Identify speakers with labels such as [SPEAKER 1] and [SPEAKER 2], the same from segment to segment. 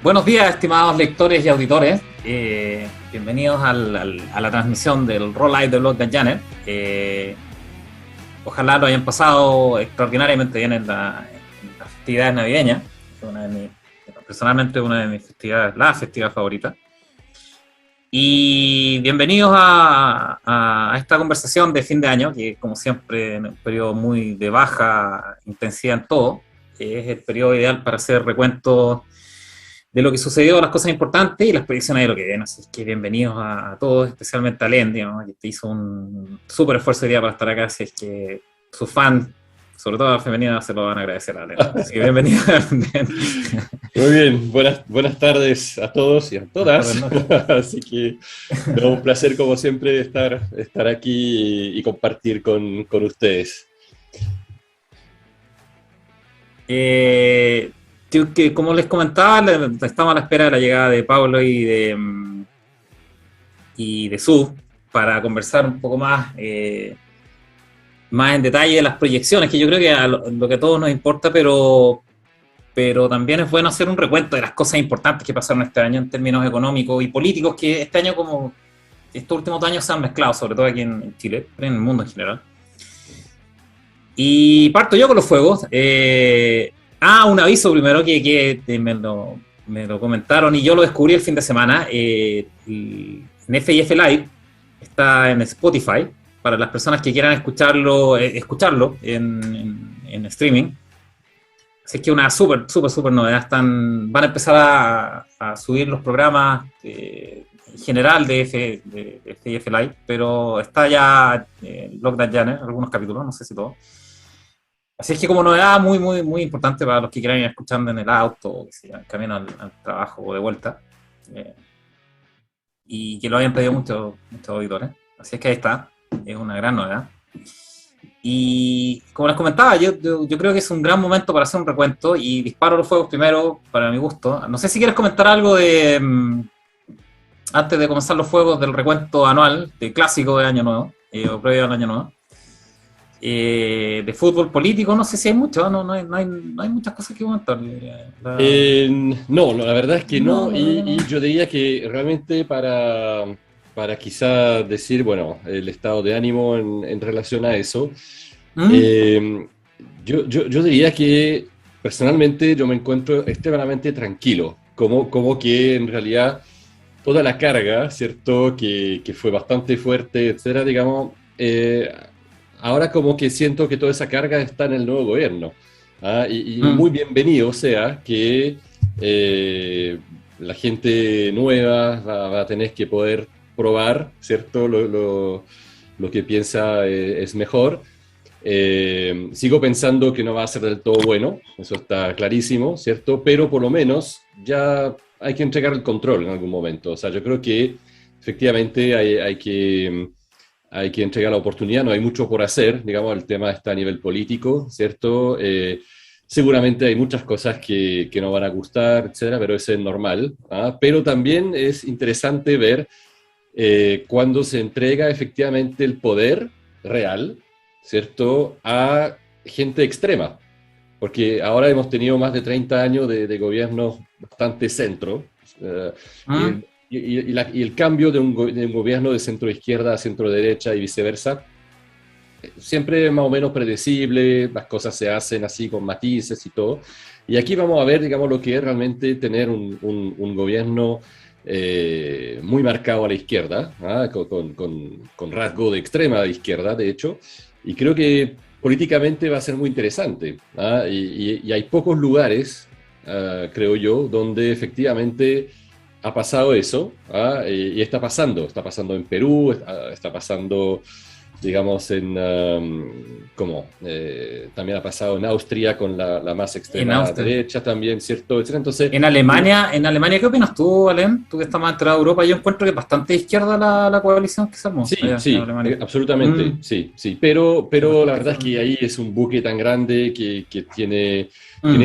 [SPEAKER 1] Buenos días, estimados lectores y auditores. Bienvenidos a la transmisión del Roll Live de Blog de Janner. Ojalá lo hayan pasado extraordinariamente bien en las festividades navideñas. Personalmente, una de mis festividades, la festividad favorita. Y bienvenidos a esta conversación de fin de año, que como siempre en un periodo muy de baja intensidad en todo, es el periodo ideal para hacer recuentos de lo que sucedió, las cosas importantes y las predicciones de lo que viene. Así que bienvenidos a todos, especialmente a Len, digamos, que hizo un súper esfuerzo hoy día para estar acá. Así es que sus fans, sobre todo la femenina, se lo van a agradecer a Len. Así que bienvenido.
[SPEAKER 2] Muy bien, buenas tardes a todos y a todas. Así que un placer como siempre estar aquí y compartir con ustedes.
[SPEAKER 1] Que como les comentaba, estamos a la espera de la llegada de Pablo y de Su para conversar un poco más en detalle de las proyecciones, que yo creo que lo que a todos nos importa, pero también es bueno hacer un recuento de las cosas importantes que pasaron este año en términos económicos y políticos, que este año, como estos últimos 2 años, se han mezclado, sobre todo aquí en Chile, pero en el mundo en general. Y parto yo con los fuegos. Un aviso primero que me lo comentaron y yo lo descubrí el fin de semana. En FIF Live está en Spotify para las personas que quieran escucharlo en streaming. Así que una súper novedad. Van a empezar a subir los programas en general de FIF Live, pero está ya Lockdown Janner, algunos capítulos, no sé si todos. Así es que como novedad muy importante para los que quieran ir escuchando en el auto, o que se camino al trabajo o de vuelta, y que lo hayan pedido muchos auditores. Así es que ahí está, es una gran novedad. Y como les comentaba, yo creo que es un gran momento para hacer un recuento y disparo los fuegos primero para mi gusto. No sé si quieres comentar algo antes de comenzar los fuegos del recuento anual, de clásico de Año Nuevo, o previo al Año Nuevo. De fútbol político, no sé si hay mucho, no hay muchas cosas que comentar.
[SPEAKER 2] No, la verdad es que no. Y yo diría que realmente para quizá decir, bueno, el estado de ánimo en relación a eso, yo diría que personalmente yo me encuentro extremadamente tranquilo, como que en realidad toda la carga, ¿cierto?, que fue bastante fuerte, etcétera, digamos, ahora como que siento que toda esa carga está en el nuevo gobierno. Y muy bienvenido sea que la gente nueva va a tener que poder probar, ¿cierto?, lo que piensa es mejor. Sigo pensando que no va a ser del todo bueno, eso está clarísimo, ¿cierto? Pero por lo menos ya hay que entregar el control en algún momento. O sea, yo creo que efectivamente hay que entregar la oportunidad, no hay mucho por hacer, digamos, el tema está a nivel político, ¿cierto? Seguramente hay muchas cosas que no van a gustar, etcétera, pero eso es normal. Pero también es interesante ver cuando se entrega efectivamente el poder real, ¿cierto?, a gente extrema. Porque ahora hemos tenido más de 30 años de gobiernos bastante centro, y el cambio de un gobierno de centro-izquierda a centro-derecha y viceversa, siempre es más o menos predecible, las cosas se hacen así con matices y todo. Y aquí vamos a ver, digamos, lo que es realmente tener un gobierno muy marcado a la izquierda, con rasgo de extrema izquierda, de hecho, y creo que políticamente va a ser muy interesante. Y hay pocos lugares, creo yo, donde efectivamente ha pasado eso, y está pasando en Perú, está pasando, digamos, también ha pasado en Austria con la más extrema derecha también, ¿cierto? Entonces,
[SPEAKER 1] en Alemania, ¿qué opinas tú, Alem? Tú que estás más enterado de Europa, yo encuentro que es bastante izquierda la coalición que se armó.
[SPEAKER 2] Sí, absolutamente, sí. Pero la verdad es que ahí es un buque tan grande que tiene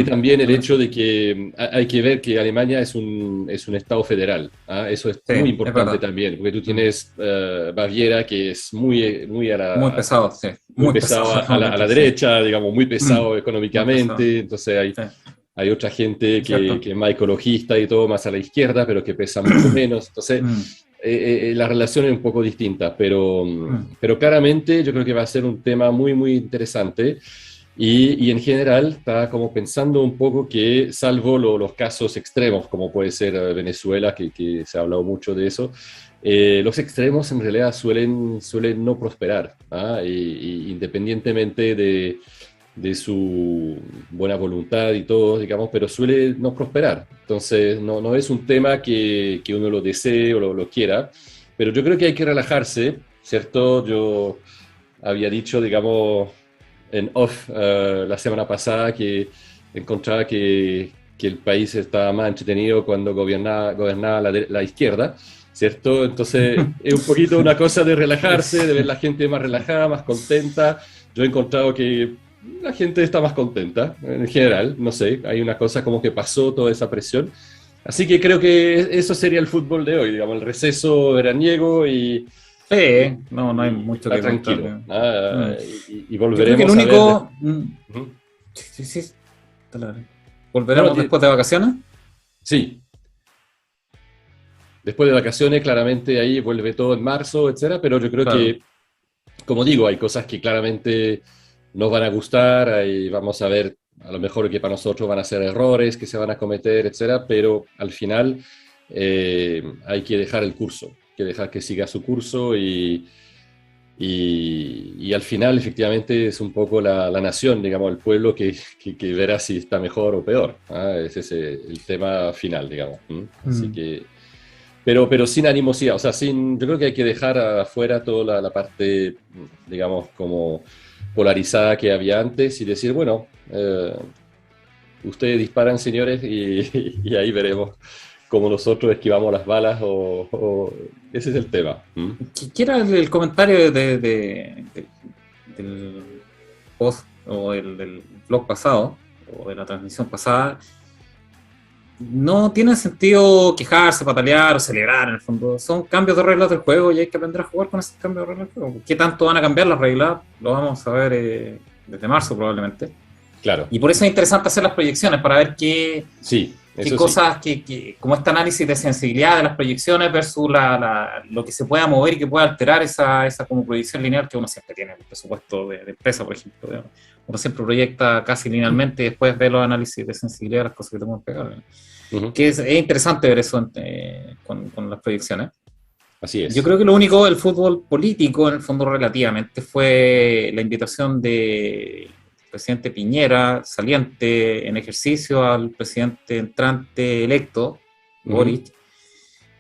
[SPEAKER 2] también el hecho de que hay que ver que Alemania es un estado federal. Eso es muy importante también, porque tú tienes Baviera, que es muy a la...
[SPEAKER 1] Muy pesado, sí.
[SPEAKER 2] Muy pesado a la derecha, digamos, muy pesado económicamente. Muy pesado. Entonces hay otra gente
[SPEAKER 1] Cierto.
[SPEAKER 2] que es más ecologista y todo, más a la izquierda, pero que pesa mucho menos. Entonces, la relación es un poco distinta, pero claramente yo creo que va a ser un tema muy, muy interesante. Y en general está como pensando un poco que, salvo los casos extremos, como puede ser Venezuela, que se ha hablado mucho de eso, los extremos en realidad suelen no prosperar, ¿ah? Y independientemente de su buena voluntad y todo, digamos, pero suele no prosperar. Entonces, no es un tema que uno lo desee o lo quiera, pero yo creo que hay que relajarse, ¿cierto? Yo había dicho, digamos, en off la semana pasada que encontraba que el país estaba más entretenido cuando gobernaba la izquierda, ¿cierto? Entonces es un poquito una cosa de relajarse, de ver la gente más relajada, más contenta. Yo he encontrado que la gente está más contenta en general, no sé, hay una cosa como que pasó toda esa presión. Así que creo que eso sería el fútbol de hoy, digamos, el receso veraniego
[SPEAKER 1] Sí, no hay
[SPEAKER 2] y
[SPEAKER 1] mucho
[SPEAKER 2] está
[SPEAKER 1] que
[SPEAKER 2] tranquilo.
[SPEAKER 1] contar.
[SPEAKER 2] ¿Ah? Y
[SPEAKER 1] Yo creo que el
[SPEAKER 2] volveremos a ver.
[SPEAKER 1] único...
[SPEAKER 2] Ujú.
[SPEAKER 1] sí, sí, sí, claro.
[SPEAKER 2] No, no,
[SPEAKER 1] ¿Volveremos después de vacaciones?
[SPEAKER 2] sí, después de vacaciones, claramente ahí vuelve todo en marzo, etcétera, pero yo creo
[SPEAKER 1] Claro.
[SPEAKER 2] que, como digo, hay cosas que claramente nos van a gustar, ahí vamos a ver a lo mejor que para nosotros van a ser errores que se van a cometer, etcétera, pero al final hay que dejar el curso, hay que dejar que siga su curso y al final efectivamente es un poco la nación, digamos, el pueblo que verá si está mejor o peor. ¿Ah? Ese es el tema final, digamos. ¿Mm? Así
[SPEAKER 1] Mm.
[SPEAKER 2] que... pero sin animosidad, o sea, yo creo que hay que dejar afuera toda la parte, digamos, como polarizada que había antes y decir, bueno, ustedes disparan, señores, y ahí veremos cómo nosotros esquivamos las balas ese es el tema. ¿Mm?
[SPEAKER 1] ¿Qué era el comentario del post o del blog pasado o de la transmisión pasada? No tiene sentido quejarse, patalear o celebrar en el fondo. Son cambios de reglas del juego y hay que aprender a jugar con esos cambios de reglas del juego. ¿Qué tanto van a cambiar las reglas? Lo vamos a ver desde marzo probablemente.
[SPEAKER 2] Claro,
[SPEAKER 1] Y por eso es interesante hacer las proyecciones para ver
[SPEAKER 2] sí,
[SPEAKER 1] qué
[SPEAKER 2] eso sí.
[SPEAKER 1] cosas, como este análisis de sensibilidad de las proyecciones versus lo que se pueda mover y que pueda alterar esa como proyección lineal que uno siempre tiene en el presupuesto de empresa, por ejemplo. ¿No? Uno siempre proyecta casi linealmente y después ve los análisis de sensibilidad de las cosas que te pueden pegar. ¿No?
[SPEAKER 2] Ujú.
[SPEAKER 1] Que es interesante ver eso con las proyecciones.
[SPEAKER 2] Así
[SPEAKER 1] Yo
[SPEAKER 2] es.
[SPEAKER 1] creo que lo único del fútbol político, en el fondo relativamente, fue la invitación del presidente Piñera, saliente en ejercicio, al presidente entrante electo,
[SPEAKER 2] Ujú.
[SPEAKER 1] Boric,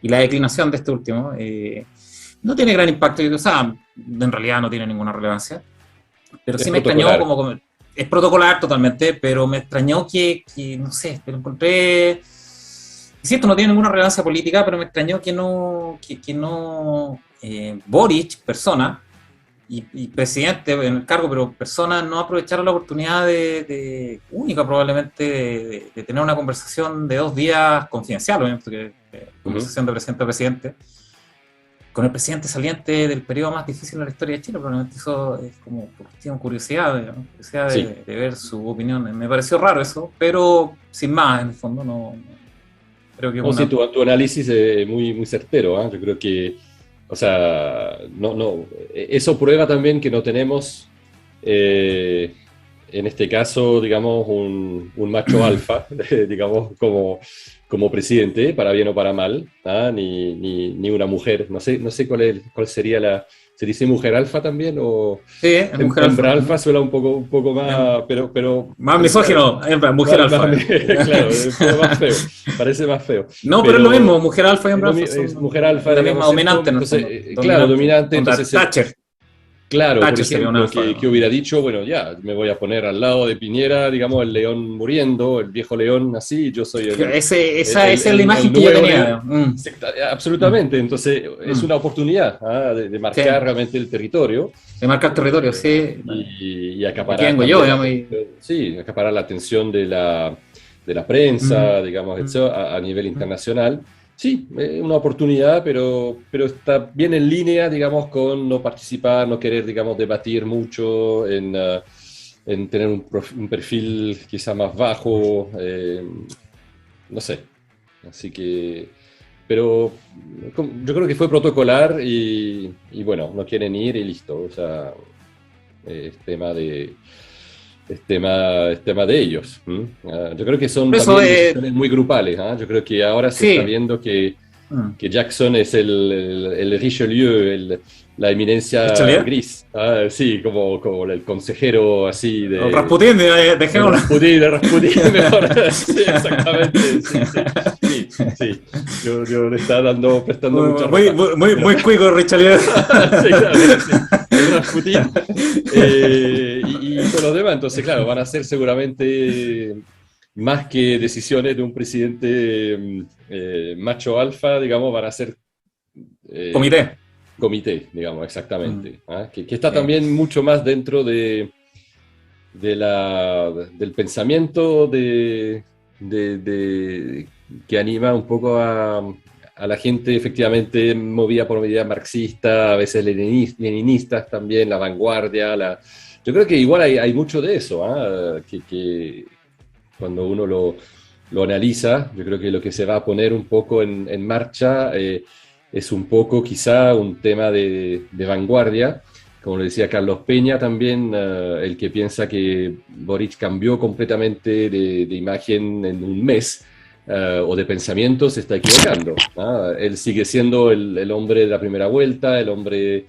[SPEAKER 1] y la declinación de este último. No tiene gran impacto, o sea, en realidad no tiene ninguna relevancia, pero
[SPEAKER 2] Es
[SPEAKER 1] sí me extrañó
[SPEAKER 2] protocolar.
[SPEAKER 1] es protocolar totalmente, pero me extrañó no sé, lo encontré. Insisto, no tiene ninguna relevancia política, pero me extrañó que no Boric, persona, y presidente en el cargo, pero persona, no aprovecharon la oportunidad única probablemente de tener una conversación de 2 días confidencial, obviamente,
[SPEAKER 2] Ujú.
[SPEAKER 1] conversación de presidente a presidente, con el presidente saliente del periodo más difícil de la historia de Chile. Probablemente eso es como por cuestión curiosidad, digamos, curiosidad
[SPEAKER 2] Sí.
[SPEAKER 1] de ver su opinión. Me pareció raro eso, pero sin más, en el fondo, creo que es
[SPEAKER 2] No, sí,
[SPEAKER 1] una...
[SPEAKER 2] tu análisis es muy, muy certero, ¿ah? Yo creo que, o sea, eso prueba también que no tenemos, eh, en este caso, digamos, un macho alfa, digamos, como presidente, para bien o para mal, ¿ah? Ni una mujer. No sé cuál sería ¿se dice mujer alfa también? ¿O
[SPEAKER 1] Sí, es mujer alfa.
[SPEAKER 2] hembra alfa? Suena un poco más,
[SPEAKER 1] Más
[SPEAKER 2] pero claro,
[SPEAKER 1] misógino, mujer alfa.
[SPEAKER 2] claro, un poco más feo, parece más feo.
[SPEAKER 1] No, pero es lo
[SPEAKER 2] Pero
[SPEAKER 1] mismo, mujer alfa y hombre alfa
[SPEAKER 2] es
[SPEAKER 1] son
[SPEAKER 2] mujer alfa,
[SPEAKER 1] la misma
[SPEAKER 2] digamos, ¿cierto?
[SPEAKER 1] dominante en el
[SPEAKER 2] Entonces,
[SPEAKER 1] fondo.
[SPEAKER 2] claro,
[SPEAKER 1] Dominante.
[SPEAKER 2] dominante,
[SPEAKER 1] Onda
[SPEAKER 2] entonces,
[SPEAKER 1] Thatcher.
[SPEAKER 2] claro, por
[SPEAKER 1] Thatcher sería un
[SPEAKER 2] ejemplo,
[SPEAKER 1] alfa.
[SPEAKER 2] que hubiera dicho, bueno, ya, me voy a poner al lado de Piñera, digamos, el león muriendo, el viejo león así, yo soy
[SPEAKER 1] Esa es la imagen
[SPEAKER 2] el
[SPEAKER 1] que yo
[SPEAKER 2] nuevo
[SPEAKER 1] tenía.
[SPEAKER 2] león. Absolutamente, entonces es
[SPEAKER 1] Mm.
[SPEAKER 2] una oportunidad, ¿ah? De
[SPEAKER 1] Sí,
[SPEAKER 2] marcar realmente el territorio
[SPEAKER 1] de marcar territorio, sí.
[SPEAKER 2] y
[SPEAKER 1] Aquí
[SPEAKER 2] acaparar
[SPEAKER 1] vengo yo,
[SPEAKER 2] también la
[SPEAKER 1] digamos.
[SPEAKER 2] atención, sí, acaparar la atención de la prensa, digamos, eso, a nivel internacional. Sí, una oportunidad, pero está bien en línea, digamos, con no participar, no querer, digamos, debatir mucho en tener un perfil quizá más bajo, no sé. Así que, pero yo creo que fue protocolar y bueno, no quieren ir y listo. O sea, es tema de ellos. Yo creo que son
[SPEAKER 1] Por eso,
[SPEAKER 2] también decisiones muy grupales. Yo creo que ahora se está
[SPEAKER 1] sí.
[SPEAKER 2] viendo que
[SPEAKER 1] Mm.
[SPEAKER 2] Jackson es el Richelieu, la eminencia
[SPEAKER 1] ¿Richelieu?
[SPEAKER 2] gris. Sí, como el consejero así
[SPEAKER 1] O
[SPEAKER 2] de
[SPEAKER 1] Rasputín, dejémoslo.
[SPEAKER 2] De Rasputín, mejor. Sí, exactamente. Sí. Yo le estaba prestando mucha
[SPEAKER 1] Muy cuico, Richelieu.
[SPEAKER 2] Sí, claro, sí. El Rasputín. Y con los demás, entonces, claro, van a ser seguramente más que decisiones de un presidente macho alfa, digamos, van a ser
[SPEAKER 1] Comité.
[SPEAKER 2] eh, comité, digamos,
[SPEAKER 1] Mm.
[SPEAKER 2] exactamente. Que está
[SPEAKER 1] Sí.
[SPEAKER 2] también mucho más dentro del pensamiento que anima un poco a la gente efectivamente movida por medidas marxistas, a veces leninistas también, la vanguardia. Yo creo que igual hay mucho de eso, que cuando uno lo analiza, yo creo que lo que se va a poner un poco en marcha es un poco quizá un tema de vanguardia, como lo decía Carlos Peña también, el que piensa que Boric cambió completamente de imagen en un mes o de pensamiento, se está equivocando. Él sigue siendo el hombre de la primera vuelta, el hombre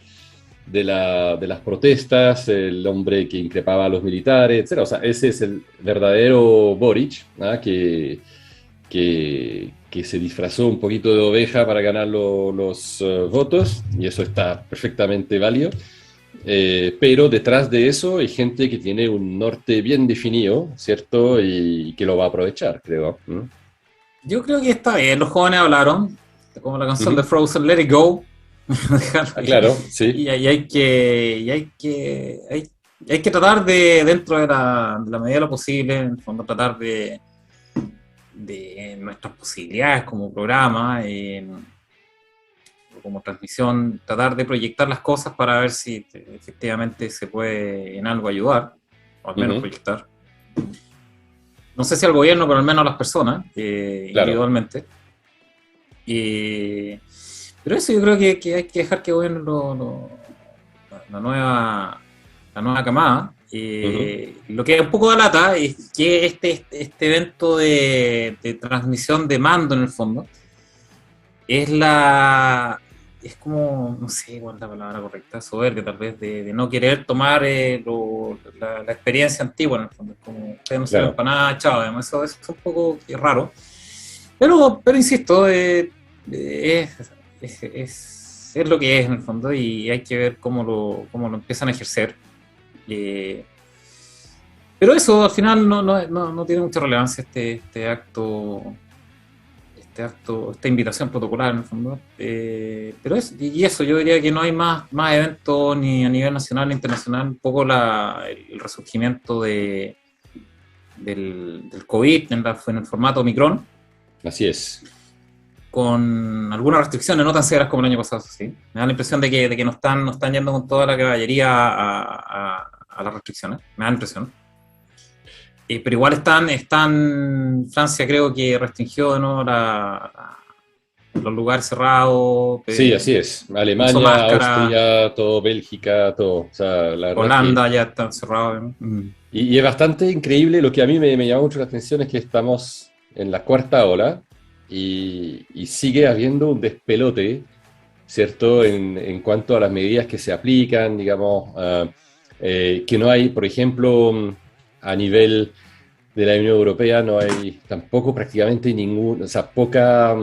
[SPEAKER 2] de las protestas, el hombre que increpaba a los militares, etc. O sea, ese es el verdadero Boric, que se disfrazó un poquito de oveja para ganar los votos, y eso está perfectamente válido. Pero detrás de eso hay gente que tiene un norte bien definido, ¿cierto? Y que lo va a aprovechar, creo.
[SPEAKER 1] Yo creo que está bien. Los jóvenes hablaron, como la canción de
[SPEAKER 2] Ujú.
[SPEAKER 1] Frozen, Let It Go. Dejarlo ahí.
[SPEAKER 2] Claro, sí.
[SPEAKER 1] Hay que tratar de, dentro de la medida de lo posible, en el fondo, tratar de nuestras posibilidades como programa, como transmisión, tratar de proyectar las cosas para ver si efectivamente se puede en algo ayudar, o al menos
[SPEAKER 2] Ujú.
[SPEAKER 1] proyectar. No sé si al gobierno, pero al menos a las personas,
[SPEAKER 2] Claro.
[SPEAKER 1] individualmente. Pero eso yo creo que hay que dejar que el gobierno la nueva la nueva camada.
[SPEAKER 2] Ujú.
[SPEAKER 1] Lo que es un poco de lata es que este evento de transmisión de mando en el fondo es como, no sé cuál es la palabra correcta, soberbia tal vez, de no querer tomar la experiencia antigua en el fondo. Es como, ustedes no sirven
[SPEAKER 2] Claro.
[SPEAKER 1] para nada, chao, además, eso es un poco raro. Pero insisto, es lo que es en el fondo y hay que ver cómo lo empiezan a ejercer. Eh, pero eso al final no tiene mucha relevancia esta invitación protocolar en el fondo. Y eso, yo diría que no hay más eventos ni a nivel nacional ni internacional, un poco el resurgimiento del COVID en el formato Omicron,
[SPEAKER 2] Así es.
[SPEAKER 1] con algunas restricciones no tan severas como el año pasado, sí. Me da la impresión de que no están yendo con toda la caballería a las restricciones, me da la impresión. Pero igual Francia creo que restringió de nuevo los lugares cerrados,
[SPEAKER 2] Sí, así es.
[SPEAKER 1] puso
[SPEAKER 2] Alemania,
[SPEAKER 1] máscara,
[SPEAKER 2] Austria, todo, Bélgica, todo. O sea, la verdad es que...
[SPEAKER 1] Holanda ya está cerrado.
[SPEAKER 2] Y es bastante increíble, lo que a mí me llama mucho la atención es que estamos en la cuarta ola y sigue habiendo un despelote, ¿cierto? En cuanto a las medidas que se aplican, digamos, que no hay, por ejemplo, a nivel de la Unión Europea no hay tampoco prácticamente o sea, poca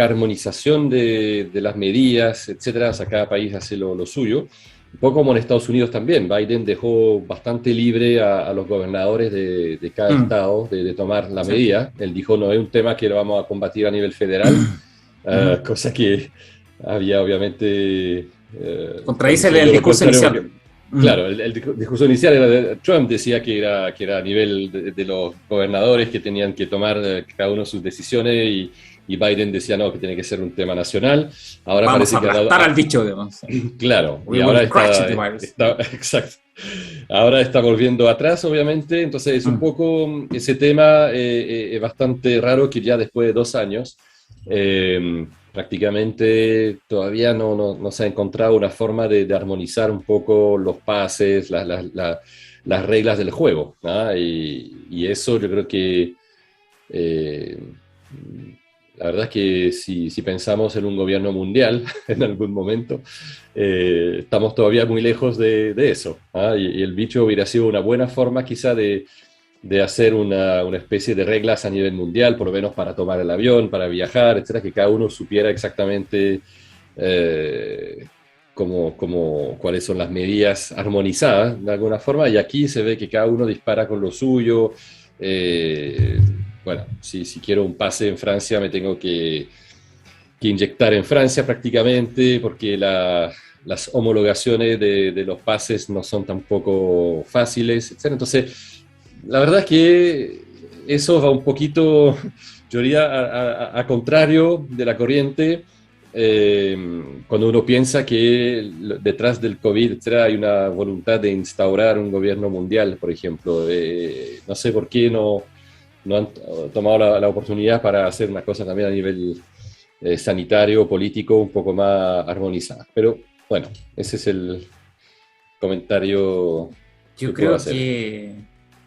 [SPEAKER 2] armonización de las medidas, etcétera. O sea, cada país hace lo suyo. Un poco como en Estados Unidos también. Biden dejó bastante libre a los gobernadores de cada estado de tomar la
[SPEAKER 1] Sí.
[SPEAKER 2] medida. Él dijo, no es un tema que lo vamos a combatir a nivel federal, cosa que había obviamente
[SPEAKER 1] Contradice el
[SPEAKER 2] diciendo lo
[SPEAKER 1] discurso
[SPEAKER 2] contrario,
[SPEAKER 1] inicial.
[SPEAKER 2] porque claro, el discurso inicial era Trump decía que era a nivel de los gobernadores que tenían que tomar cada uno sus decisiones y Biden decía no, que tiene que ser un tema nacional. Ahora
[SPEAKER 1] Vamos
[SPEAKER 2] parece
[SPEAKER 1] a
[SPEAKER 2] que
[SPEAKER 1] aplastar al bicho, digamos.
[SPEAKER 2] claro,
[SPEAKER 1] We
[SPEAKER 2] y
[SPEAKER 1] will
[SPEAKER 2] ahora
[SPEAKER 1] crush the virus.
[SPEAKER 2] exacto. Ahora está volviendo atrás, obviamente, entonces es un poco ese tema es bastante raro que ya después de 2 años prácticamente todavía no se ha encontrado una forma de armonizar un poco los pases, las reglas del juego, ¿no? Y eso yo creo que eh, la verdad es que si pensamos en un gobierno mundial en algún momento, estamos todavía muy lejos de eso, ¿ah? Y el bicho hubiera sido una buena forma quizá de hacer una especie de reglas a nivel mundial, por lo menos para tomar el avión, para viajar, etcétera, que cada uno supiera exactamente cuáles son las medidas armonizadas de alguna forma, y aquí se ve que cada uno dispara con lo suyo. Bueno, si quiero un pase en Francia me tengo que inyectar en Francia prácticamente porque las homologaciones de los pases no son tampoco fáciles, etc. Entonces, la verdad es que eso va un poquito, yo diría, a contrario de la corriente. Cuando uno piensa que detrás del COVID, etcétera, hay una voluntad de instaurar un gobierno mundial, por ejemplo. No sé por qué no han tomado la oportunidad para hacer una cosa también a nivel sanitario, político, un poco más armonizada. Pero bueno, ese es el comentario
[SPEAKER 1] Yo
[SPEAKER 2] que puedo
[SPEAKER 1] creo
[SPEAKER 2] hacer.
[SPEAKER 1] que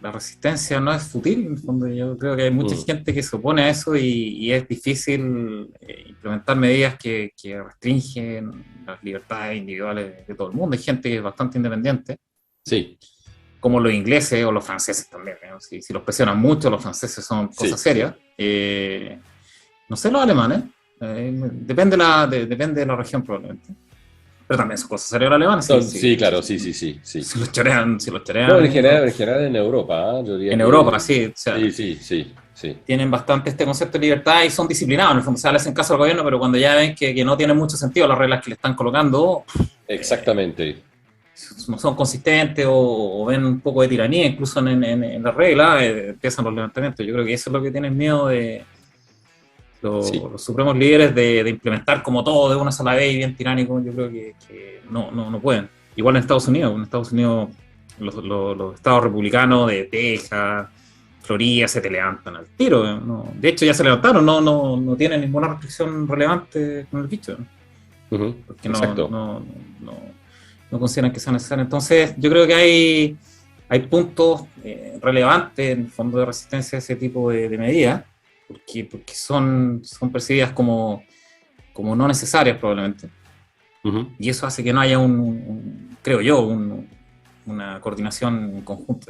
[SPEAKER 1] la resistencia no es fútil, en el fondo. Yo creo que hay mucha gente que se opone a eso y es difícil implementar medidas que restringen las libertades individuales de todo el mundo. Hay gente que es bastante independiente,
[SPEAKER 2] Sí,
[SPEAKER 1] como los ingleses o los franceses también, ¿no? Si los presionan mucho, los franceses son cosas
[SPEAKER 2] sí.
[SPEAKER 1] serias. No sé los alemanes, depende de la región probablemente. Pero también son cosas serias los alemanes,
[SPEAKER 2] Sí, claro, sí.
[SPEAKER 1] si los chorean,
[SPEAKER 2] No, en general en Europa, ¿ah? Yo diría
[SPEAKER 1] en
[SPEAKER 2] que
[SPEAKER 1] Europa, sí, o sea,
[SPEAKER 2] sí.
[SPEAKER 1] tienen bastante este concepto de libertad y son disciplinados, en el fondo, o sea, le hacen caso al gobierno, pero cuando ya ven que no tienen mucho sentido las reglas que le están colocando,
[SPEAKER 2] Exactamente.
[SPEAKER 1] no son consistentes o ven un poco de tiranía incluso en las reglas, empiezan los levantamientos. Yo creo que eso es lo que tienen miedo de
[SPEAKER 2] Sí.
[SPEAKER 1] los supremos líderes de implementar como todo de una sola vez y bien tiránico. Yo creo que no pueden. Igual en Estados Unidos los estados republicanos de Texas, Florida se te levantan al tiro. ¿No? De hecho ya se levantaron, no tienen ninguna restricción relevante con el bicho, ¿no? Porque
[SPEAKER 2] Exacto.
[SPEAKER 1] no consideran que sea necesario. Entonces yo creo que hay puntos relevantes en el fondo de resistencia a ese tipo de medidas, porque son percibidas como no necesarias probablemente. Y eso hace que no haya creo yo, una coordinación en conjunto.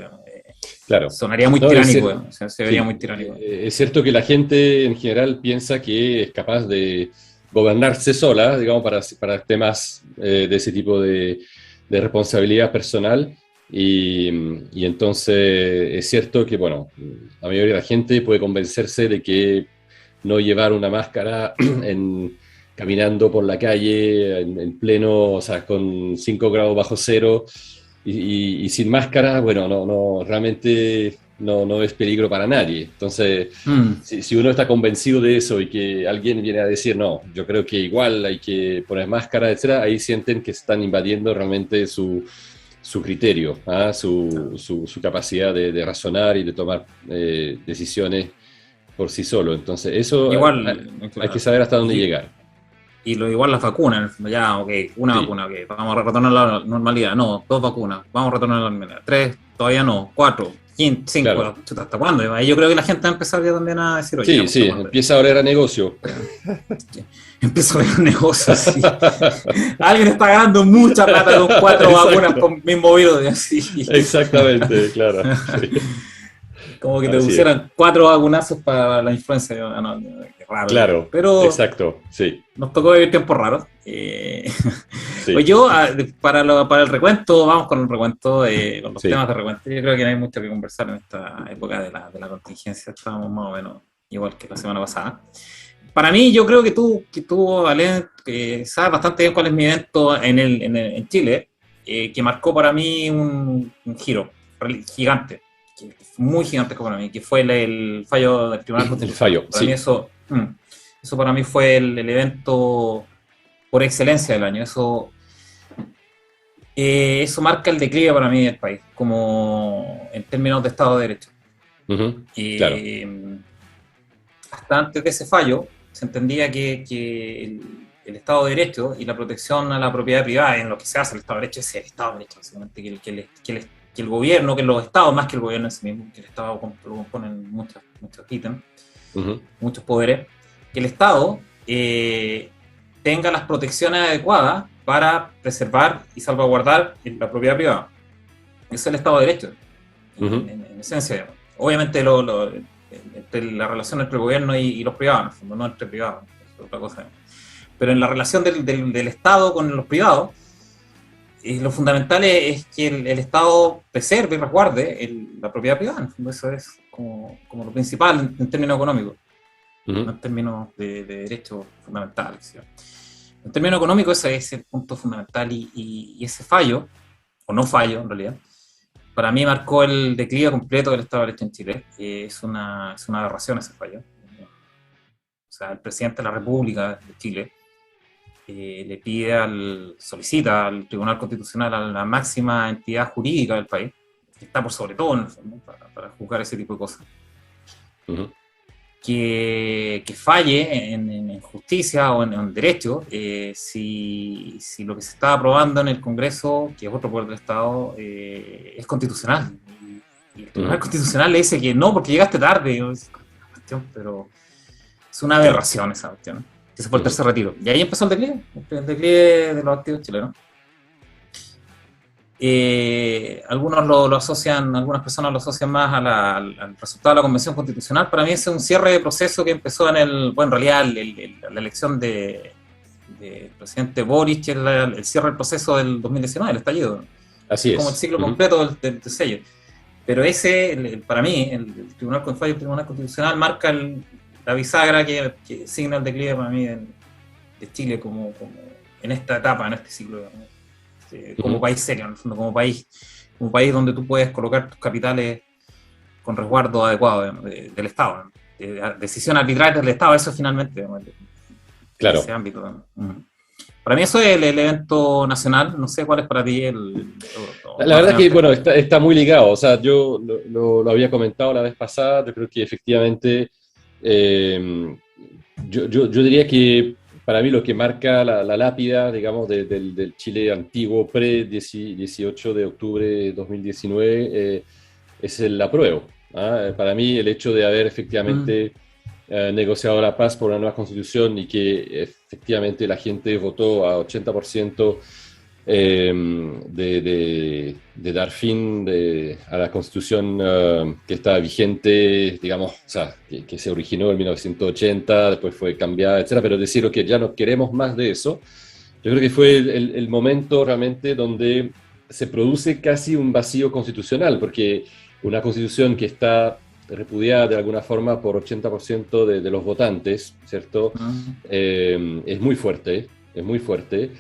[SPEAKER 2] Claro.
[SPEAKER 1] Sonaría muy tiránico, o sea, se vería muy tiránico.
[SPEAKER 2] Es cierto que la gente en general piensa que es capaz de gobernarse sola, digamos, para temas de ese tipo de responsabilidad personal. Y entonces es cierto que, bueno, la mayoría de la gente puede convencerse de que no llevar una máscara caminando por la calle en pleno, o sea, con 5 grados bajo cero y sin máscara, bueno, realmente no es peligro para nadie. Entonces, si uno está convencido de eso y que alguien viene a decir, no, yo creo que igual hay que poner máscara, etcétera, ahí sienten que están invadiendo realmente su criterio, ¿ah? su capacidad de razonar y de tomar decisiones por sí solo. Entonces, eso
[SPEAKER 1] Igual,
[SPEAKER 2] hay
[SPEAKER 1] claro,
[SPEAKER 2] que saber hasta dónde llegar.
[SPEAKER 1] igual las vacunas, ya, ok, una
[SPEAKER 2] Sí,
[SPEAKER 1] vacuna, ok, vamos a retornar a la normalidad, no, 2 vacunas, vamos a retornar a la normalidad, 3, todavía no, 4, 5,
[SPEAKER 2] claro.
[SPEAKER 1] ¿hasta cuándo? Ahí yo creo que la gente va a empezar ya también a decir, oye, ya,
[SPEAKER 2] Sí, empieza a oler a negocio.
[SPEAKER 1] empiezo a ver un negocio así. Alguien está ganando mucha plata con 4 vacunas por mismo virus, así.
[SPEAKER 2] Exactamente, claro. Sí.
[SPEAKER 1] Como que te
[SPEAKER 2] Así es.
[SPEAKER 1] pusieran 4 vacunazos para la influenza. No, qué raro.
[SPEAKER 2] Claro,
[SPEAKER 1] Pero
[SPEAKER 2] exacto, sí,
[SPEAKER 1] nos tocó vivir tiempos raros. Pues
[SPEAKER 2] sí,
[SPEAKER 1] yo, para el recuento, vamos con el recuento, con los
[SPEAKER 2] sí.
[SPEAKER 1] temas de recuento. Yo creo que no hay mucho que conversar en esta época de la contingencia. Estábamos más o menos igual que la semana pasada. Para mí, yo creo que tú Ale, sabes bastante bien cuál es mi evento en Chile, que marcó para mí un giro gigante, muy gigantesco para mí, que fue el fallo del Tribunal
[SPEAKER 2] El
[SPEAKER 1] Constitucional.
[SPEAKER 2] fallo,
[SPEAKER 1] Para mí
[SPEAKER 2] sí.
[SPEAKER 1] eso Eso para mí fue el evento por excelencia del año. Eso marca el declive para mí del país, como en términos de Estado de Derecho.
[SPEAKER 2] Claro.
[SPEAKER 1] Hasta antes de ese fallo, se entendía que el Estado de Derecho y la protección a la propiedad privada, en lo que se hace el Estado de Derecho, es el Estado de Derecho, básicamente, que el gobierno, que los estados, más que el gobierno en sí mismo, que el Estado lo componen muchos ítems, muchos poderes, que el Estado tenga las protecciones adecuadas para preservar y salvaguardar la propiedad privada. Eso es el Estado de Derecho, en esencia, digamos. Obviamente la relación entre el gobierno y los privados, no entre privados, es otra cosa. Pero en la relación del Estado con los privados, lo fundamental es que el Estado preserve y resguarde la propiedad privada. Eso es como lo principal en términos económicos, no en términos de derechos fundamentales, ¿sí? En términos económicos ese es el punto fundamental y ese fallo, o no fallo en realidad, para mí marcó el declive completo del Estado de Derecho en Chile. Es una aberración ese fallo. O sea, el presidente de la República de Chile solicita al Tribunal Constitucional, a la máxima entidad jurídica del país, que está por sobre todo en el fondo, para juzgar ese tipo de cosas, que falle en justicia o en derecho si lo que se está aprobando en el Congreso, que es otro poder del Estado, es constitucional. Y el Tribunal Constitucional le dice que no, porque llegaste tarde. Pero es una aberración esa cuestión, ¿no? Que se fue el tercer retiro. Y ahí empezó el declive de los activos chilenos. Algunos lo asocian, algunas personas lo asocian más al resultado de la Convención Constitucional. Para mí ese es un cierre de proceso que empezó en realidad la elección del presidente Boric, el cierre del proceso del 2019, el estallido.
[SPEAKER 2] Así es.
[SPEAKER 1] Como el ciclo completo del sello. Pero para mí, el Tribunal Constitucional marca la bisagra que signa el declive para mí de Chile como en esta etapa, en este ciclo, como país serio, en el fondo, como país donde tú puedes colocar tus capitales con resguardo adecuado del Estado, decisión arbitraria del Estado, eso finalmente,
[SPEAKER 2] claro.
[SPEAKER 1] Ese ámbito. Para mí eso es el evento nacional, no sé cuál es para ti
[SPEAKER 2] la verdad que, bueno, está muy ligado, o sea, yo lo había comentado la vez pasada, yo creo que efectivamente, yo diría que para mí lo que marca la lápida, digamos, del Chile antiguo pre-18 de octubre de 2019 es el apruebo. Para mí el hecho de haber efectivamente negociado la paz por una nueva constitución y que efectivamente la gente votó a 80% de dar fin a la constitución que está vigente, digamos, o sea, que se originó en 1980, después fue cambiada, etcétera, pero decir que ya no queremos más de eso, yo creo que fue el momento realmente donde se produce casi un vacío constitucional, porque una constitución que está repudiada de alguna forma por 80% de los votantes, ¿cierto? Es muy fuerte, es muy fuerte.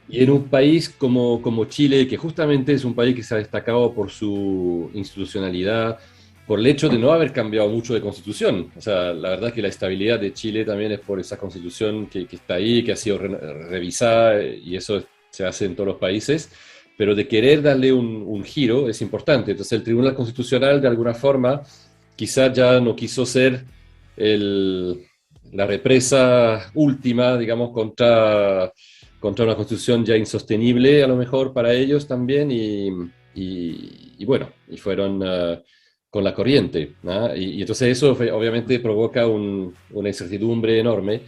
[SPEAKER 2] Y en un país como Chile, que justamente es un país que se ha destacado por su institucionalidad, por el hecho de no haber cambiado mucho de constitución. O sea, la verdad es que la estabilidad de Chile también es por esa constitución que está ahí, que ha sido revisada, y eso se hace en todos los países, pero de querer darle un giro es importante. Entonces el Tribunal Constitucional, de alguna forma, quizás ya no quiso ser la represa última, digamos, contra una constitución ya insostenible a lo mejor para ellos también y bueno, y fueron con la corriente, ¿no? Y entonces eso obviamente provoca una incertidumbre enorme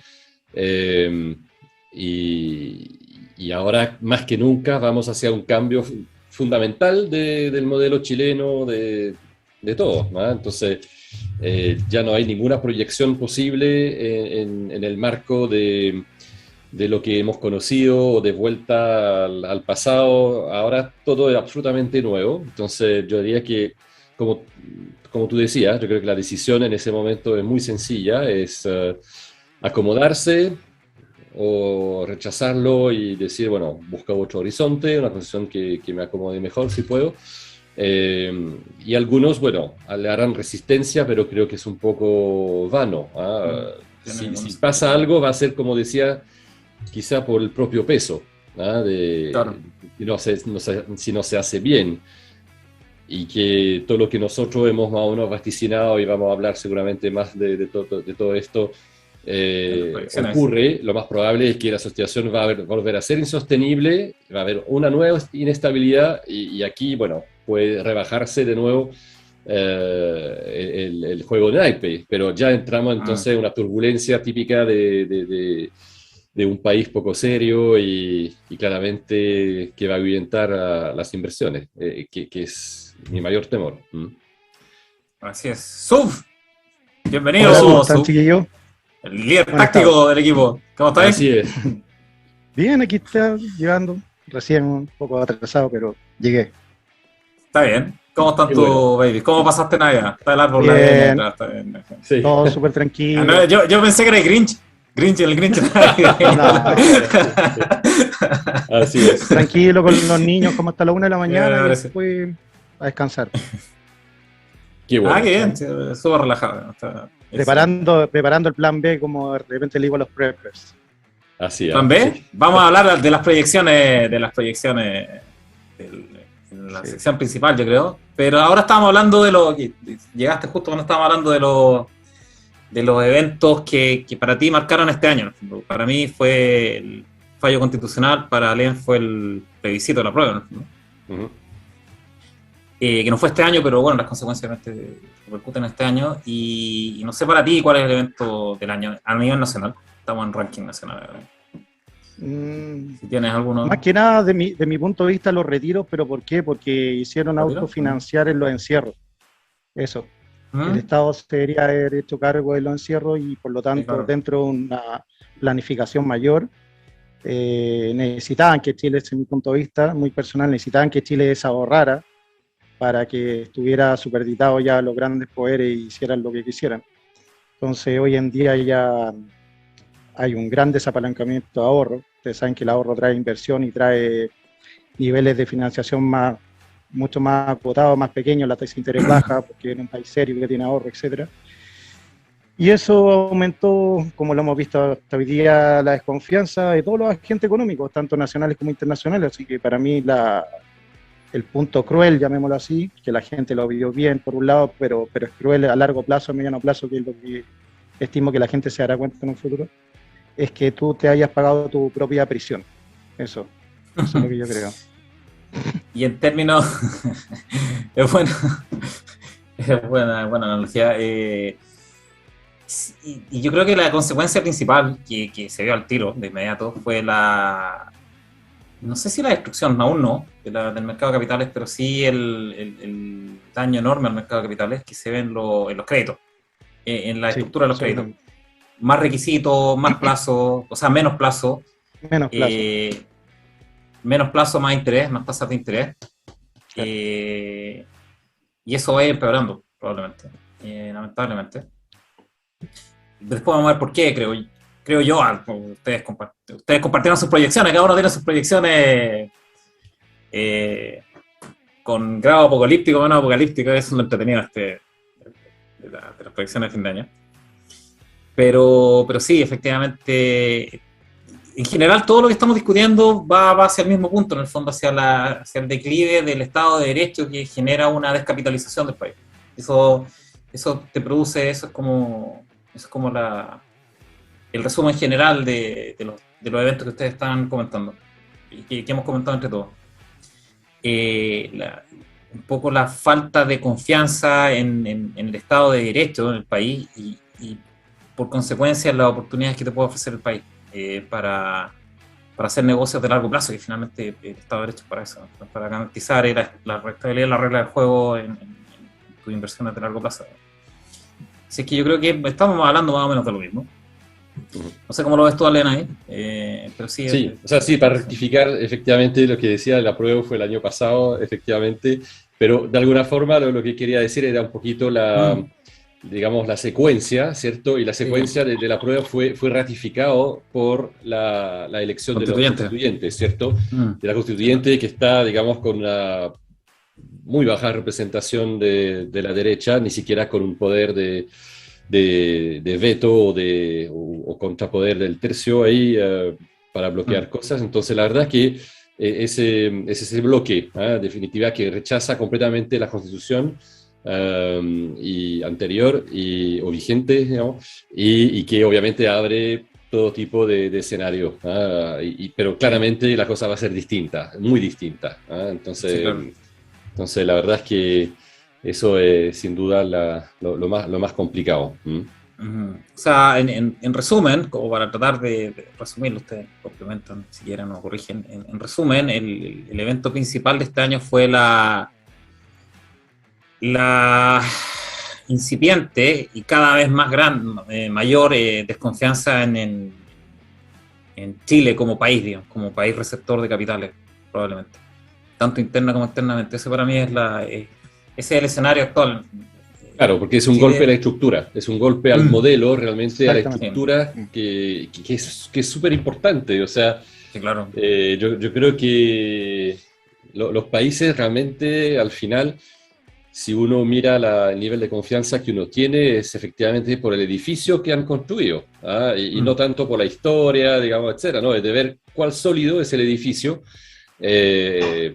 [SPEAKER 2] y ahora más que nunca vamos hacia un cambio fundamental del modelo chileno de todo, ¿no? Entonces ya no hay ninguna proyección posible en el marco de lo que hemos conocido o de vuelta al pasado. Ahora todo es absolutamente nuevo. Entonces yo diría que, como tú decías, yo creo que la decisión en ese momento es muy sencilla, es acomodarse o rechazarlo y decir, bueno, busca otro horizonte, una posición que me acomode mejor si puedo. Y algunos, bueno, le harán resistencia, pero creo que es un poco vano. Si pasa algo, va a ser, como decía, quizá por el propio peso, ¿no?
[SPEAKER 1] Claro.
[SPEAKER 2] Si no se hace bien. Y que todo lo que nosotros hemos más o menos vaticinado, y vamos a hablar seguramente más de todo esto, ocurre, lo más probable es que la situación va a volver a ser insostenible, va a haber una nueva inestabilidad, y aquí, bueno, puede rebajarse de nuevo el juego de naipe, pero ya entramos entonces en una turbulencia típica de un país poco serio y claramente que va a ahuyentar a las inversiones, que es mi mayor temor.
[SPEAKER 1] Así es. ¡Suf! Bienvenido,
[SPEAKER 3] Hola, ¿cómo están,
[SPEAKER 1] Suf.
[SPEAKER 3] chiquillos?
[SPEAKER 1] El líder
[SPEAKER 3] Buenas
[SPEAKER 1] táctico
[SPEAKER 3] tardes.
[SPEAKER 1] del equipo. ¿Cómo estáis?
[SPEAKER 2] Así es.
[SPEAKER 3] Bien, aquí está llegando, recién un poco atrasado, pero llegué.
[SPEAKER 1] Está bien. ¿Cómo están
[SPEAKER 2] Qué
[SPEAKER 1] tus
[SPEAKER 2] bueno.
[SPEAKER 1] babies? ¿Cómo pasaste Navidad? Está el árbol
[SPEAKER 3] Bien.
[SPEAKER 1] navideño atrás, está bien.
[SPEAKER 2] Sí.
[SPEAKER 3] Todo súper
[SPEAKER 1] Ah,
[SPEAKER 3] tranquilo.
[SPEAKER 1] no, yo pensé que era Grinch. El Grinch.
[SPEAKER 2] Así es.
[SPEAKER 3] Tranquilo con los niños, como hasta la 1 de la mañana, y
[SPEAKER 1] parece.
[SPEAKER 3] después a descansar.
[SPEAKER 2] Qué bueno.
[SPEAKER 1] Ah, qué bien. Sí, súper relajado.
[SPEAKER 3] Preparando el plan B, como de repente le digo a los preppers.
[SPEAKER 2] Así es.
[SPEAKER 1] ¿Plan B?
[SPEAKER 2] Sí.
[SPEAKER 1] Vamos a hablar de las proyecciones, en la
[SPEAKER 3] Sí.
[SPEAKER 1] sección principal, yo creo. Pero ahora estábamos hablando llegaste justo cuando estábamos hablando de los eventos que para ti marcaron este año. Para mí fue el fallo constitucional, para Alem fue el plebiscito de la prueba, ¿no?
[SPEAKER 2] Uh-huh.
[SPEAKER 1] Que no fue este año, pero bueno, las consecuencias repercuten este año. Y no sé para ti cuál es el evento del año a nivel nacional. Estamos en ranking nacional. Si tienes alguno.
[SPEAKER 3] Más que nada, de mi punto de vista, los retiros, pero ¿por qué? Porque hicieron
[SPEAKER 1] ¿Retiro?
[SPEAKER 3] autofinanciar en los encierros. Eso. El Estado se debería haber hecho cargo de los encierros y, por lo tanto,
[SPEAKER 1] Sí, claro.
[SPEAKER 3] dentro de una planificación mayor, necesitaban que Chile, desde mi punto de vista muy personal, necesitaban que Chile desahorrara para que estuviera superditado ya los grandes poderes y hicieran lo que quisieran. Entonces, hoy en día ya hay un gran desapalancamiento de ahorro. Ustedes saben que el ahorro trae inversión y trae niveles de financiación mucho más acotados, más pequeños, la tasa de interés baja, porque es un país serio que tiene ahorro, etc. Y eso aumentó, como lo hemos visto hasta hoy día, la desconfianza de todos los agentes económicos, tanto nacionales como internacionales. Así que para mí el punto cruel, llamémoslo así, que la gente lo vio bien por un lado, pero es cruel a largo plazo, a mediano plazo, que es lo que estimo que la gente se dará cuenta en un futuro, es que tú te hayas pagado tu propia prisión. Eso es lo que yo creo.
[SPEAKER 1] Y en términos, es buena analogía. Y yo creo que la consecuencia principal que se vio al tiro de inmediato fue no sé si la destrucción, aún no, del mercado de capitales, pero sí el daño enorme al mercado de capitales que se ve en los créditos, en la estructura de los créditos. Más requisitos, más plazo, o sea, menos plazo.
[SPEAKER 3] Menos plazo.
[SPEAKER 1] Menos plazo, más interés, más tasas de interés. Y eso va a ir empeorando, probablemente, lamentablemente. Después vamos a ver por qué, creo yo. Ustedes compartieron sus proyecciones, cada uno tiene sus proyecciones con grado apocalíptico o menos apocalíptico. Eso es lo entretenido de las proyecciones de fin de año. Pero sí, efectivamente, en general todo lo que estamos discutiendo va hacia el mismo punto, en el fondo hacia el declive del Estado de Derecho, que genera una descapitalización del país. Eso te produce, eso es como el resumen general de los eventos que ustedes están comentando y que hemos comentado entre todos. Un poco la falta de confianza en el Estado de Derecho en el país y por consecuencia las oportunidades que te puede ofrecer el país para hacer negocios de largo plazo, y finalmente el Estado de Derecho es para eso, ¿no? Para garantizar la rentabilidad y la regla del juego en tus inversiones de largo plazo. Así que yo creo que estamos hablando más o menos de lo mismo. No sé cómo lo ves tú, Alena, ahí, pero sí.
[SPEAKER 2] Sí, o sea, sí, para rectificar, efectivamente, lo que decía, la prueba fue el año pasado, efectivamente, pero de alguna forma lo que quería decir era un poquito digamos, la secuencia, ¿cierto? Y la secuencia de la prueba fue ratificado por la elección de los constituyentes, ¿cierto? De la constituyente que está, digamos, con una muy baja representación de la derecha, ni siquiera con un poder de de veto o contrapoder del tercio ahí para bloquear cosas. Entonces, la verdad es que ese bloque, definitiva, que rechaza completamente la Constitución y anterior o vigente, digamos, y que obviamente abre todo tipo de escenario, pero claramente la cosa va a ser distinta, muy distinta. Entonces,
[SPEAKER 1] Sí, claro.
[SPEAKER 2] entonces, la verdad es que eso es sin duda lo más complicado.
[SPEAKER 1] Ujú. O sea, en resumen, como para tratar de resumirlo, ustedes complementan si quieren o corrigen. En resumen, el evento principal de este año fue la incipiente y cada vez más mayor desconfianza en Chile como país, digamos, como país receptor de capitales, probablemente, tanto interna como externamente. Ese para mí ese es el escenario actual.
[SPEAKER 2] Claro, porque es un
[SPEAKER 1] Chile,
[SPEAKER 2] golpe a la estructura, es un golpe al modelo, realmente a la
[SPEAKER 3] Exactamente.
[SPEAKER 2] estructura que es súper importante. O sea,
[SPEAKER 1] sí, claro.
[SPEAKER 2] yo creo que los países realmente al final, si uno mira el nivel de confianza que uno tiene, es efectivamente por el edificio que han construido, y no tanto por la historia, digamos, etcétera, ¿no? Es de ver cuál sólido es el edificio, eh,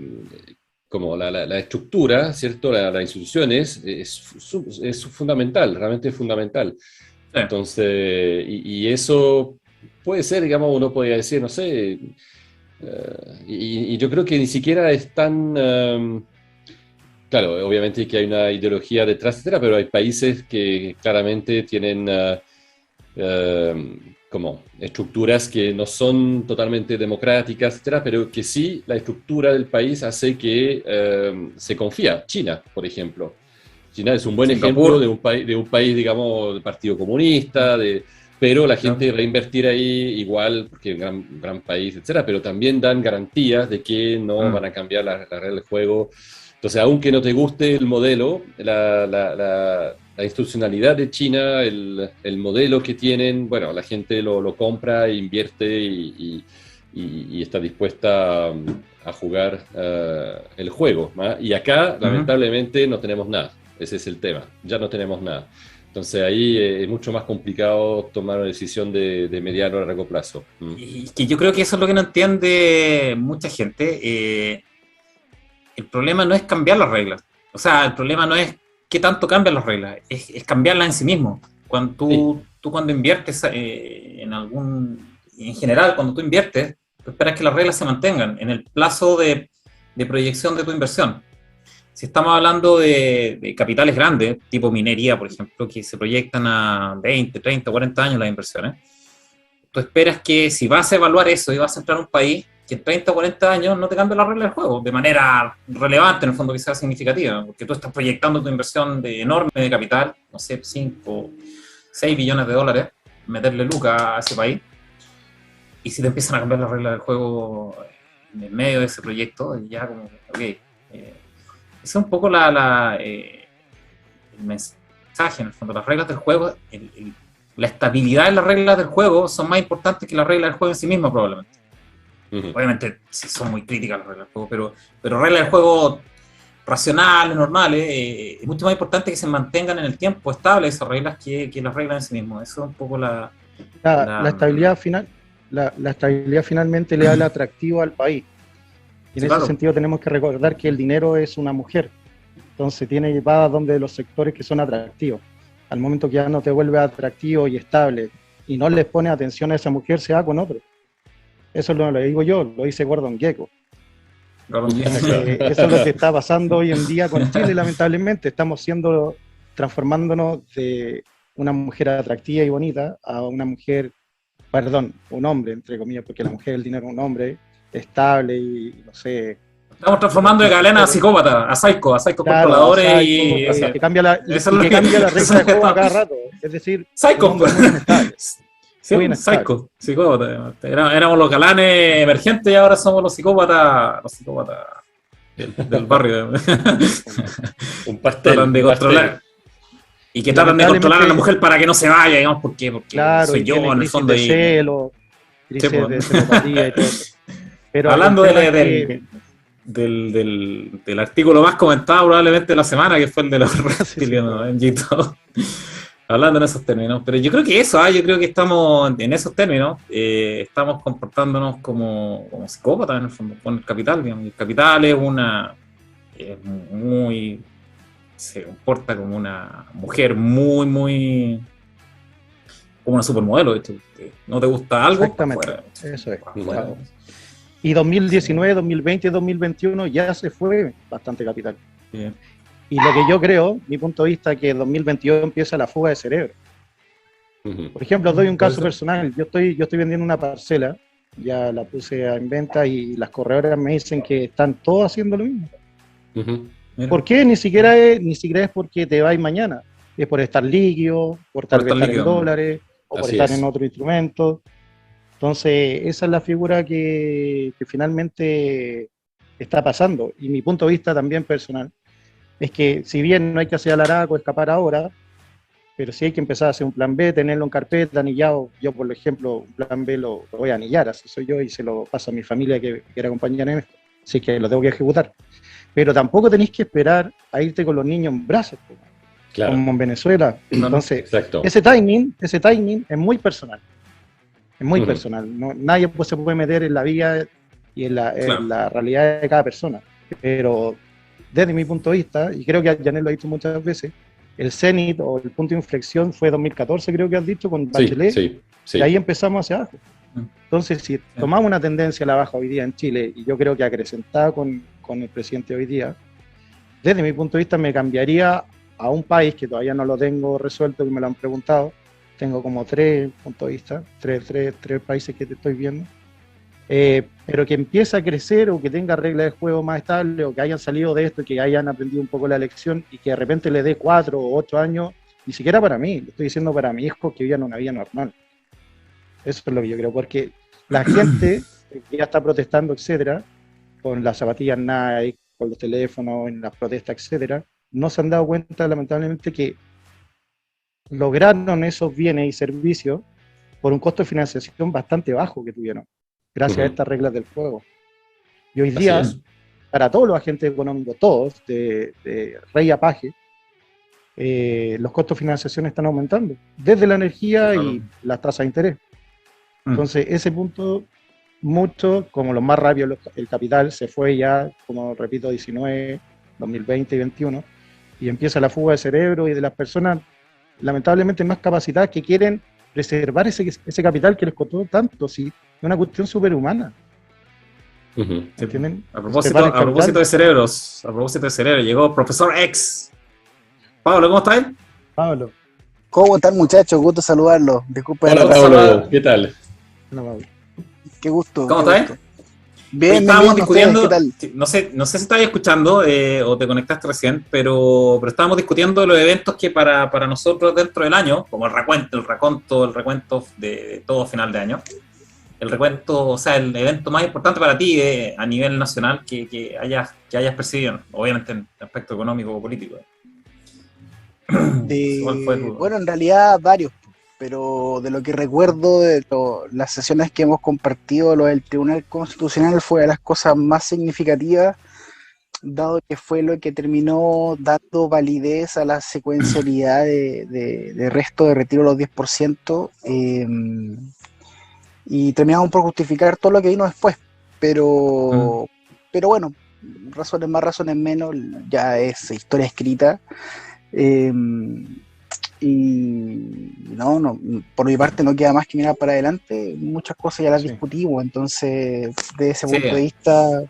[SPEAKER 2] como la estructura, ¿cierto? Las instituciones es fundamental, realmente es fundamental.
[SPEAKER 1] Sí.
[SPEAKER 2] Entonces, y eso puede ser, digamos, uno podría decir, no sé, y yo creo que ni siquiera es tan... Claro, obviamente que hay una ideología detrás, etcétera, pero hay países que claramente tienen como estructuras que no son totalmente democráticas, etcétera, pero que sí la estructura del país hace que se confía. China, por ejemplo. China es un buen ejemplo
[SPEAKER 1] Singapur.
[SPEAKER 2] de un país, digamos, del Partido Comunista, pero la
[SPEAKER 1] Claro.
[SPEAKER 2] gente va a invertir ahí igual, porque es un gran país, etcétera, pero también dan garantías de que no van a cambiar la regla del juego. Entonces, aunque no te guste el modelo, la institucionalidad de China, el modelo que tienen, bueno, la gente lo compra, invierte y está dispuesta a jugar el juego. Y acá, lamentablemente, no tenemos nada. Ese es el tema. Ya no tenemos nada. Entonces, ahí es mucho más complicado tomar una decisión de mediano a largo plazo.
[SPEAKER 1] Y que yo creo que eso es lo que no entiende mucha gente. El problema no es cambiar las reglas. O sea, el problema no es qué tanto cambian las reglas, es cambiarlas en sí mismo. Cuando tú cuando inviertes en general, cuando tú inviertes, tú esperas que las reglas se mantengan en el plazo de proyección de tu inversión. Si estamos hablando de capitales grandes, tipo minería, por ejemplo, que se proyectan a 20, 30, 40 años las inversiones, tú esperas que si vas a evaluar eso y vas a entrar a un país, que en 30 o 40 años no te cambie la regla del juego de manera relevante, en el fondo que sea significativa, porque tú estás proyectando tu inversión enorme de capital, no sé, 5, 6 billones de dólares, meterle lucas a ese país, y si te empiezan a cambiar las reglas del juego en el medio de ese proyecto, ya como, ok, ese es un poco el mensaje, en el fondo, las reglas del juego, la estabilidad de las reglas del juego son más importantes que las reglas del juego en sí mismas, probablemente. Obviamente, sí son muy críticas las reglas del juego, pero reglas del juego racionales, normales, es mucho más importante que se mantengan en el tiempo estables esas reglas que las reglas en sí mismas. Eso es un poco
[SPEAKER 3] la estabilidad final. La estabilidad finalmente le da el atractivo al país. Y en ese sentido tenemos que recordar que el dinero es una mujer. Entonces va donde los sectores que son atractivos. Al momento que ya no te vuelve atractivo y estable y no les pone atención a esa mujer, se va con otro. Eso lo digo yo, lo dice Gordon Gekko. Eso es lo que está pasando hoy en día con Chile, lamentablemente. Estamos transformándonos de una mujer atractiva y bonita a una mujer, un hombre, entre comillas, porque la mujer, el dinero es un hombre estable y no sé.
[SPEAKER 1] Estamos transformando de Galena a psicópata, a psycho
[SPEAKER 3] claro,
[SPEAKER 1] controladores
[SPEAKER 3] que cambia la regla de juego a cada rato. Es decir,
[SPEAKER 1] psycho. Sí,
[SPEAKER 3] un
[SPEAKER 1] psycho, psicópata. Éramos los galanes emergentes y ahora somos los psicópatas del barrio.
[SPEAKER 2] Un pastel.
[SPEAKER 1] Tratan de controlar. Y que tratan de controlar a la mujer para que no se vaya, digamos, porque
[SPEAKER 3] claro,
[SPEAKER 1] soy yo en el fondo.
[SPEAKER 3] De celo, crisis de celopatía y todo eso. Pero
[SPEAKER 1] hablando del artículo más comentado probablemente de la semana, que fue el de los reptilianos en Gito. Hablando en esos términos, pero yo creo que eso, yo creo que estamos en esos términos, estamos comportándonos como psicópatas en el fondo, con el capital, digamos. El capital es muy, se comporta como una mujer muy, como una supermodelo, de hecho. ¿No te gusta algo?
[SPEAKER 3] Exactamente,
[SPEAKER 1] Fuera.
[SPEAKER 3] eso es.
[SPEAKER 1] Bueno,
[SPEAKER 3] Y 2019, 2020, 2021 ya se fue bastante capital.
[SPEAKER 1] bien.
[SPEAKER 3] Y lo que yo creo, mi punto de vista, que 2022 empieza la fuga de cerebro. Por ejemplo, os doy un caso personal. Yo estoy vendiendo una parcela, ya la puse en venta y las corredoras me dicen que están todos haciendo lo mismo.
[SPEAKER 1] Mira.
[SPEAKER 3] ¿Por qué? Ni siquiera es porque te vais mañana. Es por estar líquido, por tal vez estar en dólares, o por estar en otro instrumento. Entonces, esa es la figura que finalmente está pasando. Y mi punto de vista también personal es que si bien no hay que hacer alaraco, escapar ahora, pero sí hay que empezar a hacer un plan B, tenerlo en carpeta, anillado. Yo, por ejemplo, un plan B lo voy a anillar, así soy yo, y se lo paso a mi familia que quiera acompañar en esto. Así que lo tengo que ejecutar. Pero tampoco tenéis que esperar a irte con los niños en brazos,
[SPEAKER 2] Claro.
[SPEAKER 3] como en Venezuela. Entonces,
[SPEAKER 2] Exacto.
[SPEAKER 3] ese timing es muy personal. Es muy personal. Nadie se puede meter en la vida y en la realidad de cada persona. Pero desde mi punto de vista, y creo que Janel lo ha dicho muchas veces, el cenit o el punto de inflexión fue 2014, creo que has dicho, con Bachelet,
[SPEAKER 2] sí.
[SPEAKER 3] y ahí empezamos hacia abajo. Entonces, si tomamos una tendencia a la baja hoy día en Chile, y yo creo que acrecentada con el presidente hoy día, desde mi punto de vista me cambiaría a un país que todavía no lo tengo resuelto, que me lo han preguntado. Tengo como 3 puntos de vista, tres países que te estoy viendo, pero que empiece a crecer o que tenga reglas de juego más estables o que hayan salido de esto y que hayan aprendido un poco la lección y que de repente le dé 4 o 8 años, ni siquiera para mí, lo estoy diciendo para mi hijo, que vivan una vida normal. Eso es lo que yo creo, porque la gente que ya está protestando, etcétera, con las zapatillas Nike, con los teléfonos, en las protestas, etcétera, no se han dado cuenta, lamentablemente, que lograron esos bienes y servicios por un costo de financiación bastante bajo que tuvieron, gracias a estas reglas del juego. Y hoy día, para todos los agentes económicos, todos, de rey a paje, los costos de financiación están aumentando, desde la energía y las tasas de interés. Entonces, ese punto, mucho, como lo más rápido, el capital se fue ya, como repito, 19, 2020 y 21, y empieza la fuga de cerebro y de las personas lamentablemente más capacitadas que quieren preservar ese capital que les costó tanto, sí, es una cuestión superhumana. ¿Entienden?
[SPEAKER 1] A propósito de cerebros, llegó Profesor X. Pablo, ¿cómo estás?
[SPEAKER 3] Pablo.
[SPEAKER 4] ¿Cómo están, muchachos? Gusto saludarlos. Disculpen.
[SPEAKER 2] Hola, Pablo, ¿qué tal?
[SPEAKER 3] No, Pablo.
[SPEAKER 4] Qué gusto.
[SPEAKER 1] ¿Cómo estás?
[SPEAKER 4] Bien,
[SPEAKER 1] estábamos discutiendo,
[SPEAKER 4] ¿qué tal?
[SPEAKER 1] no sé si estabas escuchando o te conectaste recién, pero estábamos discutiendo los eventos que para nosotros dentro del año, como el recuento de todo final de año, el recuento, o sea, el evento más importante para ti a nivel nacional que hayas percibido, obviamente en aspecto económico o político.
[SPEAKER 4] Bueno, en realidad varios, pero de lo que recuerdo de las sesiones que hemos compartido, lo del Tribunal Constitucional fue de las cosas más significativas, dado que fue lo que terminó dando validez a la secuencialidad de resto de retiro de los 10%, y terminamos por justificar todo lo que vino después, pero bueno, razones más, razones menos, ya es historia escrita. Y no, por mi parte no queda más que mirar para adelante, muchas cosas ya las discutimos, entonces desde ese punto de vista.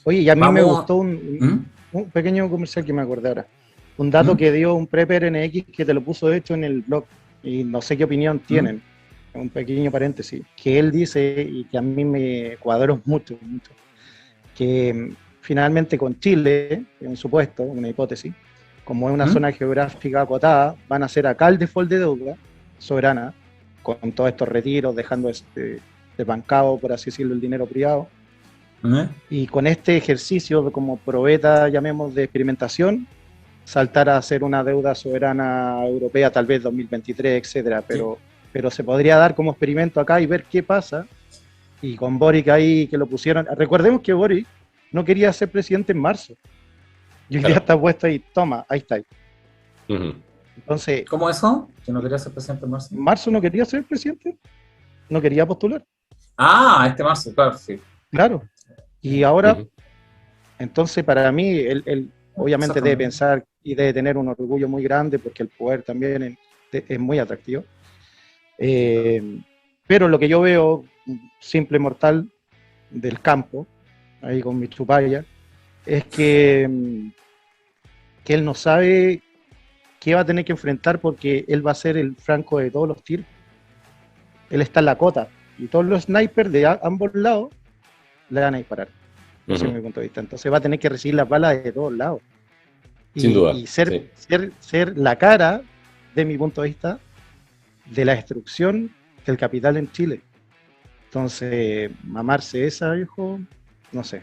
[SPEAKER 3] Oye, y a mí me gustó un pequeño comercial que me acordé ahora, un dato que dio un prepper NX que te lo puso de hecho en el blog y no sé qué opinión tienen, un pequeño paréntesis, que él dice y que a mí me cuadró mucho, que finalmente con Chile, en un supuesto, una hipótesis, como es una zona geográfica acotada, van a ser acá el default de deuda soberana, con todos estos retiros, dejando desbancado, por así decirlo, el dinero privado. Y con este ejercicio como probeta, llamemos, de experimentación, saltar a hacer una deuda soberana europea, tal vez 2023, etcétera, pero se podría dar como experimento acá y ver qué pasa. Y con Boric ahí, que lo pusieron, recordemos que Boric no quería ser presidente en marzo. Y hoy día
[SPEAKER 2] Claro.
[SPEAKER 3] está puesto ahí, toma, ahí está.
[SPEAKER 2] Ujú.
[SPEAKER 3] Entonces,
[SPEAKER 1] ¿Cómo eso? ¿Que no quería ser presidente en marzo?
[SPEAKER 3] Marzo no quería ser presidente, no quería postular,
[SPEAKER 1] Ah, este marzo, claro, sí.
[SPEAKER 3] claro. Y ahora,
[SPEAKER 2] Ujú.
[SPEAKER 3] entonces para mí, él obviamente debe
[SPEAKER 1] Exactamente.
[SPEAKER 3] pensar y debe tener un orgullo muy grande porque el poder también es muy atractivo. Pero lo que yo veo, un simple mortal del campo, ahí con mi chupalla, es que él no sabe qué va a tener que enfrentar porque él va a ser el franco de todos los tiros. Él está en la cota y todos los snipers de ambos lados le van a disparar. Ese es
[SPEAKER 2] Ujú.
[SPEAKER 3] mi punto de vista. Entonces va a tener que recibir las balas de todos lados.
[SPEAKER 2] Sin duda,
[SPEAKER 3] Y ser,
[SPEAKER 2] sí.
[SPEAKER 3] ser la cara, de mi punto de vista, de la destrucción del capital en Chile. Entonces, mamarse esa, viejo, no sé.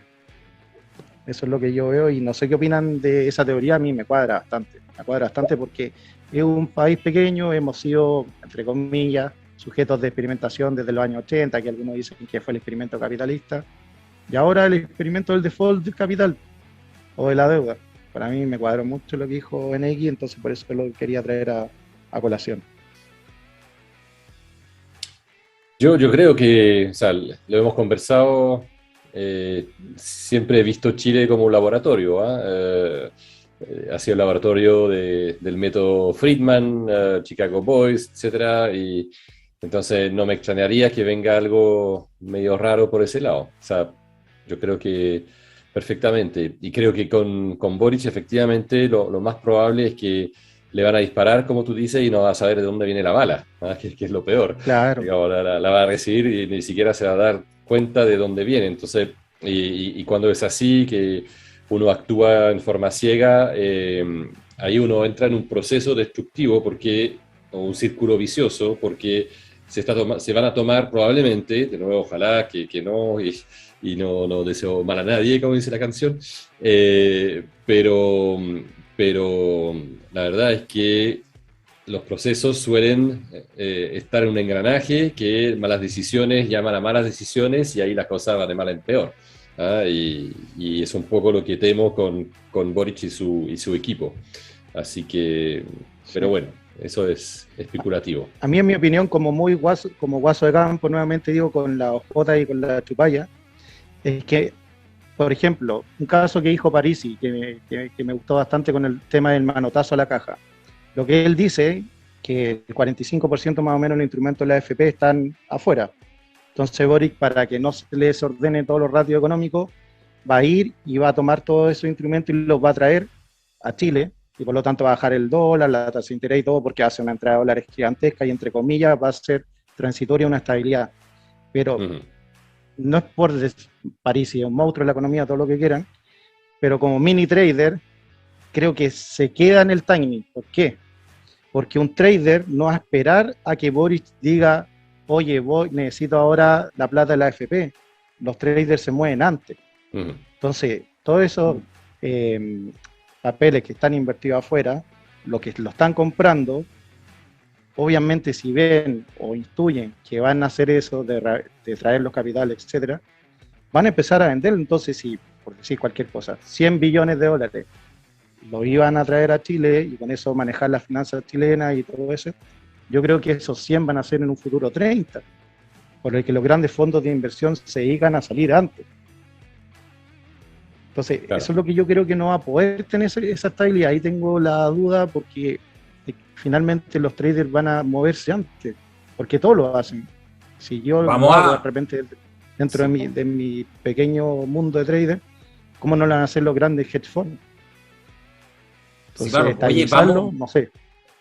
[SPEAKER 3] Eso es lo que yo veo y no sé qué opinan de esa teoría. A mí me cuadra bastante. Me cuadra bastante porque es un país pequeño, hemos sido, entre comillas, sujetos de experimentación desde los años 80, que algunos dicen que fue el experimento capitalista. Y ahora el experimento del default del capital o de la deuda. Para mí me cuadró mucho lo que dijo NX, entonces por eso lo quería traer a colación.
[SPEAKER 2] Yo creo que, o sea, lo hemos conversado, siempre he visto Chile como un laboratorio, ¿ah? Ha sido el laboratorio del método Friedman, Chicago Boys, etcétera, y entonces no me extrañaría que venga algo medio raro por ese lado. O sea, yo creo que perfectamente, y creo que con Boric efectivamente lo más probable es que le van a disparar, como tú dices, y no va a saber de dónde viene la bala, ¿ah? Que es lo peor.
[SPEAKER 3] Claro,
[SPEAKER 2] Digamos, la va a recibir y ni siquiera se va a dar cuenta de dónde viene. Entonces, y cuando es así, que uno actúa en forma ciega, ahí uno entra en un proceso destructivo porque, o un círculo vicioso, porque se van a tomar probablemente, de nuevo, ojalá que no, y no deseo mal a nadie, como dice la canción, pero la verdad es que los procesos suelen estar en un engranaje que malas decisiones llaman a malas decisiones y ahí las cosas van de mal en peor. ¿Ah? Y es un poco lo que temo con Boric y su equipo. Así que, pero
[SPEAKER 3] sí.
[SPEAKER 2] bueno, eso es especulativo.
[SPEAKER 3] A mí, en mi opinión, como muy guaso, como guaso de campo, nuevamente digo, con la OJ y con la chupalla, es que, por ejemplo, un caso que dijo Parisi, que me gustó bastante con el tema del manotazo a la caja. Lo que él dice, que el 45% más o menos de los instrumentos de la AFP están afuera. Entonces Boric, para que no se le desordene todos los ratios económicos, va a ir y va a tomar todos esos instrumentos y los va a traer a Chile, y por lo tanto va a bajar el dólar, la tasa de interés y todo, porque hace una entrada de dólares gigantesca y entre comillas va a ser transitoria una estabilidad. Pero
[SPEAKER 2] Ujú.
[SPEAKER 3] no es por París, es un monstruo de la economía, todo lo que quieran, pero como mini trader, creo que se queda en el timing. ¿Por qué? Porque un trader no va a esperar a que Boris diga, oye, necesito ahora la plata de la AFP. Los traders se mueven antes.
[SPEAKER 2] Ujú.
[SPEAKER 3] Entonces, todos esos papeles que están invertidos afuera, lo que lo están comprando, obviamente si ven o intuyen que van a hacer eso de traer los capitales, etcétera, van a empezar a vender. Entonces, si, por decir cualquier cosa, 100 billones de dólares lo iban a traer a Chile y con eso manejar las finanzas chilenas y todo eso, yo creo que esos 100 van a ser en un futuro 30, por el que los grandes fondos de inversión se dedican a salir antes. Entonces,
[SPEAKER 2] Claro.
[SPEAKER 3] eso es lo que yo creo que no va a poder tener esa estabilidad. Ahí tengo la duda porque finalmente los traders van a moverse antes, porque todos lo hacen. Si yo
[SPEAKER 1] Vamos
[SPEAKER 3] lo hago de
[SPEAKER 1] a...
[SPEAKER 3] repente dentro
[SPEAKER 1] Sí.
[SPEAKER 3] de mi pequeño mundo de trader, ¿cómo no lo van a hacer los grandes hedge funds?
[SPEAKER 1] Sí,
[SPEAKER 3] Entonces,
[SPEAKER 1] claro. Oye,
[SPEAKER 3] estabilizarlo,
[SPEAKER 1] vamos,
[SPEAKER 3] no sé.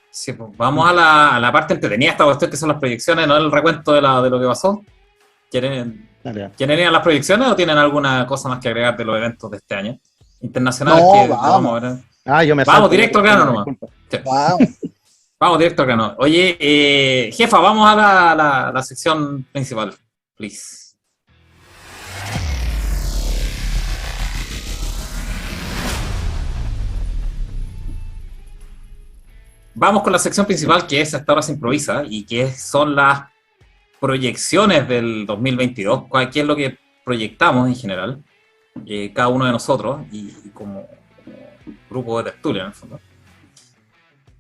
[SPEAKER 1] sí, pues, vamos a la parte entretenida de esta cuestión, que son las proyecciones, no el recuento de lo que pasó. ¿Quieren,
[SPEAKER 3] Dale.
[SPEAKER 1] ¿Quieren ir a las proyecciones o tienen alguna cosa más que agregar de los eventos de este año? Internacionales
[SPEAKER 4] No,
[SPEAKER 1] que lo vamos
[SPEAKER 4] vamos,
[SPEAKER 1] a ver.
[SPEAKER 3] Yo me
[SPEAKER 1] Vamos
[SPEAKER 3] salto la
[SPEAKER 1] directo al grano
[SPEAKER 3] cortina,
[SPEAKER 1] nomás.
[SPEAKER 3] disculpa.
[SPEAKER 1] Sí.
[SPEAKER 4] vamos.
[SPEAKER 1] Vamos directo al grano. Oye, jefa, vamos a la sección principal, please. Vamos con la sección principal, que es Hasta ahora se improvisa, y que son las proyecciones del 2022, qué es lo que proyectamos en general, cada uno de nosotros, y como grupo de tertulia, en el fondo.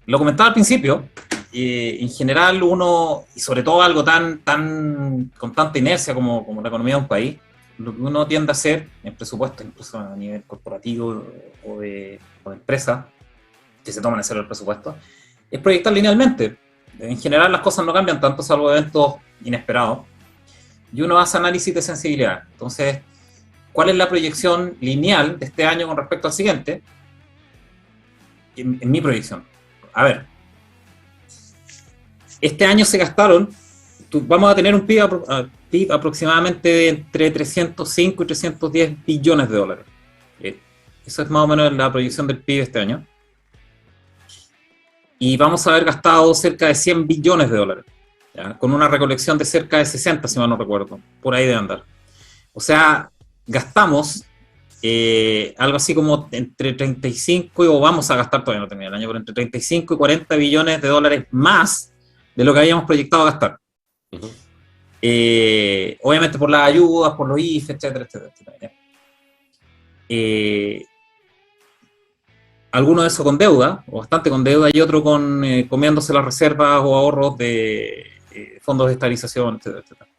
[SPEAKER 1] Lo comentaba al principio, en general uno, y sobre todo algo con tanta inercia como la economía de un país, lo que uno tiende a hacer en presupuesto, incluso a nivel corporativo o de empresa, que se toman en serio el presupuesto, es proyectar linealmente. En general las cosas no cambian tanto, salvo eventos inesperados, y uno hace análisis de sensibilidad. Entonces, ¿cuál es la proyección lineal de este año con respecto al siguiente? En mi proyección. A ver, este año se gastaron, vamos a tener un PIB aproximadamente de entre 305 y 310 billones de dólares. Eso es más o menos la proyección del PIB este año. Y vamos a haber gastado cerca de 100 billones de dólares, ¿ya? Con una recolección de cerca de 60, si mal no recuerdo, por ahí de andar. O sea, gastamos algo así como entre 35, o vamos a gastar, todavía no termina el año, pero entre 35 y 40 billones de dólares más de lo que habíamos proyectado gastar. Uh-huh. Obviamente por las ayudas, por los IFE, etcétera, etcétera. Alguno de eso con deuda, o bastante con deuda, y otro comiéndose las reservas o ahorros de fondos de estabilización, etcétera, etcétera.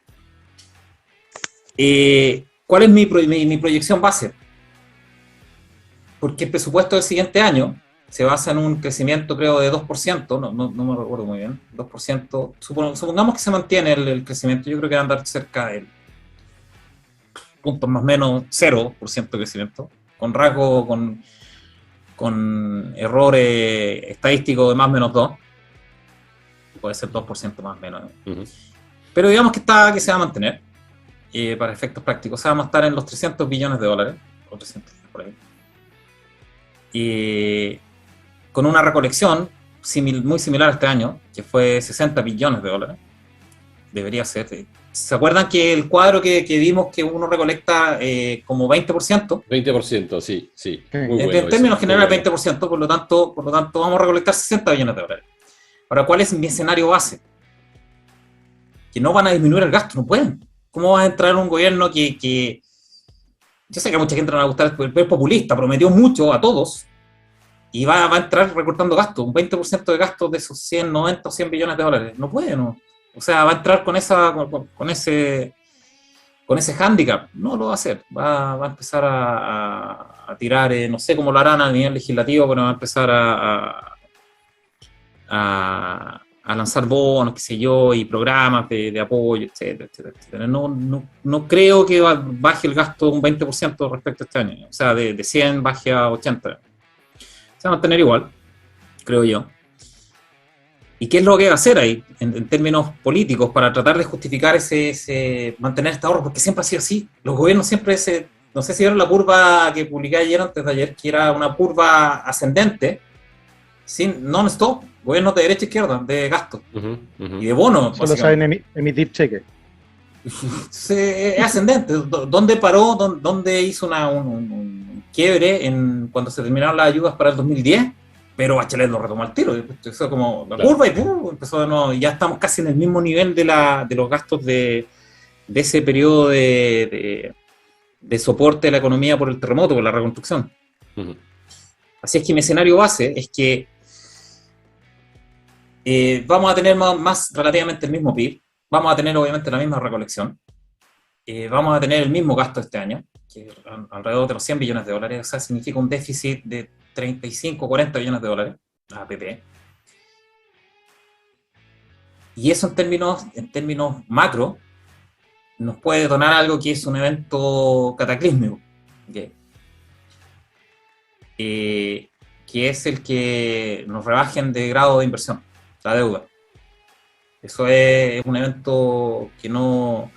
[SPEAKER 1] ¿Cuál es mi proyección base? Porque el presupuesto del siguiente año se basa en un crecimiento, creo, de 2%, no me recuerdo muy bien, 2%. Supongamos que se mantiene el crecimiento, yo creo que va a andar cerca del puntos más o menos 0% de crecimiento, con rasgo, con errores estadísticos de más o menos 2, puede ser 2% más o menos. Uh-huh. Pero digamos que se va a mantener, para efectos prácticos, se va a estar en los 300 billones de dólares, o 300 por ahí. Con una recolección muy similar a este año, que fue 60 billones de dólares, debería ser. ¿Se acuerdan que el cuadro que vimos que uno recolecta como 20%?
[SPEAKER 2] 20%, sí.
[SPEAKER 1] Muy bueno, en términos generales, 20%, por lo tanto vamos a recolectar 60 billones de dólares. Ahora, ¿cuál es mi escenario base? Que no van a disminuir el gasto, no pueden. ¿Cómo va a entrar un gobierno que yo sé que a mucha gente no le va a gustar, pero es populista, prometió mucho a todos, y va a entrar recortando gastos, un 20% de gastos de esos 100, 90 o 100 billones de dólares? No puede, ¿no? O sea, va a entrar con ese hándicap. No lo va a hacer. Va a empezar a tirar, no sé cómo lo harán a nivel legislativo, pero va a empezar a lanzar bonos, qué sé yo, y programas de apoyo, etcétera, etcétera, etcétera. No creo que baje el gasto un 20% respecto a este año. O sea, de 100 baje a 80. Se va a mantener igual, creo yo. ¿Y qué es lo que va a hacer ahí, en términos políticos, para tratar de justificar mantener este ahorro? Porque siempre ha sido así. Los gobiernos siempre no sé si vieron la curva que publiqué antes de ayer, que era una curva ascendente, sin non-stop, gobiernos de derecha e izquierda, de gasto, y de bonos.
[SPEAKER 3] Solo saben emitir cheques.
[SPEAKER 1] Es ascendente. ¿Dónde paró? ¿Dónde hizo un quiebre cuando se terminaron las ayudas para el 2010? Pero Bachelet lo retomó al tiro, empezó como la curva y ¡pum! Empezó de nuevo, y ya estamos casi en el mismo nivel de los gastos de ese periodo de soporte de la economía por el terremoto, por la reconstrucción. Uh-huh. Así es que mi escenario base es que vamos a tener más relativamente el mismo PIB, vamos a tener obviamente la misma recolección, vamos a tener el mismo gasto este año, que alrededor de los 100 billones de dólares, o sea, significa un déficit de 35 o 40 billones de dólares, APP. Y eso en términos macro nos puede detonar algo que es un evento cataclísmico, ¿okay? Que es el que nos rebajen de grado de inversión, la deuda. Eso es un evento que no...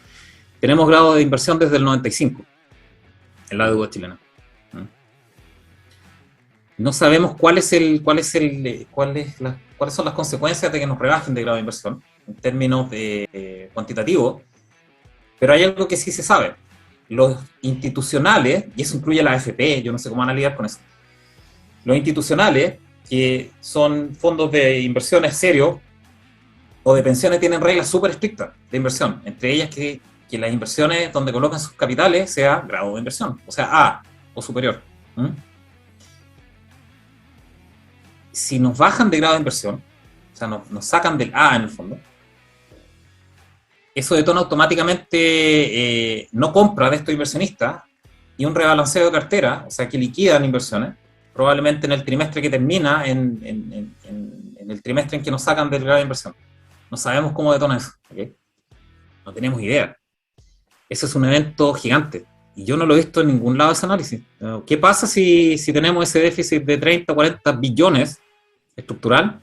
[SPEAKER 1] Tenemos grado de inversión desde el 95 en la deuda chilena. No sabemos cuáles son las consecuencias de que nos rebajen de grado de inversión en términos cuantitativos, pero hay algo que sí se sabe. Los institucionales, y eso incluye la AFP, yo no sé cómo van a lidiar con eso, los institucionales, que son fondos de inversiones serios o de pensiones, tienen reglas súper estrictas de inversión, entre ellas que las inversiones donde colocan sus capitales sea grado de inversión, o sea A o superior. si nos bajan de grado de inversión, o sea, nos sacan del A en el fondo, eso detona automáticamente no compra de estos inversionistas y un rebalanceo de cartera, o sea, que liquidan inversiones, probablemente en el trimestre que termina, en el trimestre en que nos sacan del grado de inversión. No sabemos cómo detona eso, ¿okay? No tenemos idea. Eso es un evento gigante. Y yo no lo he visto en ningún lado ese análisis. ¿Qué pasa si tenemos ese déficit de 30 o 40 billones estructural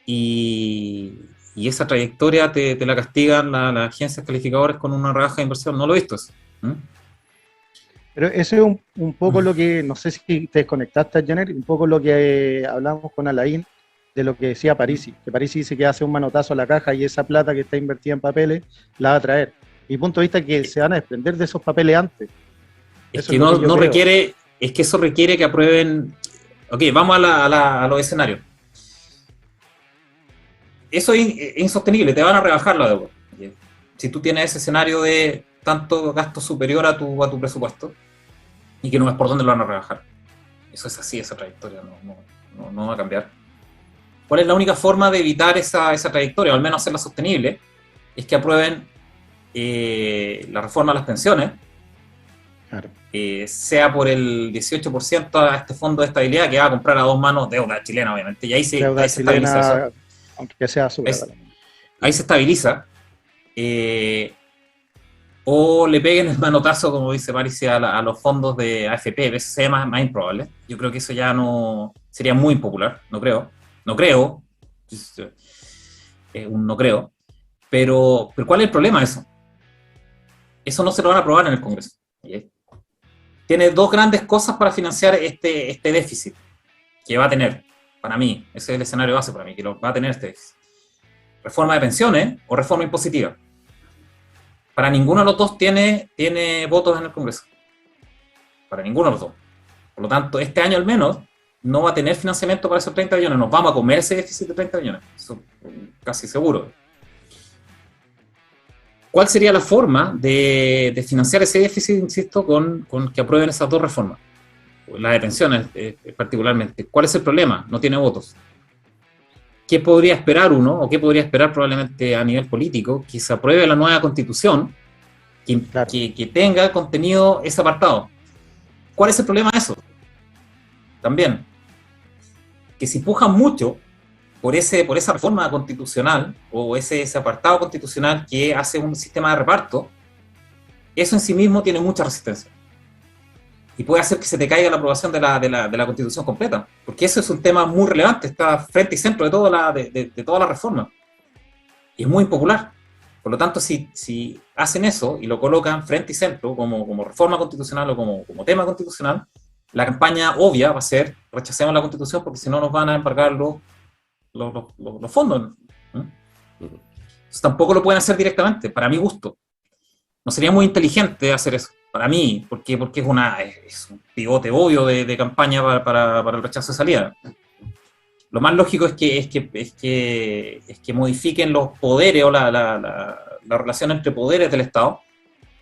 [SPEAKER 1] y esa trayectoria te la castigan las agencias calificadoras con una rebaja de inversión? No lo he visto eso.
[SPEAKER 3] Pero eso es un poco lo que, no sé si te desconectaste, Jenner, un poco lo que hablamos con Alain, de lo que decía Parisi, que Parisi dice que hace un manotazo a la caja y esa plata que está invertida en papeles la va a traer. Mi punto de vista es que se van a desprender de esos papeles antes.
[SPEAKER 1] Es que no requiere, es que eso requiere que aprueben. Ok, vamos a los escenarios. Eso es insostenible, te van a rebajar la deuda. Si tú tienes ese escenario de tanto gasto superior a tu presupuesto y que no ves por dónde lo van a rebajar. Eso es así, esa trayectoria no va a cambiar. ¿Cuál es la única forma de evitar esa trayectoria, o al menos hacerla sostenible? Es que aprueben la reforma a las pensiones,
[SPEAKER 3] claro,
[SPEAKER 1] sea por el 18% a este fondo de estabilidad que va a comprar a dos manos deuda chilena, obviamente, y ahí se estabiliza eso.
[SPEAKER 3] Aunque sea su
[SPEAKER 1] ahí se estabiliza, o le peguen el manotazo, como dice Parisi, a los fondos de AFP, eso sería más improbable. Yo creo que eso ya no sería muy impopular, no creo, no creo, pero ¿cuál es el problema de eso? Eso no se lo van a aprobar en el Congreso. ¿Okay? Tiene dos grandes cosas para financiar este déficit que va a tener, para mí, ese es el escenario base para mí, que lo va a tener este déficit. Reforma de pensiones o reforma impositiva. Para ninguno de los dos tiene votos en el Congreso. Para ninguno de los dos. Por lo tanto, este año al menos no va a tener financiamiento para esos 30 billones. Nos vamos a comer ese déficit de 30 billones. Eso casi seguro. ¿Cuál sería la forma de financiar ese déficit, insisto, con que aprueben esas dos reformas? La de pensiones particularmente. ¿Cuál es el problema? No tiene votos. ¿Qué podría esperar uno, o qué podría esperar probablemente a nivel político? Que se apruebe la nueva constitución, que tenga contenido ese apartado. ¿Cuál es el problema de eso? También, que si pujan mucho por esa reforma constitucional, o ese apartado constitucional que hace un sistema de reparto, eso en sí mismo tiene mucha resistencia. Y puede hacer que se te caiga la aprobación de la Constitución completa, porque eso es un tema muy relevante, está frente y centro de toda la reforma, y es muy impopular. Por lo tanto, si hacen eso y lo colocan frente y centro como reforma constitucional o como tema constitucional, la campaña obvia va a ser: rechacemos la Constitución porque si no nos van a embargar los fondos. Entonces, tampoco lo pueden hacer directamente, para mi gusto. No sería muy inteligente hacer eso, para mí, porque es un pivote obvio de campaña para el rechazo de salida. Lo más lógico es que modifiquen los poderes o la relación entre poderes del Estado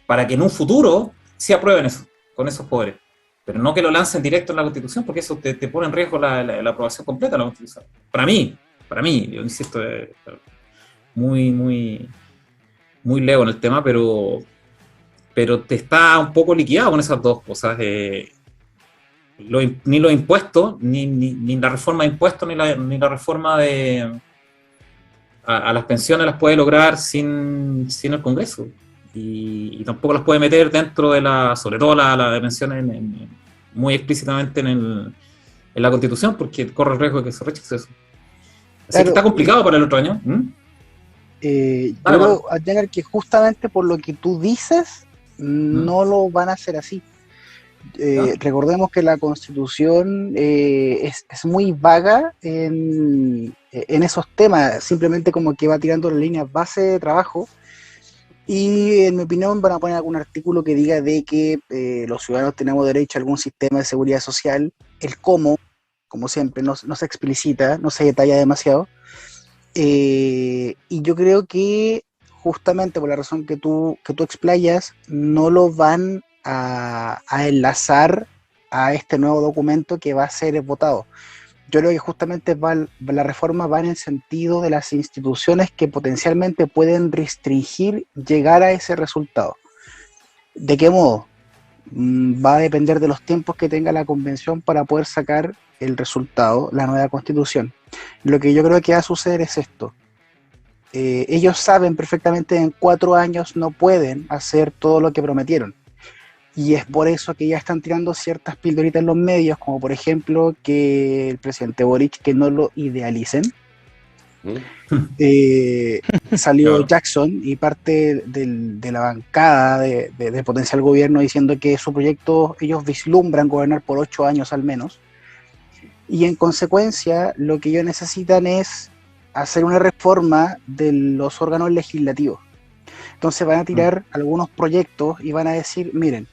[SPEAKER 1] para que en un futuro se aprueben eso, con esos poderes. Pero no que lo lancen directo en la Constitución, porque eso te pone en riesgo la aprobación completa de la Constitución. Para mí, yo insisto, muy, muy, muy leo en el tema, pero te está un poco liquidado con esas dos cosas. Ni los impuestos, ni la reforma de impuestos, ni la reforma a las pensiones las puede lograr sin el Congreso. Y tampoco las puede meter dentro sobre todo la de pensiones muy explícitamente en la Constitución, porque corre el riesgo de que se rechace eso. Así que está complicado para el otro año.
[SPEAKER 4] Yo creo, Adjanger, que justamente por lo que tú dices, no lo van a hacer así. Recordemos que la Constitución es muy vaga en esos temas, simplemente como que va tirando las líneas base de trabajo, y en mi opinión van a poner algún artículo que diga de que los ciudadanos tenemos derecho a algún sistema de seguridad social. El cómo, como siempre, no se explicita, no se detalla demasiado, y yo creo que justamente por la razón que tú explayas, no lo van a enlazar a este nuevo documento que va a ser votado. yo creo que justamente la reforma va en el sentido de las instituciones que potencialmente pueden restringir llegar a ese resultado. ¿De qué modo? Va a depender de los tiempos que tenga la convención para poder sacar el resultado, la nueva constitución. Lo que yo creo que va a suceder es esto. Ellos saben perfectamente que en 4 años no pueden hacer todo lo que prometieron. Y es por eso que ya están tirando ciertas pildoritas en los medios, como por ejemplo que el presidente Boric, que no lo idealicen. Salió
[SPEAKER 1] Claro.
[SPEAKER 4] Jackson y parte de la bancada de potencial gobierno diciendo que su proyecto ellos vislumbran gobernar por 8 años al menos, y en consecuencia lo que ellos necesitan es hacer una reforma de los órganos legislativos. Entonces van a tirar algunos proyectos y van a decir, miren,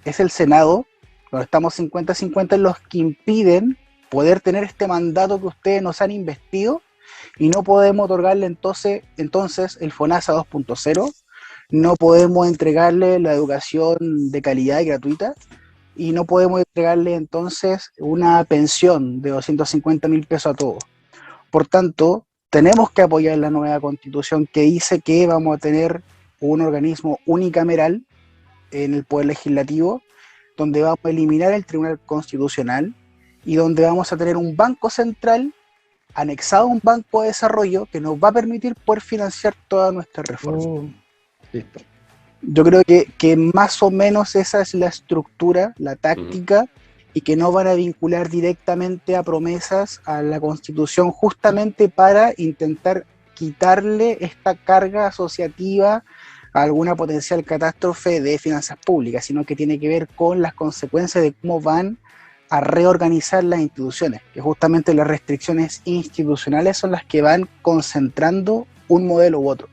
[SPEAKER 4] es el Senado, donde estamos 50-50 en los que impiden poder tener este mandato que ustedes nos han investido, y no podemos otorgarle entonces el FONASA 2.0, no podemos entregarle la educación de calidad y gratuita, y no podemos entregarle entonces una pensión de 250.000 pesos a todos. Por tanto, tenemos que apoyar la nueva constitución que dice que vamos a tener un organismo unicameral en el Poder Legislativo, donde vamos a eliminar el Tribunal Constitucional y donde vamos a tener un banco central anexado a un banco de desarrollo que nos va a permitir poder financiar todas nuestras reformas.
[SPEAKER 2] Listo.
[SPEAKER 4] Yo creo que más o menos esa es la estructura, la táctica, y que no van a vincular directamente a promesas a la Constitución justamente para intentar quitarle esta carga asociativa a alguna potencial catástrofe de finanzas públicas, sino que tiene que ver con las consecuencias de cómo van a reorganizar las instituciones, que justamente las restricciones institucionales son las que van concentrando un modelo u otro.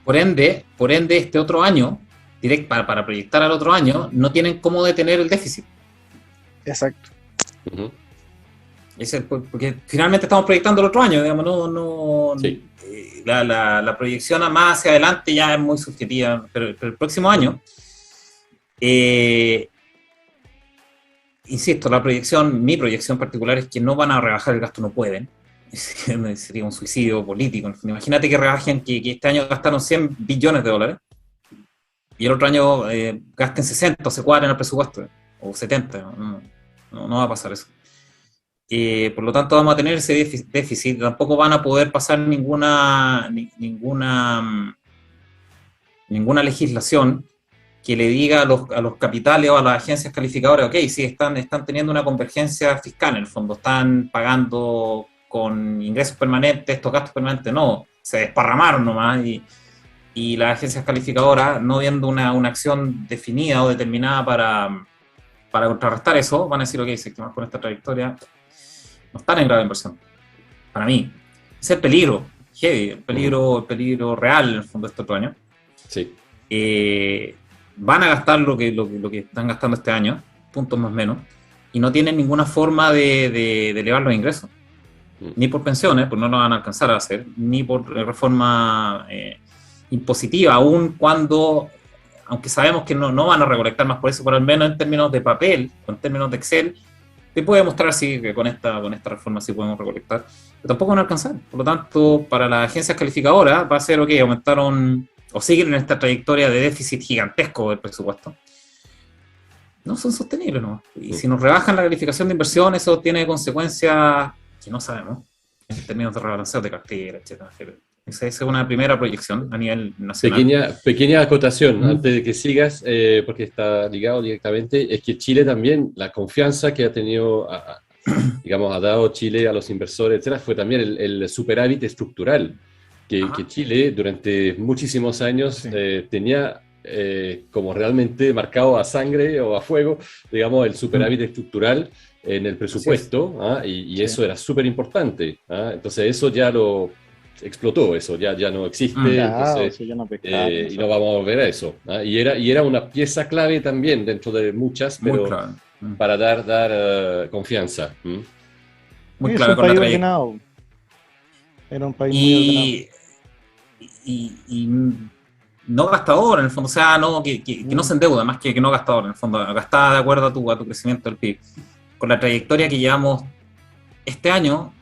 [SPEAKER 1] Por ende, este otro año, para proyectar al otro año, no tienen cómo detener el déficit.
[SPEAKER 4] Exacto.
[SPEAKER 1] Porque finalmente estamos proyectando el otro año, digamos,
[SPEAKER 2] Sí.
[SPEAKER 1] La proyección a más hacia adelante ya es muy subjetiva, pero el próximo año, insisto, mi proyección particular es que no van a rebajar el gasto, no pueden. Sería un suicidio político. Imagínate que rebajen, que este año gastaron 100 billones de dólares y el otro año gasten 60 o se cuadren el presupuesto, o 70. No va a pasar eso. Por lo tanto, vamos a tener ese déficit. Tampoco van a poder pasar ninguna legislación que le diga a los capitales o a las agencias calificadoras, ok, sí, están teniendo una convergencia fiscal, en el fondo, están pagando con ingresos permanentes estos gastos permanentes. No, se desparramaron nomás, y las agencias calificadoras, no viendo una acción definida o determinada para contrarrestar eso, van a decir, ok, seguimos con esta trayectoria, no están en grave inversión. Para mí, ese es el peligro, heavy, el peligro real en el fondo de este otro año.
[SPEAKER 2] Sí.
[SPEAKER 1] Van a gastar lo que están gastando este año, puntos más o menos, y no tienen ninguna forma de elevar los ingresos, ni por pensiones, pues no lo van a alcanzar a hacer, ni por reforma impositiva, aun cuando, aunque sabemos que no van a recolectar más por eso, pero al menos en términos de papel, o en términos de Excel, te puede mostrar sí, que con esta reforma sí podemos recolectar, pero tampoco van a alcanzar. Por lo tanto, para las agencias calificadoras va a ser, ok, aumentaron o siguen en esta trayectoria de déficit gigantesco del presupuesto. No son sostenibles, ¿no? Y si nos rebajan la calificación de inversión, eso tiene consecuencias que no sabemos, en términos de rebalanceo de cartera, etcétera. Esa es una primera proyección a nivel nacional.
[SPEAKER 2] Pequeña acotación, antes de que sigas, porque está ligado directamente, es que Chile también, la confianza que ha tenido, digamos, ha dado Chile a los inversores, etcétera, fue también el superávit estructural, que Chile durante muchísimos años tenía como realmente marcado a sangre o a fuego, digamos, el superávit estructural en el presupuesto, y eso era súper importante. Entonces eso ya lo explotó, eso ya no existe, entonces, y no vamos a volver a eso. Y era una pieza clave también dentro de muchas, pero claro. Para dar confianza.
[SPEAKER 1] Muy clave con la trayectoria.
[SPEAKER 3] Era un país muy ordenado.
[SPEAKER 1] Y no gastador, en el fondo, o sea, que no se endeuda, más que no gastador, en el fondo, gastaba de acuerdo a tu crecimiento del PIB. Con la trayectoria que llevamos este año,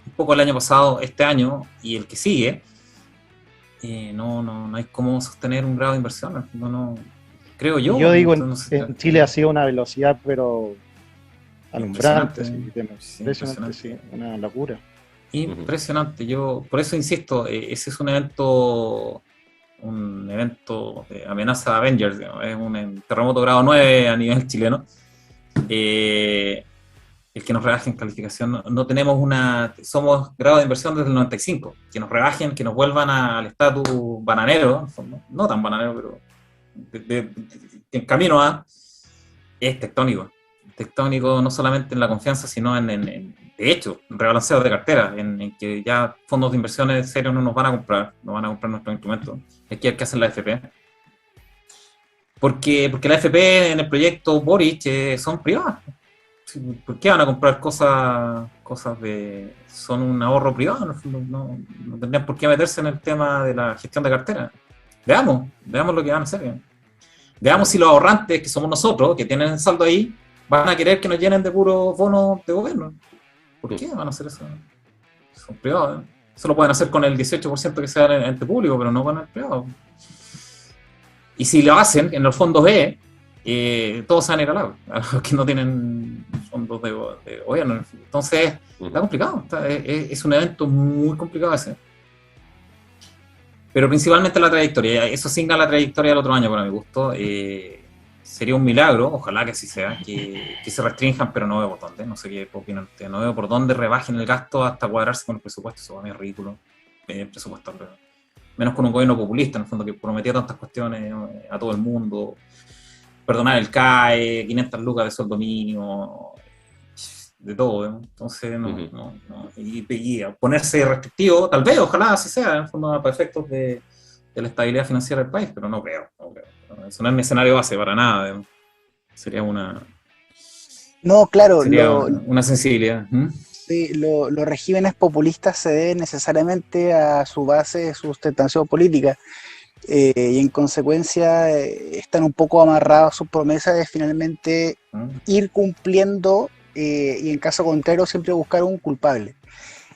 [SPEAKER 1] un poco el año pasado, este año y el que sigue, no hay cómo sostener un grado de inversión. No, creo yo.
[SPEAKER 3] Yo digo,
[SPEAKER 1] No sé,
[SPEAKER 3] en Chile ha sido una velocidad, pero alumbrante,
[SPEAKER 1] impresionante,
[SPEAKER 3] impresionante, sí, una locura.
[SPEAKER 1] Impresionante. Yo por eso insisto, ese es un evento de amenaza Avengers, digamos, es un terremoto grado 9 a nivel chileno. El que nos rebajen calificación, no tenemos somos grado de inversión desde el 95, que nos rebajen, que nos vuelvan al estatus bananero, no tan bananero, pero en camino a, es tectónico no solamente en la confianza, sino de hecho, en rebalanceo de cartera, en que ya fondos de inversiones serios no nos van a comprar, no van a comprar nuestros instrumentos, hay que ver qué hacen la AFP. Porque la AFP en el proyecto Boric son privadas. ¿Por qué van a comprar cosas son un ahorro privado? No tendrían por qué meterse en el tema de la gestión de cartera. Veamos lo que van a hacer. Veamos si los ahorrantes, que somos nosotros, que tienen el saldo ahí, van a querer que nos llenen de puros bonos de gobierno. ¿Por qué van a hacer eso? Son privados. Eso lo pueden hacer con el 18% que sea en el ente público, pero no con el privado. Y si lo hacen en los fondos B, todos se van a ir al lado, a los que no tienen fondos de gobierno. Entonces, está complicado. Es un evento muy complicado ese. Pero principalmente la trayectoria. Eso signa la trayectoria del otro año, para mi gusto. Sería un milagro, ojalá que así sea, que se restrinjan, pero no veo por dónde. No sé qué opinan ustedes. No veo por dónde rebajen el gasto hasta cuadrarse con el presupuesto. Eso para mí es ridículo. Presupuesto, menos con un gobierno populista, en el fondo, que prometía tantas cuestiones a todo el mundo. Perdonar el CAE, 500 lucas de sueldo mínimo, de todo, ¿eh? Entonces, no. Y ponerse restrictivo, tal vez, ojalá así sea, en el fondo, para efectos de la estabilidad financiera del país, pero no creo. Eso no es mi escenario base para nada, ¿eh? Sería una...
[SPEAKER 4] No, claro.
[SPEAKER 1] Una sensibilidad.
[SPEAKER 4] Sí, los regímenes populistas se deben necesariamente a su base de sustentación política. Y en consecuencia están un poco amarrados a sus promesas de finalmente ir cumpliendo y en caso contrario siempre buscar un culpable.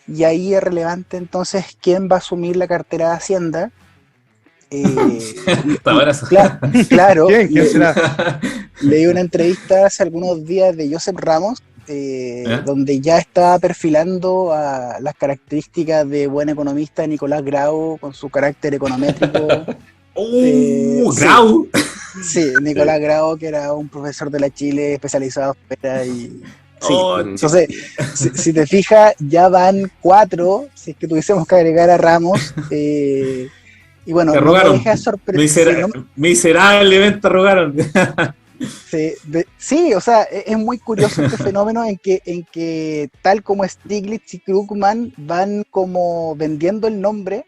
[SPEAKER 4] Y ahí es relevante entonces quién va a asumir la cartera de Hacienda. Claro.
[SPEAKER 3] ¿Quién será?
[SPEAKER 4] Leí una entrevista hace algunos días de Joseph Ramos, donde ya estaba perfilando a las características de buen economista Nicolás Grau con su carácter econométrico.
[SPEAKER 1] Grau.
[SPEAKER 4] Sí, Nicolás Grau, que era un profesor de la Chile especializado en entonces, si te fijas, ya van 4, si es que tuviésemos que agregar a Ramos. Y bueno,
[SPEAKER 1] no me deja sorprender. Miserablemente arrogaron.
[SPEAKER 4] Sí, o sea, es muy curioso este fenómeno en que tal como Stiglitz y Krugman van como vendiendo el nombre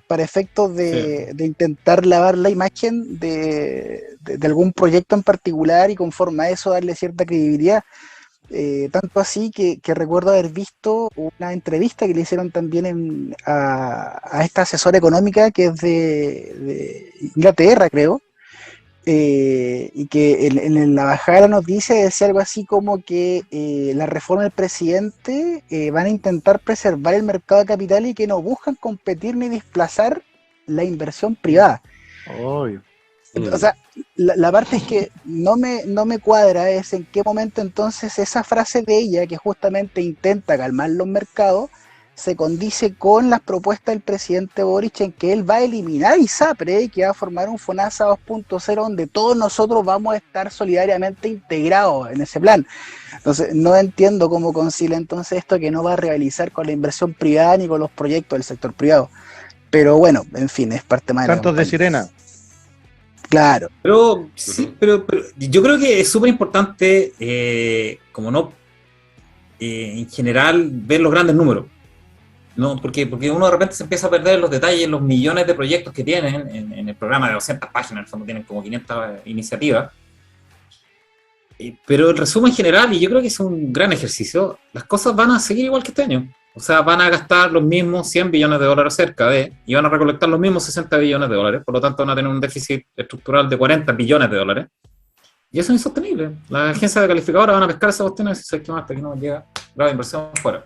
[SPEAKER 4] para efectos de intentar lavar la imagen de algún proyecto en particular y conforme a eso darle cierta credibilidad. Tanto así que recuerdo haber visto una entrevista que le hicieron también a esta asesora económica que es de Inglaterra, creo, y que en la bajada de la noticia decía algo así como que la reforma del presidente van a intentar preservar el mercado de capital y que no buscan competir ni desplazar la inversión privada.
[SPEAKER 3] Obvio.
[SPEAKER 4] O sea, la parte es que no me cuadra es en qué momento entonces esa frase de ella, que justamente intenta calmar los mercados, se condice con las propuestas del presidente Boric en que él va a eliminar ISAPRE y que va a formar un FONASA 2.0 donde todos nosotros vamos a estar solidariamente integrados en ese plan. Entonces, no entiendo cómo concilia entonces esto que no va a rivalizar con la inversión privada ni con los proyectos del sector privado. Pero bueno, en fin, es parte más de
[SPEAKER 3] Cantos de sirena.
[SPEAKER 4] Claro.
[SPEAKER 1] Pero sí, pero yo creo que es súper importante, en general, ver los grandes números. ¿No? Porque uno de repente se empieza a perder los detalles, los millones de proyectos que tienen en el programa de 200 páginas, en el fondo tienen como 500 iniciativas. Pero el resumen general, y yo creo que es un gran ejercicio, las cosas van a seguir igual que este año. O sea, van a gastar los mismos 100 billones de dólares y van a recolectar los mismos 60 billones de dólares, por lo tanto van a tener un déficit estructural de 40 billones de dólares. Y eso es insostenible. Las agencias de calificadoras van a pescar esa cuestión y decir, ¿sabes qué más? Hasta aquí no llega. grado de inversión fuera.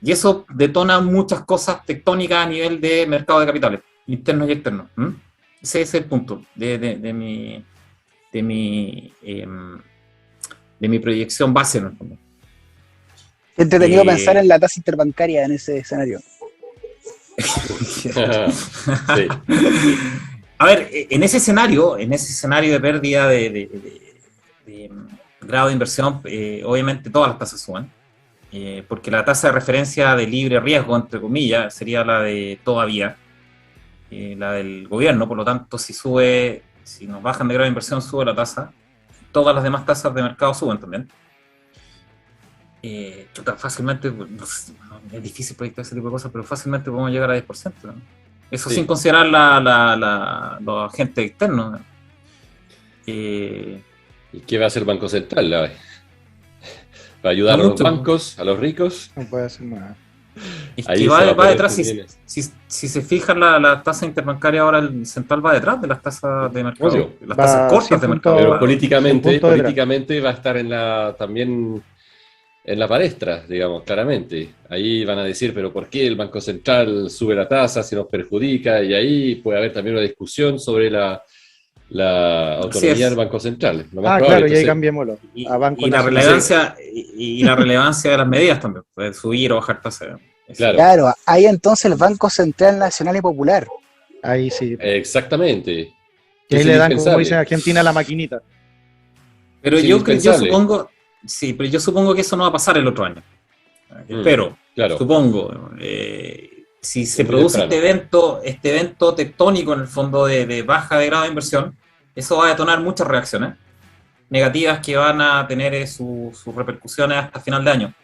[SPEAKER 1] Y eso detona muchas cosas tectónicas a nivel de mercado de capitales, internos y externos. Ese es el punto de mi proyección base en el fondo.
[SPEAKER 4] Entretenido pensar en la tasa interbancaria en ese escenario.
[SPEAKER 2] Sí.
[SPEAKER 1] A ver, en ese escenario de pérdida de grado de inversión, obviamente todas las tasas suben, porque la tasa de referencia de libre riesgo, entre comillas, sería la de todavía, la del gobierno. Por lo tanto, si nos bajan de grado de inversión, sube la tasa. Todas las demás tasas de mercado suben también. Fácilmente, es difícil proyectar ese tipo de cosas, pero fácilmente podemos llegar a 10%, ¿no? Eso
[SPEAKER 2] Sí.
[SPEAKER 1] sin considerar los agentes externos, ¿no?
[SPEAKER 2] ¿Y qué va a hacer el Banco Central? ¿Va a ayudar a los bancos, a los ricos?
[SPEAKER 3] No puede hacer nada.
[SPEAKER 1] Es
[SPEAKER 2] Ahí
[SPEAKER 1] que
[SPEAKER 2] se va a
[SPEAKER 1] va
[SPEAKER 2] poner
[SPEAKER 1] detrás.
[SPEAKER 2] sus bienes.
[SPEAKER 1] Si se fijan, la tasa interbancaria ahora, el central va detrás de las tasas de mercado.
[SPEAKER 2] Obvio.
[SPEAKER 1] Las tasas
[SPEAKER 3] Va
[SPEAKER 1] cortas
[SPEAKER 3] 100
[SPEAKER 1] de
[SPEAKER 3] puntos-
[SPEAKER 1] mercado.
[SPEAKER 2] Pero
[SPEAKER 3] un
[SPEAKER 2] políticamente va a estar también en la palestra, digamos, claramente. Ahí van a decir, pero ¿por qué el Banco Central sube la tasa si nos perjudica? Y ahí puede haber también una discusión sobre la autonomía del Banco Central. Lo más probable.
[SPEAKER 3] Claro, y ahí
[SPEAKER 2] Entonces,
[SPEAKER 3] cambiémoslo. A Banco
[SPEAKER 1] Y la
[SPEAKER 3] Nacional.
[SPEAKER 1] relevancia y la relevancia de las medidas también, puede subir o bajar tasas.
[SPEAKER 2] Claro.
[SPEAKER 4] Claro, hay entonces el Banco Central Nacional y Popular.
[SPEAKER 3] Ahí sí.
[SPEAKER 2] Exactamente.
[SPEAKER 3] Y ahí
[SPEAKER 2] Es
[SPEAKER 3] le dan, como
[SPEAKER 2] indispensable.
[SPEAKER 3] dicen en Argentina, la maquinita.
[SPEAKER 1] Pero
[SPEAKER 2] Es
[SPEAKER 1] yo
[SPEAKER 2] indispensable.
[SPEAKER 1] supongo que eso no va a pasar el otro año. Espero,
[SPEAKER 2] claro.
[SPEAKER 1] supongo. Si se
[SPEAKER 2] Muy
[SPEAKER 1] produce
[SPEAKER 2] temprano.
[SPEAKER 1] este evento tectónico en el fondo de baja de grado de inversión, eso va a detonar muchas reacciones negativas que van a tener sus repercusiones hasta final de año.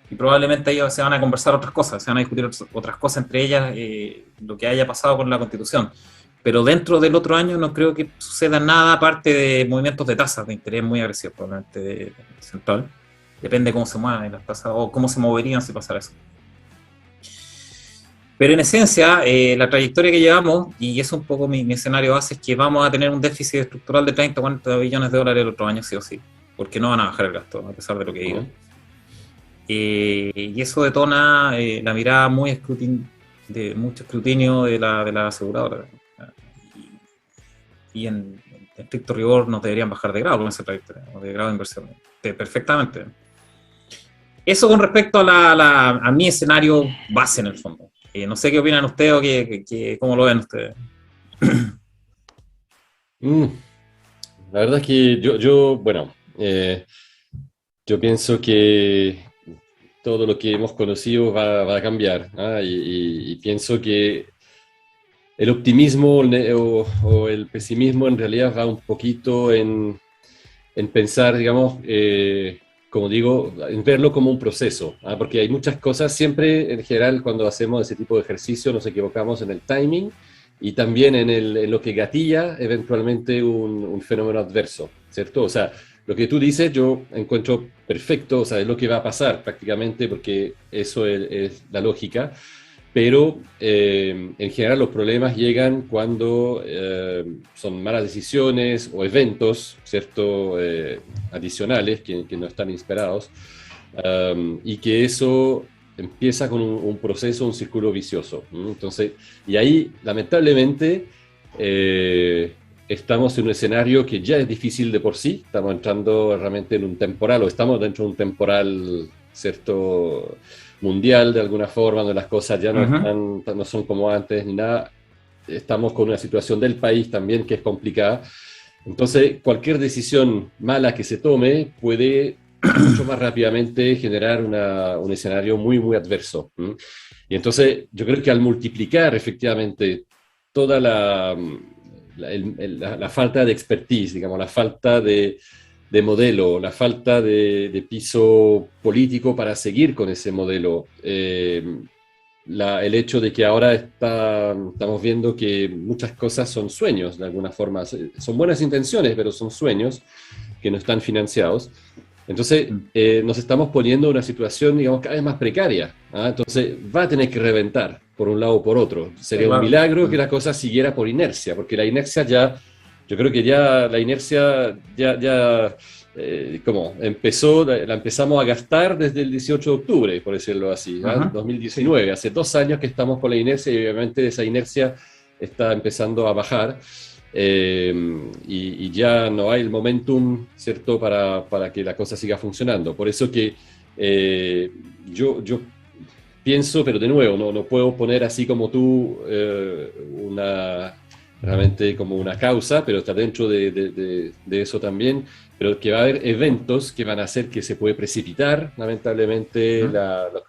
[SPEAKER 1] Y probablemente ellos se van a conversar otras cosas, se van a discutir otras cosas, entre ellas lo que haya pasado con la Constitución. Pero dentro del otro año no creo que suceda nada aparte de movimientos de tasas de interés muy agresivos, probablemente de central. Depende cómo se muevan las tasas o cómo se moverían si pasara eso. Pero en esencia, la trayectoria que llevamos, y eso es un poco mi escenario base, es que vamos a tener un déficit estructural de 30 o 40 billones de dólares el otro año, sí o sí, porque no van a bajar el gasto, a pesar de lo que digan. Y eso detona la mirada de mucho escrutinio de la aseguradora. Y en estricto rigor nos deberían bajar de grado con esa trayectoria, o de grado de inversión, perfectamente. Eso con respecto a mi escenario base en el fondo. No sé qué opinan ustedes o cómo lo ven ustedes.
[SPEAKER 2] La verdad es que yo pienso que todo lo que hemos conocido va a cambiar, ¿ah? Y pienso que el optimismo o el pesimismo en realidad va un poquito en pensar, digamos, como digo, en verlo como un proceso, ¿ah? Porque hay muchas cosas, siempre en general cuando hacemos ese tipo de ejercicio nos equivocamos en el timing y también en lo que gatilla eventualmente un fenómeno adverso, ¿cierto? O sea, lo que tú dices yo encuentro perfecto, o sea, es lo que va a pasar prácticamente porque eso es la lógica, pero en general los problemas llegan cuando son malas decisiones o eventos, ¿cierto? Adicionales que no están esperados, y que eso empieza con un proceso, un círculo vicioso. Entonces, y ahí, lamentablemente, estamos en un escenario que ya es difícil de por sí, estamos entrando realmente en un temporal, o estamos dentro de un temporal, ¿cierto?, mundial de alguna forma, donde las cosas ya no son como antes ni nada. Estamos con una situación del país también que es complicada. Entonces, cualquier decisión mala que se tome puede mucho más rápidamente generar un escenario muy, muy adverso. Y entonces, yo creo que al multiplicar efectivamente toda la falta de expertise, digamos, la falta de modelo, la falta de piso político para seguir con ese modelo, el hecho de que ahora estamos viendo que muchas cosas son sueños de alguna forma, son buenas intenciones, pero son sueños que no están financiados. Entonces nos estamos poniendo en una situación, digamos, cada vez más precaria, ¿ah? Entonces va a tener que reventar por un lado o por otro. Sería un milagro que la cosa siguiera por inercia, porque la inercia ya, yo creo que ya la inercia ya como la empezamos a gastar desde el 18 de octubre, por decirlo así, ¿ah? 2019, hace 2 años que estamos con la inercia y obviamente esa inercia está empezando a bajar. Y ya no hay el momentum, ¿cierto?, para que la cosa siga funcionando. Por eso que yo pienso, pero de nuevo, no puedo poner así como tú realmente como una causa, pero está dentro de eso también, pero que va a haber eventos que van a hacer que se puede precipitar, lamentablemente,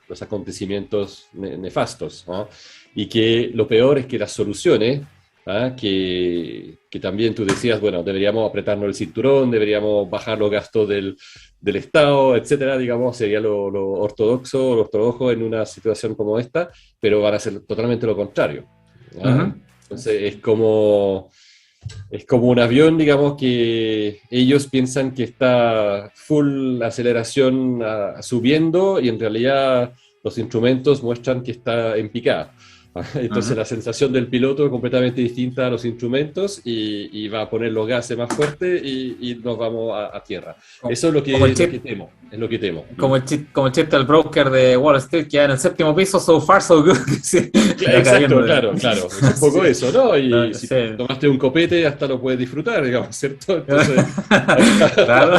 [SPEAKER 2] los acontecimientos nefastos, ¿no? Y que lo peor es que las soluciones, ¿ah? Que también tú decías, bueno, deberíamos apretarnos el cinturón, deberíamos bajar los gastos del Estado, etcétera, digamos, sería lo ortodoxo, lo ortodoxo en una situación como esta, pero van a ser totalmente lo contrario, ¿ah? Entonces es como un avión, digamos, que ellos piensan que está full aceleración subiendo y en realidad los instrumentos muestran que está en picada. Entonces la sensación del piloto es completamente distinta a los instrumentos y va a poner los gases más fuertes y nos vamos a tierra. Eso es lo que temo. Es lo que temo.
[SPEAKER 1] Como el chiste del broker de Wall Street, que ya en el 7º piso, so far so good. Sí,
[SPEAKER 2] exacto, claro. Es un poco eso, ¿no? Y si tomaste un copete, hasta lo puedes disfrutar, digamos, ¿cierto? Entonces, claro.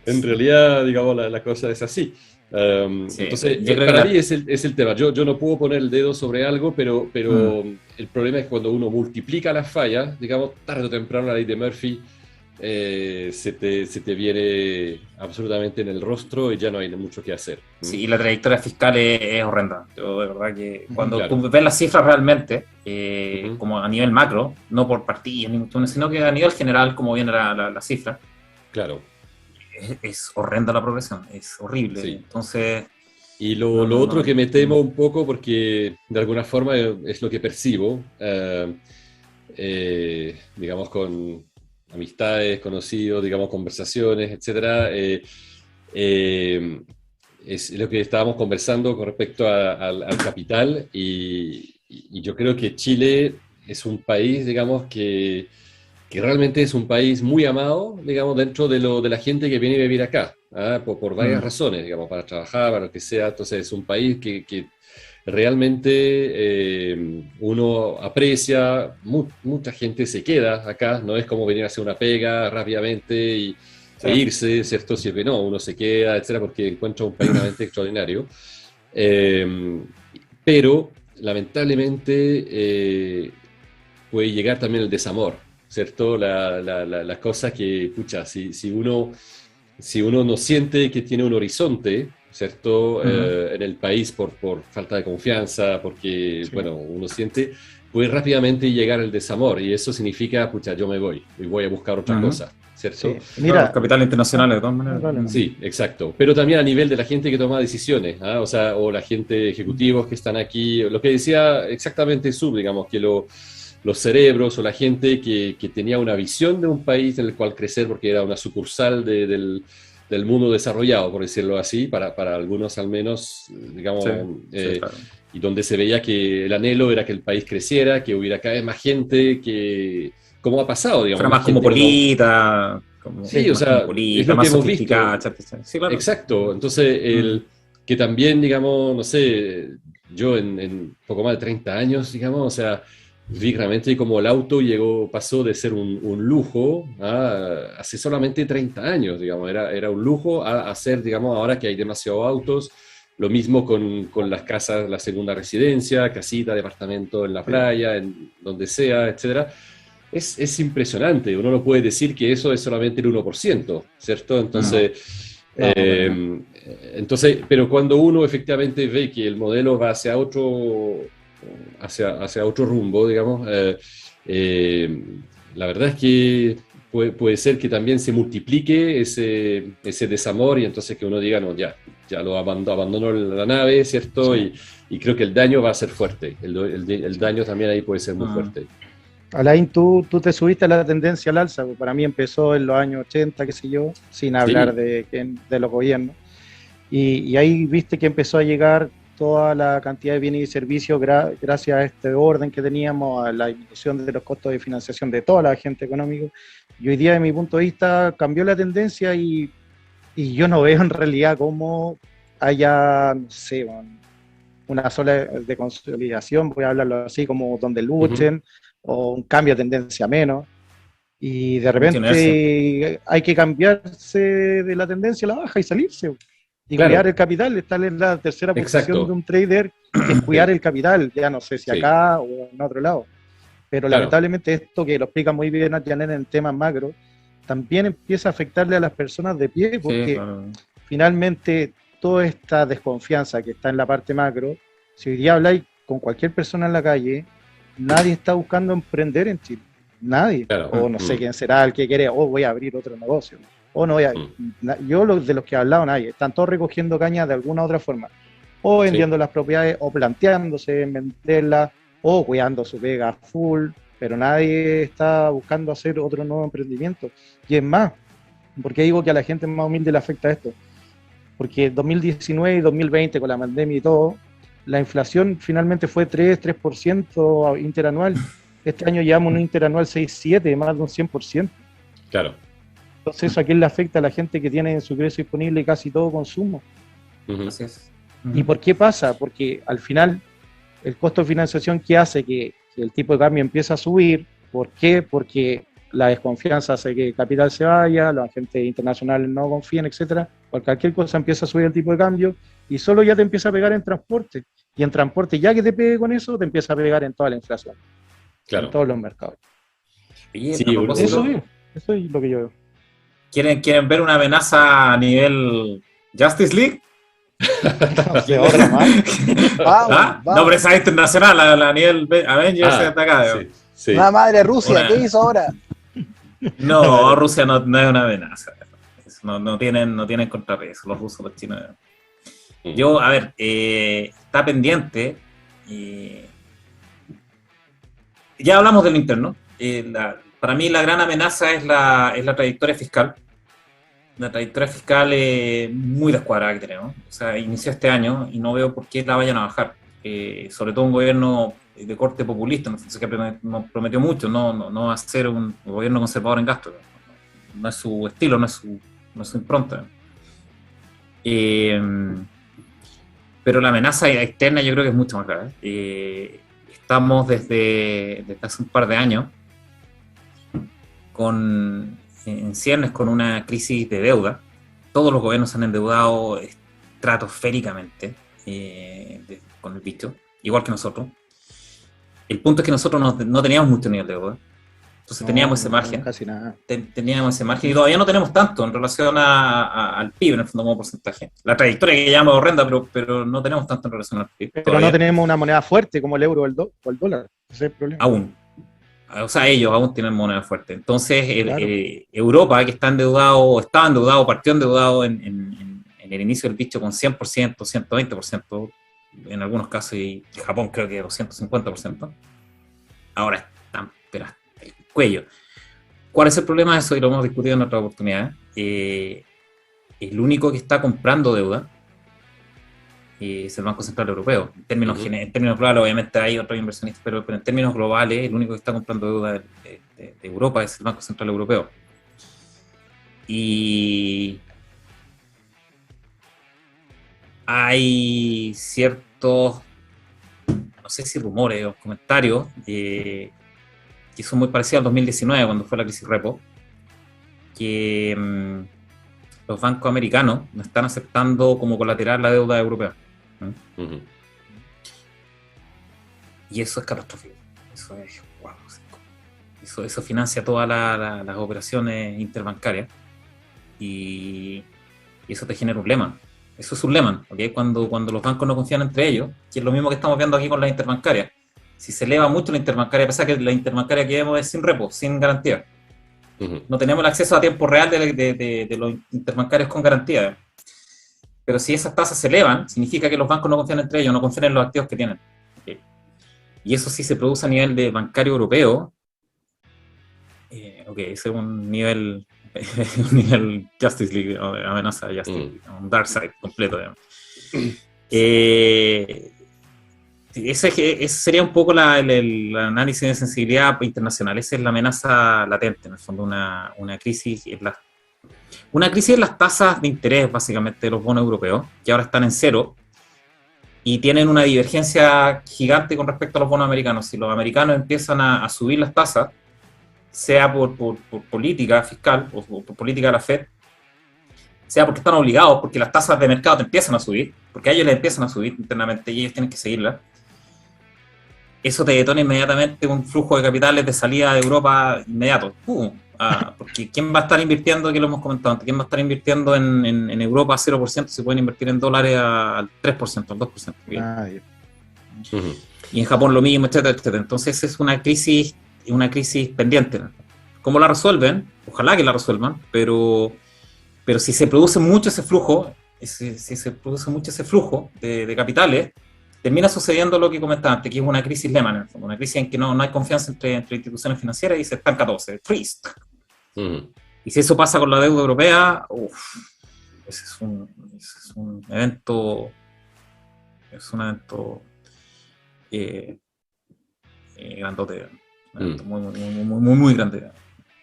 [SPEAKER 2] en realidad, digamos, la cosa es así. Entonces, para mí es el tema. Yo no puedo poner el dedo sobre algo, pero el problema es cuando uno multiplica las fallas, digamos, tarde o temprano la ley de Murphy se te viene absolutamente en el rostro y ya no hay mucho que hacer.
[SPEAKER 1] Sí, y la trayectoria fiscal es horrenda. Yo, de verdad que cuando tú ves las cifras realmente, como a nivel macro, no por partidos, ni mucho menos, sino que a nivel general, como viene la cifra.
[SPEAKER 2] Claro.
[SPEAKER 1] Es horrenda la progresión, es horrible. Sí. Entonces,
[SPEAKER 2] y lo otro que me temo un poco, porque de alguna forma es lo que percibo, digamos, con amistades, conocidos, digamos, conversaciones, etcétera, es lo que estábamos conversando con respecto al capital, y yo creo que Chile es un país, digamos, que realmente es un país muy amado, digamos, dentro de la gente que viene a vivir acá, ¿ah? por varias razones, digamos, para trabajar, para lo que sea. Entonces es un país que realmente uno aprecia, mucha gente se queda acá, no es como venir a hacer una pega rápidamente e irse, ¿cierto? Siempre no, uno se queda, etcétera, porque encuentra un país realmente extraordinario. Pero, lamentablemente, puede llegar también el desamor, ¿cierto? Las cosas que, pucha, si uno no siente que tiene un horizonte, ¿cierto? En el país por falta de confianza, porque, bueno, uno siente, puede rápidamente llegar el desamor, y eso significa, pucha, yo me voy y voy a buscar otra cosa, ¿cierto?
[SPEAKER 1] Sí. Mira, los capitales internacionales, de todas maneras.
[SPEAKER 2] Sí, exacto. Pero también a nivel de la gente que toma decisiones, ¿ah? O la gente ejecutivos que están aquí, lo que decía exactamente Sub, digamos, que los cerebros o la gente que tenía una visión de un país en el cual crecer, porque era una sucursal del mundo desarrollado, por decirlo así, para algunos al menos, digamos, claro. Y donde se veía que el anhelo era que el país creciera, que hubiera cada vez más gente, que como ha pasado, digamos.
[SPEAKER 1] Pero más cosmopolita.
[SPEAKER 2] Sí, o sea, es lo que hemos visto. Sí, claro. Exacto, entonces que también, digamos, no sé, yo en poco más de 30 años, digamos, o sea, vi realmente como el auto pasó de ser un lujo hace solamente 30 años, digamos, era un lujo a ser, digamos, ahora que hay demasiados autos. Lo mismo con las casas, la segunda residencia, casita, departamento en la playa, en donde sea, etcétera. Es impresionante, uno no puede decir que eso es solamente el 1%, ¿cierto? Entonces, pero cuando uno efectivamente ve que el modelo va hacia otro rumbo, digamos, la verdad es que puede ser que también se multiplique ese desamor, y entonces que uno diga, no, ya lo abandonó la nave, ¿cierto? Sí. Y creo que el daño va a ser fuerte, el daño también ahí puede ser muy fuerte.
[SPEAKER 3] Alain, tú te subiste a la tendencia al alza, pues para mí empezó en los años 80, qué sé yo, sin hablar de los gobiernos, y ahí viste que empezó a llegar toda la cantidad de bienes y servicios gracias a este orden que teníamos, a la disminución de los costos de financiación de toda la agente económico, Y hoy día, de mi punto de vista, cambió la tendencia y yo no veo en realidad cómo haya, no sé, una sola de consolidación, voy a hablarlo así, como donde luchen, o un cambio de tendencia menos. Y de repente hay que cambiarse de la tendencia a la baja y salirse. Y
[SPEAKER 2] Claro.
[SPEAKER 3] cuidar el capital, estar en la tercera posición
[SPEAKER 2] Exacto.
[SPEAKER 3] de un trader, que es cuidar el capital, ya no sé si
[SPEAKER 2] Sí.
[SPEAKER 3] acá o en otro lado. Pero
[SPEAKER 2] Claro.
[SPEAKER 3] lamentablemente esto que lo explica muy bien Janet en temas macro, también empieza a afectarle a las personas de pie, porque
[SPEAKER 1] Sí, claro.
[SPEAKER 3] finalmente toda esta desconfianza que está en la parte macro, si hoy día habláis con cualquier persona en la calle, nadie está buscando emprender en Chile. Nadie.
[SPEAKER 2] Claro.
[SPEAKER 3] O no sé quién será el que quiere, voy a abrir otro negocio. O no voy a. Yo, de los que he hablado, nadie. Están todos recogiendo cañas de alguna u otra forma. O vendiendo las propiedades, o planteándose en venderlas, o cuidando su pega full. Pero nadie está buscando hacer otro nuevo emprendimiento. Y es más, ¿por qué digo que a la gente más humilde le afecta esto? Porque 2019 y 2020, con la pandemia y todo, la inflación finalmente fue 3% interanual. Este año llevamos un interanual 6,7, más de un 100%.
[SPEAKER 2] Claro.
[SPEAKER 3] Entonces, ¿eso a quién le afecta? A la gente que tiene en su ingreso disponible casi todo consumo.
[SPEAKER 1] Así es.
[SPEAKER 3] ¿Y por qué pasa? Porque al final, el costo de financiación que hace que el tipo de cambio empiece a subir, ¿por qué? Porque la desconfianza hace que el capital se vaya, los agentes internacionales no confían, etcétera. Por cualquier cosa empieza a subir el tipo de cambio y solo ya te empieza a pegar en transporte. Y en transporte, ya que te pegue con eso, te empieza a pegar en toda la inflación.
[SPEAKER 2] Claro.
[SPEAKER 3] En todos los mercados.
[SPEAKER 1] Sí,
[SPEAKER 2] Sí,
[SPEAKER 3] eso es lo que yo veo.
[SPEAKER 1] ¿Quieren ver una amenaza a nivel Justice League?
[SPEAKER 3] No sé, otra más.
[SPEAKER 1] ¿Ah? No, pero esa es internacional, a nivel Avengers hasta acá.
[SPEAKER 2] Sí, sí.
[SPEAKER 4] La madre Rusia, ¿qué hizo ahora?
[SPEAKER 1] No, Rusia no es una amenaza. No tienen contrapeso, los rusos, los chinos. Yo, a ver, está pendiente. Ya hablamos del interno. Para mí la gran amenaza es la trayectoria fiscal. La trayectoria fiscal es muy descuadrada que tenemos. O sea, inició este año y no veo por qué la vayan a bajar. Sobre todo un gobierno de corte populista, que nos prometió mucho, no va a ser un gobierno conservador en gasto. No es su estilo, no es su impronta. Pero la amenaza externa yo creo que es mucho más grave. Estamos desde hace un par de años en ciernes con una crisis de deuda. Todos los gobiernos se han endeudado estratosféricamente con el bicho, igual que nosotros. El punto es que nosotros no teníamos mucho nivel de deuda. Entonces teníamos ese margen.
[SPEAKER 3] Casi nada.
[SPEAKER 1] Teníamos ese margen y todavía no tenemos tanto en relación al PIB, en el fondo, como porcentaje. La trayectoria que llamamos horrenda, pero no tenemos tanto en relación al PIB.
[SPEAKER 3] Pero
[SPEAKER 1] todavía.
[SPEAKER 3] no tenemos una moneda fuerte como el euro o el dólar. Ese es el problema.
[SPEAKER 1] Aún. O sea, ellos aún tienen moneda fuerte. Entonces,
[SPEAKER 3] Claro.
[SPEAKER 1] Europa, que estaba endeudado, partió endeudado en el inicio del bicho con 100%, 120%, en algunos casos, y Japón creo que 250%. Ahora están, pero hasta el cuello. ¿Cuál es el problema de eso? Y lo hemos discutido en otra oportunidad. El único que está comprando deuda es el Banco Central Europeo. En términos globales, obviamente hay otros inversionistas, pero en términos globales, el único que está comprando deuda de Europa es el Banco Central Europeo. Y hay ciertos, no sé si rumores o comentarios, que son muy parecidos al 2019, cuando fue la crisis repo, que los bancos americanos no están aceptando como colateral la deuda europea. Y eso es catastrófico. Eso es wow. Eso financia todas las operaciones interbancarias y eso te genera un lema. Eso es un lema, ¿okay? Cuando los bancos no confían entre ellos, que es lo mismo que estamos viendo aquí con las interbancarias. Si se eleva mucho la interbancaria, a pesar que la interbancaria que vemos es sin repo, sin garantía. No tenemos el acceso a tiempo real de los interbancarios con garantía. Pero si esas tasas se elevan, significa que los bancos no confían entre ellos, no confían en los activos que tienen. Okay. Y eso sí se produce a nivel de bancario europeo. Ese es un nivel Justice League, amenaza de Justice League, un dark side completo. Sí, ese sería un poco el análisis de sensibilidad internacional. Esa es la amenaza latente, en el fondo, una crisis una crisis en las tasas de interés, básicamente, de los bonos europeos, que ahora están en cero y tienen una divergencia gigante con respecto a los bonos americanos. Si los americanos empiezan a subir las tasas, sea por política fiscal o por política de la Fed, sea porque están obligados, porque las tasas de mercado te empiezan a subir, porque a ellos les empiezan a subir internamente y ellos tienen que seguirlas, eso te detona inmediatamente un flujo de capitales de salida de Europa inmediato. Porque ¿quién va a estar invirtiendo, que lo hemos comentado antes, quién va a estar invirtiendo en Europa a 0%, si pueden invertir en dólares al 3%, al 2%? Y en Japón lo mismo, etcétera, etcétera. Entonces es una crisis pendiente. ¿Cómo la resuelven? Ojalá que la resuelvan, pero si se produce mucho ese flujo, de capitales, termina sucediendo lo que comentaba antes, que es una crisis Lehman, una crisis en que no hay confianza entre instituciones financieras y se estanca todo, se freeze. Y si eso pasa con la deuda europea, ese es un evento grandote, un evento muy grande.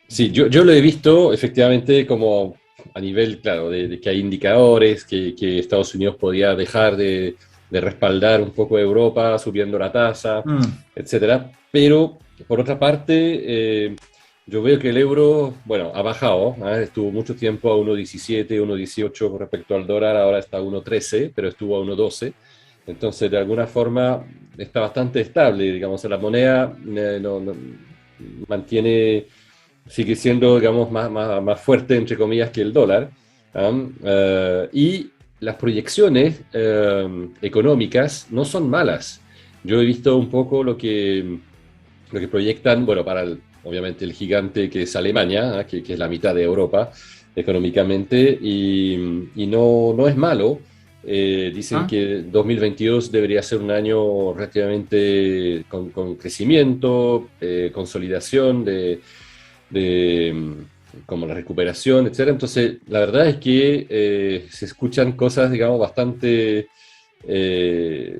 [SPEAKER 2] Sí, yo lo he visto efectivamente como a nivel, claro, de que hay indicadores, que Estados Unidos podía dejar de respaldar un poco a Europa subiendo la tasa, etcétera. Pero, por otra parte, yo veo que el euro, bueno, ha bajado, estuvo mucho tiempo a 1.17, 1.18 con respecto al dólar, ahora está a 1.13, pero estuvo a 1.12. Entonces, de alguna forma, está bastante estable, digamos, la moneda sigue siendo, digamos, más fuerte, entre comillas, que el dólar. Y las proyecciones económicas no son malas. Yo he visto un poco lo que proyectan, bueno, obviamente el gigante que es Alemania, que es la mitad de Europa económicamente, y no es malo. Dicen que 2022 debería ser un año relativamente con crecimiento, consolidación como la recuperación, etcétera. Entonces, la verdad es que se escuchan cosas, digamos, bastante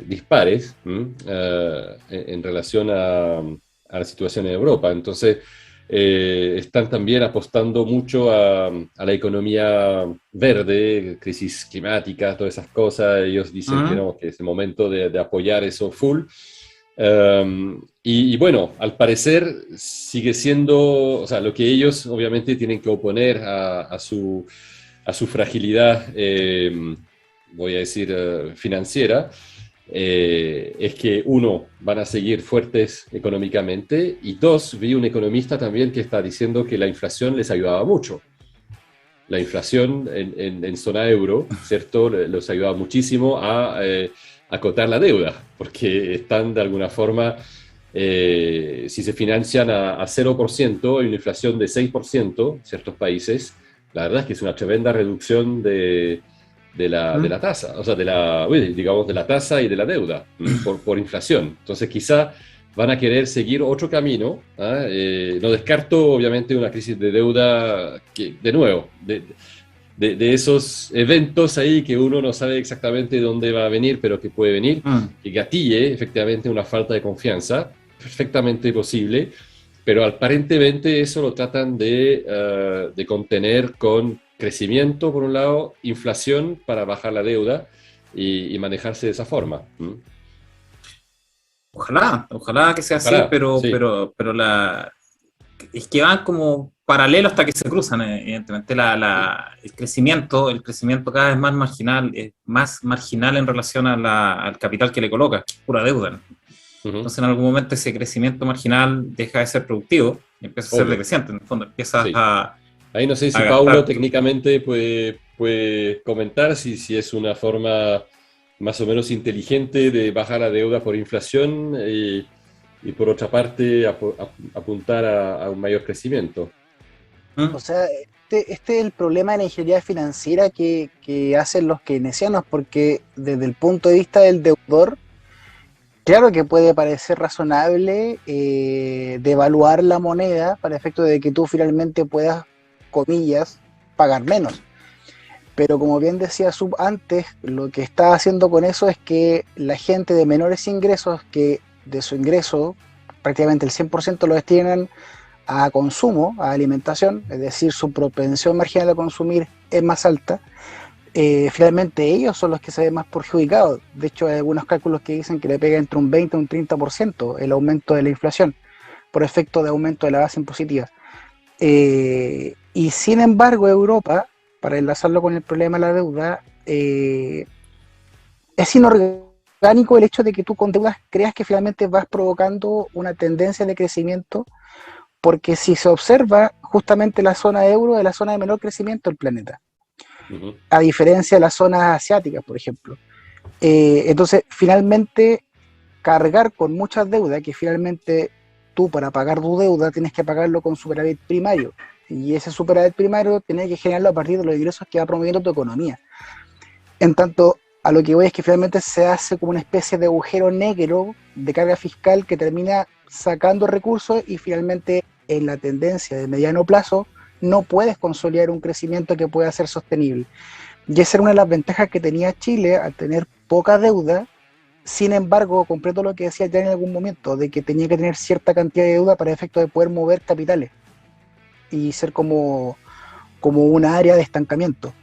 [SPEAKER 2] dispares en relación a la situación en Europa. Entonces, están también apostando mucho a la economía verde, crisis climática, todas esas cosas. Ellos dicen que es el momento de apoyar eso full. Y bueno, al parecer sigue siendo, o sea, lo que ellos obviamente tienen que oponer a su fragilidad, voy a decir, financiera, es que uno, van a seguir fuertes económicamente, y dos, vi un economista también que está diciendo que la inflación les ayudaba mucho. La inflación en zona euro, ¿cierto? Los ayudaba muchísimo a acotar la deuda, porque están de alguna forma, si se financian a 0%, hay una inflación de 6% en ciertos países. La verdad es que es una tremenda reducción de la tasa, o sea, digamos, de la tasa y de la deuda por inflación. Entonces quizá van a querer seguir otro camino. No descarto, obviamente, una crisis de deuda que, de nuevo, de esos eventos ahí que uno no sabe exactamente dónde va a venir, pero que puede venir, que gatille efectivamente una falta de confianza, perfectamente posible, pero aparentemente eso lo tratan de contener con crecimiento, por un lado, inflación para bajar la deuda y manejarse de esa forma.
[SPEAKER 1] Ojalá que sea así, pero es que van como paralelo hasta que se cruzan, evidentemente. El crecimiento cada vez más marginal en relación al capital que le colocas, que es pura deuda. Entonces, en algún momento ese crecimiento marginal deja de ser productivo y empieza a ser decreciente. En el fondo empiezas a...
[SPEAKER 2] Ahí no sé si Paulo técnicamente puede comentar si es una forma más o menos inteligente de bajar la deuda por inflación y por otra parte apuntar a un mayor crecimiento.
[SPEAKER 4] O sea, este es el problema de la ingeniería financiera que hacen los keynesianos, porque desde el punto de vista del deudor, claro que puede parecer razonable devaluar la moneda para efecto de que tú finalmente puedas, comillas, pagar menos. Pero como bien decía Sub antes, lo que está haciendo con eso es que la gente de menores ingresos, que de su ingreso prácticamente el 100% lo destinan a consumo, a alimentación, es decir, su propensión marginal a consumir es más alta, finalmente ellos son los que se ven más perjudicados. De hecho, hay algunos cálculos que dicen que le pega entre un 20 y un 30% el aumento de la inflación por efecto de aumento de la base impositiva. Y sin embargo, Europa, para enlazarlo con el problema de la deuda, es inorgánico el hecho de que tú con deudas creas que finalmente vas provocando una tendencia de crecimiento, porque si se observa, justamente la zona euro es la zona de menor crecimiento del planeta, a diferencia de las zonas asiáticas, por ejemplo. Entonces, finalmente, cargar con muchas deudas, que finalmente tú para pagar tu deuda tienes que pagarlo con superávit primario, y ese superávit primario tienes que generarlo a partir de los ingresos que va promoviendo tu economía. En tanto, a lo que voy es que finalmente se hace como una especie de agujero negro de carga fiscal que termina sacando recursos y finalmente en la tendencia de mediano plazo no puedes consolidar un crecimiento que pueda ser sostenible. Y esa era una de las ventajas que tenía Chile al tener poca deuda. Sin embargo, completo lo que decía ya en algún momento, de que tenía que tener cierta cantidad de deuda para efecto de poder mover capitales y ser como una área de estancamiento.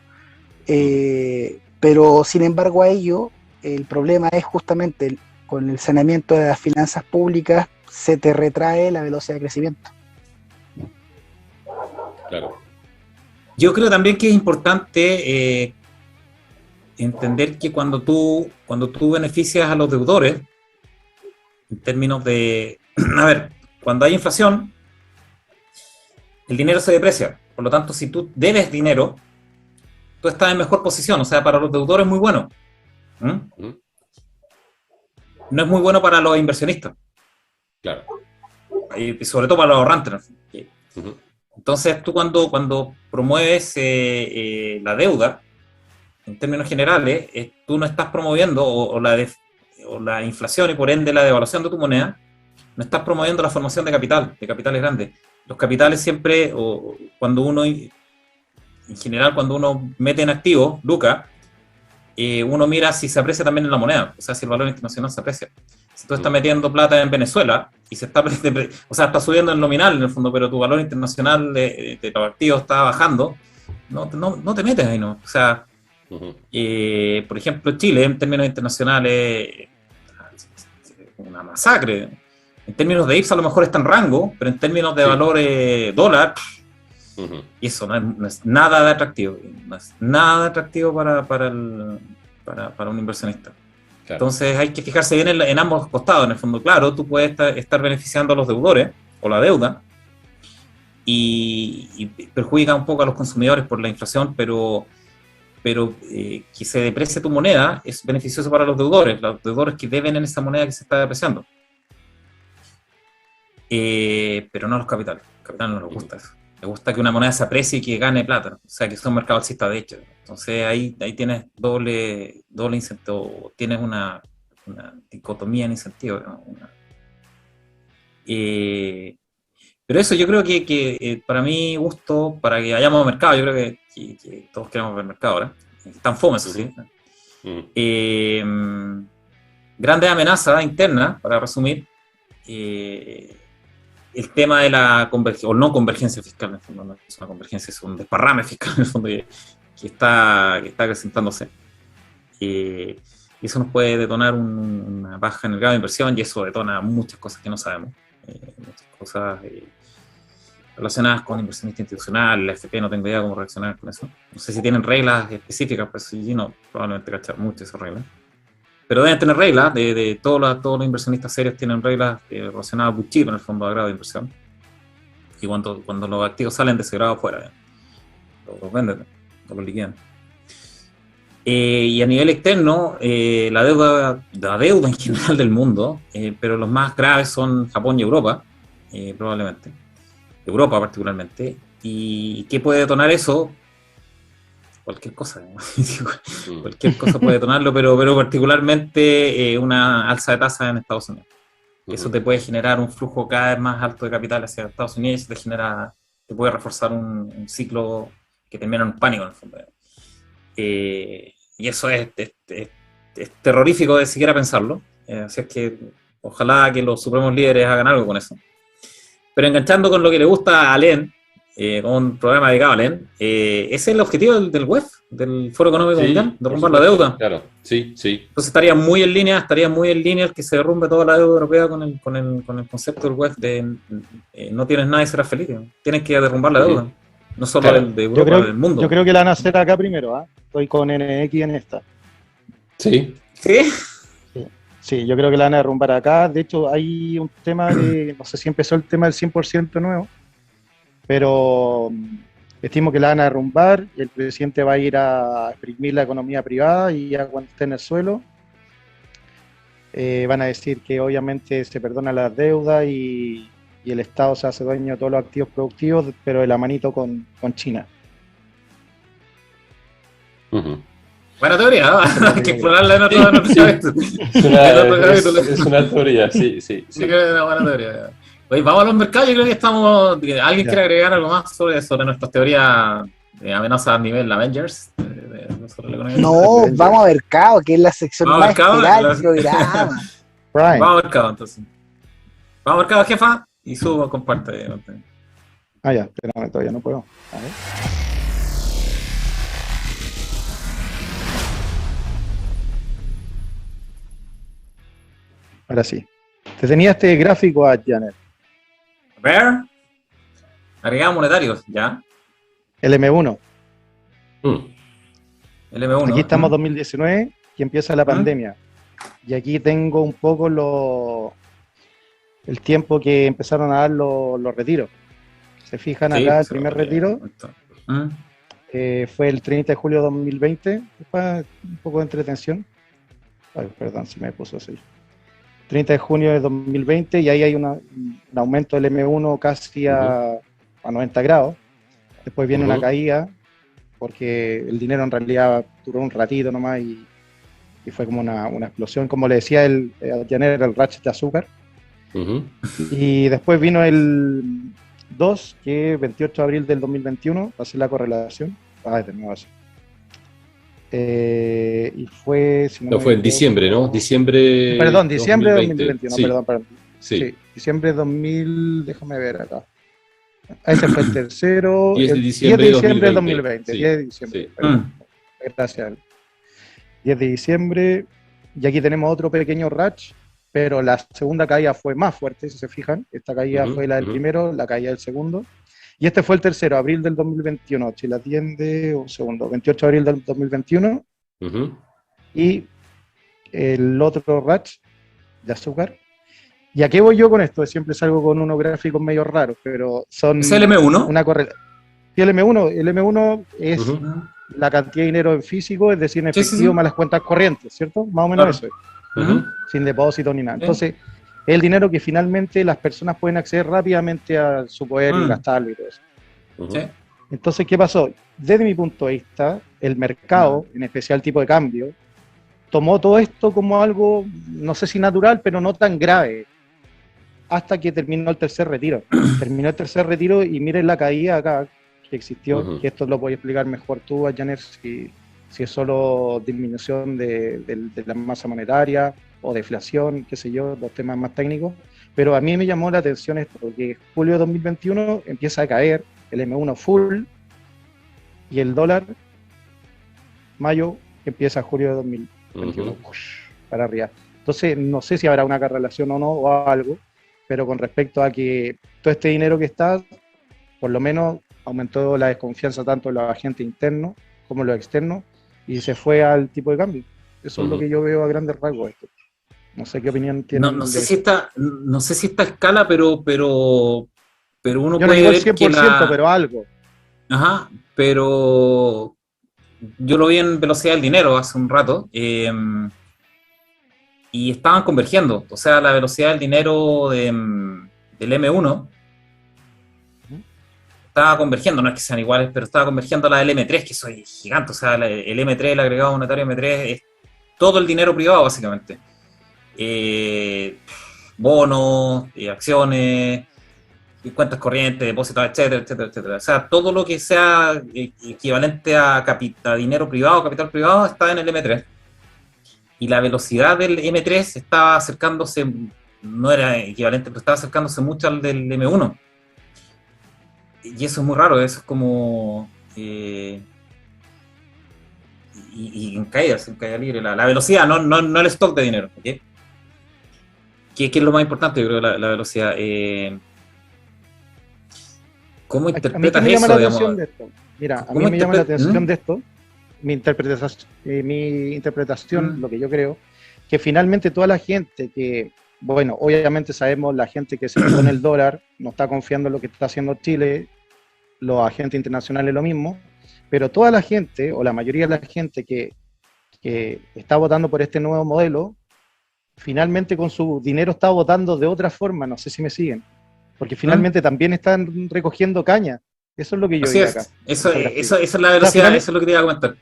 [SPEAKER 4] Pero sin embargo a ello, el problema es justamente con el saneamiento de las finanzas públicas se te retrae la velocidad de crecimiento.
[SPEAKER 2] Claro.
[SPEAKER 1] Yo creo también que es importante entender que cuando tú beneficias a los deudores, en términos de, a ver, cuando hay inflación, el dinero se deprecia. Por lo tanto, si tú debes dinero, tú estás en mejor posición. O sea, para los deudores es muy bueno. No es muy bueno para los inversionistas.
[SPEAKER 2] Claro.
[SPEAKER 1] Y sobre todo para los ahorrantes. Entonces, tú cuando promueves la deuda, en términos generales, tú no estás promoviendo o la inflación y por ende la devaluación de tu moneda, no estás promoviendo la formación de capitales grandes. Los capitales siempre, cuando uno, en general, cuando uno mete en activos, lucas, uno mira si se aprecia también en la moneda, o sea, si el valor internacional se aprecia. Si tú estás metiendo plata en Venezuela y se está, o sea, está subiendo el nominal en el fondo, pero tu valor internacional de los activos está bajando, no te metes ahí, ¿no? O sea, por ejemplo, Chile, en términos internacionales, una masacre. En términos de IPSA a lo mejor está en rango, pero en términos de valor dólar, y eso no es nada de atractivo. No es nada de atractivo para un inversionista. Claro. Entonces hay que fijarse bien en ambos costados. En el fondo, claro, tú puedes estar beneficiando a los deudores o la deuda y perjudica un poco a los consumidores por la inflación, pero que se deprecie tu moneda es beneficioso para los deudores que deben en esa moneda que se está depreciando. Pero no a los capitales. A los capitales no les gusta eso. Les gusta que una moneda se aprecie y que gane plata. O sea, que es un mercado alcista de hecho. Entonces ahí tienes doble incentivo, tienes una dicotomía en incentivo. ¿No? Pero eso yo creo que para mi gusto, para que vayamos al mercado, yo creo que todos queremos ver mercado ahora. Están fome, eso sí. Grandes amenazas internas, para resumir. El tema de la convergencia, o no convergencia fiscal, en el fondo, no es una convergencia, es un desparrame fiscal, en el fondo, que está acrecentándose. Y eso nos puede detonar una baja en el grado de inversión, y eso detona muchas cosas que no sabemos. Muchas cosas relacionadas con inversionista institucional, la FP, no tengo idea cómo reaccionar con eso. No sé si tienen reglas específicas, pues si no, probablemente cachar mucho esas reglas. Pero deben tener reglas, de todos los inversionistas serios tienen reglas relacionadas a blue chip, en el fondo de grado de inversión. Y cuando los activos salen de ese grado afuera, los venden, los liquidan. Y a nivel externo, la deuda en general del mundo, pero los más graves son Japón y Europa, probablemente. Europa particularmente. ¿Y qué puede detonar eso? Cualquier cosa, ¿no? Cualquier cosa puede detonarlo, pero particularmente una alza de tasas en Estados Unidos. Eso te puede generar un flujo cada vez más alto de capital hacia Estados Unidos y te puede reforzar un ciclo que termina en un pánico en el fondo. Y eso es terrorífico de siquiera pensarlo. Así es que ojalá que los supremos líderes hagan algo con eso. Pero enganchando con lo que le gusta a Len, con un programa dedicado a Len, ese es el objetivo del WEF, del Foro Económico Mundial, derrumbar la deuda.
[SPEAKER 2] Claro, sí.
[SPEAKER 1] Entonces estaría muy en línea el que se derrumbe toda la deuda europea con el concepto del WEF de no tienes nada y serás feliz. Tienes que derrumbar la deuda. No solo de Europa, del mundo.
[SPEAKER 3] Yo creo que la van a hacer acá primero, ¿eh? Estoy con NX en esta.
[SPEAKER 2] Sí.
[SPEAKER 3] Sí, yo creo que la van a derrumbar acá. De hecho, hay un tema de, no sé si empezó el tema del 100% nuevo, pero estimo que la van a derrumbar y el presidente va a ir a exprimir la economía privada y ya cuando esté en el suelo van a decir que obviamente se perdonan las deudas y el Estado se hace dueño de todos los activos productivos, pero de la manito con China.
[SPEAKER 1] Buena teoría, ¿no? Hay que explorarla en otro capítulo.
[SPEAKER 2] Es una teoría, sí.
[SPEAKER 1] Sí, que es una buena teoría. Oye, vamos a los mercados, yo creo que estamos... ¿Alguien quiere agregar algo más sobre nuestras teorías de amenazas a nivel Avengers?
[SPEAKER 4] No, vamos a mercado, que es la sección más esperada del programa.
[SPEAKER 1] Vamos a mercado, entonces. Vamos a mercado, jefa, y subo, comparte.
[SPEAKER 3] Ya, espérame, todavía no puedo. A ver. Ahora sí. Te tenía este gráfico a Janet.
[SPEAKER 1] A ver. Agregados monetarios, ya.
[SPEAKER 3] El M1.
[SPEAKER 1] El M1.
[SPEAKER 3] Aquí estamos 2019 y empieza la pandemia. Y aquí tengo un poco el tiempo que empezaron a dar los retiros. Se fijan acá, el primer retiro fue el 30 de julio de 2020. Después, un poco de entretención. Ay, perdón, si me puso así. 30 de junio de 2020 y ahí hay un aumento del M1 casi a 90 grados. Después viene una caída porque el dinero en realidad duró un ratito nomás y fue como una explosión. Como le decía Janet, el ratchet de azúcar. Y después vino el 2, que es 28 de abril del 2021, para hacer la correlación. De nuevo así. Y fue... Si
[SPEAKER 2] no fue en diciembre, ¿no? Diciembre
[SPEAKER 3] de 2021,
[SPEAKER 2] sí.
[SPEAKER 3] Perdón. Sí, diciembre de 2000, déjame ver acá. Ese fue el tercero.
[SPEAKER 2] 10 de diciembre,
[SPEAKER 3] 10 de diciembre de 2020.
[SPEAKER 2] Sí.
[SPEAKER 3] 10 de diciembre. Gracias. 10 de diciembre. Y aquí tenemos otro pequeño ratch, pero la segunda caída fue más fuerte, si se fijan. Esta caída fue la del primero, la caída del segundo. Y este fue el tercero, abril del 2021. Chile atiende, un segundo, 28 de abril del 2021. Y el otro ratch de azúcar. ¿Y a qué voy yo con esto? Siempre salgo con unos gráficos medio raros, pero son...
[SPEAKER 1] ¿Es el M1?
[SPEAKER 3] Una correlación. Sí, el M1 es la cantidad de dinero en físico, es decir, en efectivo más las cuentas corrientes, ¿cierto? Más o menos eso es. Sin depósito ni nada. Entonces, es el dinero que finalmente las personas pueden acceder rápidamente a su poder y gastarlo y todo eso. Entonces, ¿qué pasó? Desde mi punto de vista, el mercado, en especial el tipo de cambio, tomó todo esto como algo, no sé si natural, pero no tan grave, hasta que terminó el tercer retiro. Terminó el tercer retiro y miren la caída acá que existió, que esto lo voy a explicar mejor tú, Janet, si es solo disminución de la masa monetaria o deflación, qué sé yo, los temas más técnicos. Pero a mí me llamó la atención esto, porque julio de 2021 empieza a caer el M1 full y el dólar, mayo, empieza julio de 2021, para arriba. Entonces, no sé si habrá una correlación o no, o algo, pero con respecto a que todo este dinero que está, por lo menos aumentó la desconfianza tanto de los agentes internos como los externos, y se fue al tipo de cambio. Eso es lo que yo veo a grandes rasgos esto. No sé qué opinión tienen.
[SPEAKER 1] No sé si esta escala, pero uno
[SPEAKER 3] yo
[SPEAKER 1] puede
[SPEAKER 3] no digo
[SPEAKER 1] ver
[SPEAKER 3] el 100%, pero algo.
[SPEAKER 1] Pero yo lo vi en velocidad del dinero hace un rato, y estaban convergiendo. O sea, la velocidad del dinero del M1 estaba convergiendo, no es que sean iguales, pero estaba convergiendo a la del M3, que eso es gigante. O sea, el M3, el agregado monetario M3, es todo el dinero privado, básicamente. Bonos, acciones, cuentas corrientes, depósitos, etcétera, etcétera, etcétera. O sea, todo lo que sea equivalente a dinero privado, capital privado, está en el M3. Y la velocidad del M3 estaba acercándose, no era equivalente, pero estaba acercándose mucho al del M1. Y eso es muy raro, eso es como... y en caída libre, la velocidad, no el stock de dinero, ¿okay? ¿Qué es lo más importante? Yo creo, la velocidad. ¿Cómo interpretas eso, digamos?
[SPEAKER 3] Mira, a mí me llama la atención de esto, mi interpretación, lo que yo creo, que finalmente toda la gente que, bueno, obviamente sabemos la gente que se quedó en el dólar, no está confiando en lo que está haciendo Chile, los agentes internacionales lo mismo, pero toda la gente, o la mayoría de la gente que está votando por este nuevo modelo, finalmente con su dinero está votando de otra forma, no sé si me siguen, porque finalmente también están recogiendo caña. Eso es lo que yo digo acá.
[SPEAKER 1] Eso es la velocidad, o sea, eso es lo que te iba a comentar.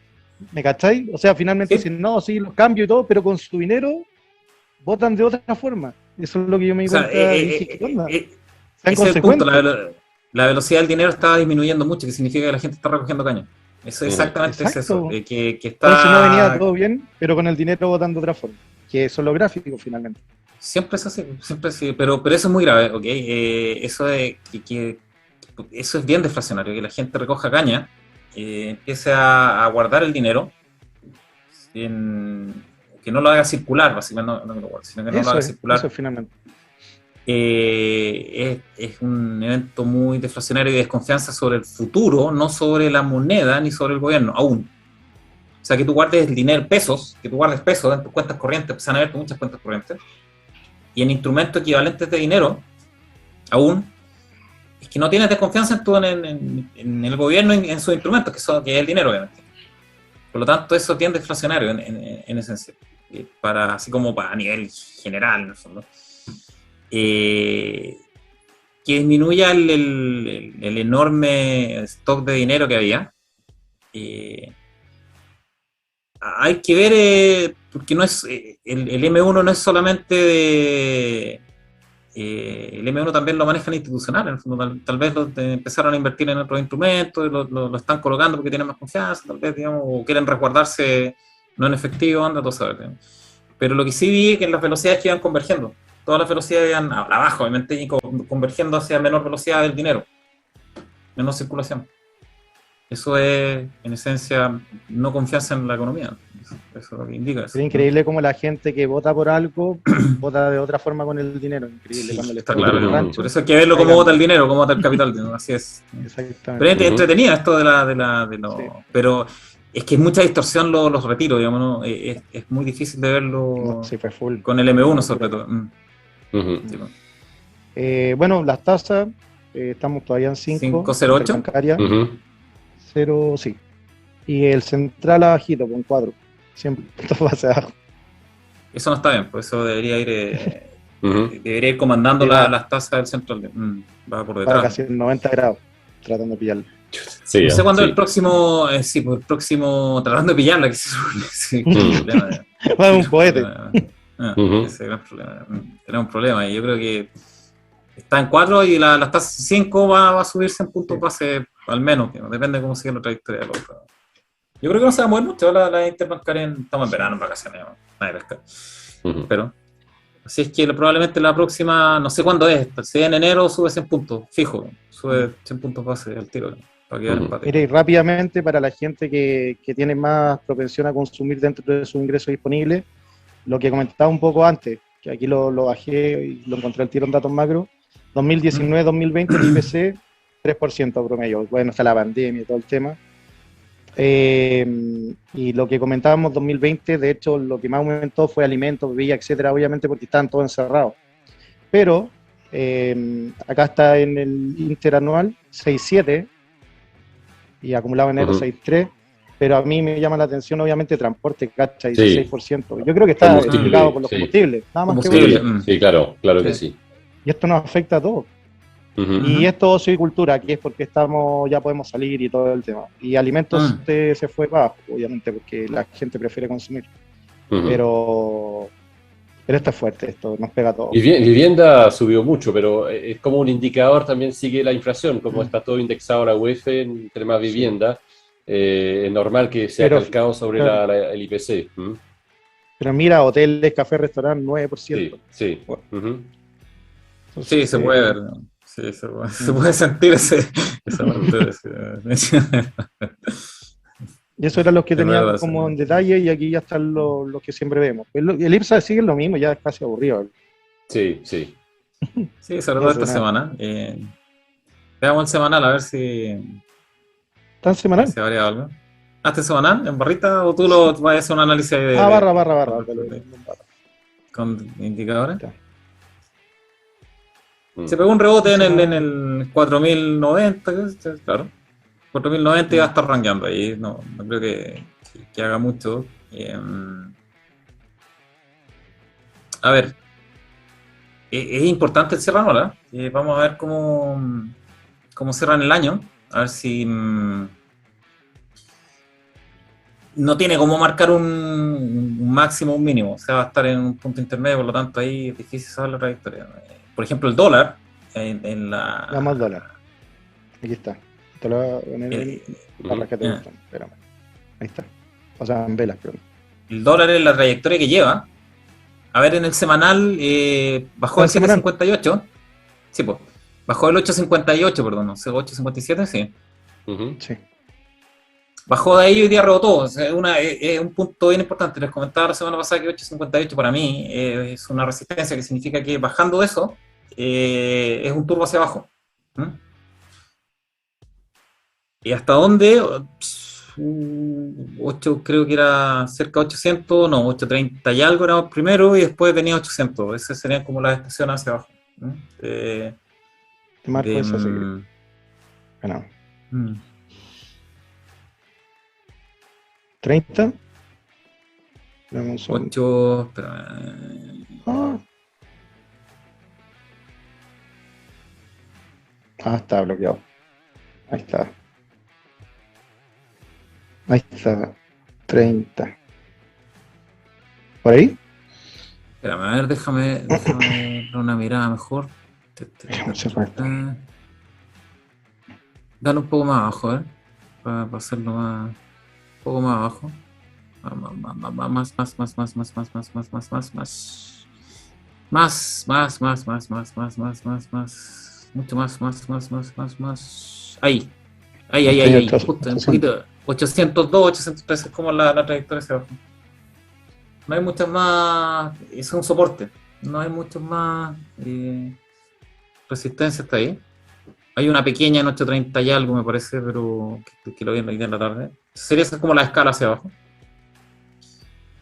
[SPEAKER 3] ¿Me cacháis? O sea, finalmente dicen, no, sí, los cambio y todo, pero con su dinero votan de otra forma. Eso es lo que yo me di cuenta y dije, ¿qué onda?
[SPEAKER 1] Ese es el punto, la velocidad del dinero está disminuyendo mucho, que significa que la gente está recogiendo caña. Eso exactamente es eso. Que está...
[SPEAKER 3] Entonces no venía todo bien, pero con el dinero votando de otra forma. Que eso es lo gráfico finalmente.
[SPEAKER 1] Siempre es así, pero eso es muy grave, ¿ok? Eso es eso es bien deflacionario, que la gente recoja caña, empiece a guardar el dinero, que no lo haga circular, básicamente, no que lo guarde, sino que no lo haga circular.
[SPEAKER 3] Eso finalmente.
[SPEAKER 1] Es un evento muy deflacionario y de desconfianza sobre el futuro, no sobre la moneda ni sobre el gobierno, aún. O sea, que tú guardes el dinero, pesos, que tú guardes pesos en tus cuentas corrientes, empiezan a haber muchas cuentas corrientes, y en instrumentos equivalentes de dinero, aún, es que no tienes desconfianza en el gobierno, en sus instrumentos, que es el dinero, obviamente. Por lo tanto, eso tiende a deflacionario en esencia, así como a nivel general, en el fondo. Que disminuya el enorme stock de dinero que había. Hay que ver, porque no es el M1 no es solamente el M1 también lo manejan institucional, en el fondo, tal vez empezaron a invertir en otros instrumentos, lo están colocando porque tienen más confianza, tal vez, digamos, o quieren resguardarse no en efectivo, anda, todo saber, digamos. Pero lo que sí vi es que las velocidades que iban convergiendo, todas las velocidades iban abajo, obviamente, y convergiendo hacia menor velocidad del dinero, menor circulación. Eso es, en esencia, no confianza en la economía. Eso es lo que indica eso.
[SPEAKER 3] Es increíble cómo la gente que vota por algo vota de otra forma con el dinero. Increíble.
[SPEAKER 1] Sí,
[SPEAKER 3] cuando le
[SPEAKER 1] está claro.
[SPEAKER 3] rancho,
[SPEAKER 1] por eso hay que verlo cómo vota el dinero, cómo vota el capital. Así es.
[SPEAKER 3] Exactamente.
[SPEAKER 1] Pero es entretenido esto de lo... Sí. Pero es que es mucha distorsión los retiros, digamos, ¿no? Es muy difícil de verlo
[SPEAKER 3] sí, fue full.
[SPEAKER 1] Con el M1 sobre todo.
[SPEAKER 3] Sí, bueno, las tasas, estamos todavía en 5.
[SPEAKER 1] 5.08.
[SPEAKER 3] 0, sí. Y el central abajito con 4. 100 puntos base abajo.
[SPEAKER 1] Eso no está bien, pues eso debería ir comandando las tasas del central. Va por detrás.
[SPEAKER 3] Para casi 90 grados, tratando de pillarlo.
[SPEAKER 2] Sí,
[SPEAKER 1] no sé cuándo el próximo, pues el próximo, tratando de pillarla, que sí,
[SPEAKER 3] va un poete.
[SPEAKER 1] Ese gran problema. Era un problema, y yo creo que está en 4 y las tasas 5 va a subirse en puntos base, al menos, depende de cómo sigue la trayectoria de la otra. Yo creo que no se va a mover mucho la interbancaria, estamos en verano, en vacaciones, nadie pesca. Pero, así es que probablemente la próxima, no sé cuándo es, si en enero sube 100 puntos, fijo, sube 100 puntos base al tiro, para quedar empate.
[SPEAKER 3] Mire, rápidamente, para la gente que tiene más propensión a consumir dentro de su ingreso disponible, lo que comentaba un poco antes, que aquí lo bajé y lo encontré al tiro en datos macro, 2019-2020 el IPC 3% promedio, bueno, está la pandemia y todo el tema. Y lo que comentábamos 2020, de hecho, lo que más aumentó fue alimentos, bebidas, etcétera, obviamente porque estaban todos encerrados. Pero acá está en el interanual 6.7 y acumulado en enero 6.3. Pero a mí me llama la atención, obviamente, transporte, cacha, 16%. Yo creo que está explicado por los combustibles. Nada más
[SPEAKER 2] que sí, claro que sí.
[SPEAKER 3] Y esto nos afecta a todos. Y esto ocio y cultura, que es porque ya podemos salir y todo el tema. Y alimentos se fue para abajo, obviamente, porque la gente prefiere consumir. Pero Pero está fuerte esto, nos pega a todos.
[SPEAKER 2] Vivienda subió mucho, pero es como un indicador, también sigue la inflación, como está todo indexado a la UEF entre más vivienda, es normal que sea
[SPEAKER 3] Pero,
[SPEAKER 2] calcado sobre
[SPEAKER 3] claro.
[SPEAKER 2] el IPC. ¿Mm?
[SPEAKER 3] Pero mira, hoteles, café, restaurante, 9%.
[SPEAKER 2] Sí, sí.
[SPEAKER 3] Bueno,
[SPEAKER 2] Ujú.
[SPEAKER 1] Sí,
[SPEAKER 3] entonces,
[SPEAKER 1] se puede ver, ¿no? Sí, se puede sentir esa parte
[SPEAKER 3] y eso era los que
[SPEAKER 1] de
[SPEAKER 3] teníamos
[SPEAKER 1] verdad,
[SPEAKER 3] como en detalle, y aquí ya están los que siempre vemos. El IPSA sigue lo mismo, ya es casi aburrido.
[SPEAKER 2] Sí, sí.
[SPEAKER 1] sí, sobre
[SPEAKER 3] No
[SPEAKER 1] todo
[SPEAKER 3] hace
[SPEAKER 1] esta
[SPEAKER 3] nada.
[SPEAKER 1] semana. Veamos el semanal a ver
[SPEAKER 3] ¿Tan semanal?
[SPEAKER 1] si ha variado algo. ¿Hasta semanal en barrita o tú lo vas a hacer un análisis
[SPEAKER 3] Ah, barra.
[SPEAKER 1] con indicadores?
[SPEAKER 3] Ya.
[SPEAKER 1] Se pegó un rebote en
[SPEAKER 3] Semana.
[SPEAKER 1] el 4090, claro. 4090 y va a estar rankeando ahí. No creo que haga mucho. A ver, es importante el cierre anual, ¿eh? Vamos a ver cómo cierran el año. A ver si no tiene cómo marcar un máximo o un mínimo. O sea, va a estar en un punto intermedio, por lo tanto ahí es difícil saber la trayectoria. Por ejemplo, el dólar en
[SPEAKER 3] Vamos al
[SPEAKER 1] la...
[SPEAKER 3] dólar. Aquí está. Te lo voy a poner en barras que te
[SPEAKER 1] eh,
[SPEAKER 3] gustan. Espérame. Ahí está. O sea, en velas, perdón.
[SPEAKER 1] el dólar es la trayectoria que lleva. A ver, en el semanal bajó
[SPEAKER 3] ¿Está
[SPEAKER 1] el
[SPEAKER 3] el semanal?
[SPEAKER 1] 7.58. Sí, pues. Bajó el 8.58, perdón, no sé, 8.57, sí.
[SPEAKER 2] Ujú.
[SPEAKER 3] Sí.
[SPEAKER 1] Bajó de ahí y hoy día rebotó. O sea, es un punto bien importante. Les comentaba la semana pasada que 8.58 para mí es una resistencia, que significa que bajando eso es un turbo hacia abajo. ¿Mm? ¿Y hasta dónde? 8, creo que era cerca de 800, no, 830 y algo era primero y después venía 800. Esas serían como las estaciones hacia abajo. ¿Mm?
[SPEAKER 3] Te marco esa si quieres.
[SPEAKER 1] Mm,
[SPEAKER 3] Bueno.
[SPEAKER 1] mm.
[SPEAKER 3] 30. Dame un segundo.
[SPEAKER 1] 8, espera,
[SPEAKER 3] Está bloqueado. Ahí está. Ahí está. 30. ¿Por ahí?
[SPEAKER 1] espérame, a ver, déjame dar una mirada mejor. Dale un poco más abajo, para hacerlo más, un poco más abajo. Más. Mucho más. Ahí.
[SPEAKER 3] 88,
[SPEAKER 1] Justo, un
[SPEAKER 3] 800.
[SPEAKER 1] poquito. 802, 803 es como la trayectoria hacia abajo. No hay muchas más. Es un soporte. No hay muchas más resistencia hasta ahí. Hay una pequeña en 830 y algo, me parece, pero que lo vi hoy día en la tarde. Sería esa como la escala hacia abajo.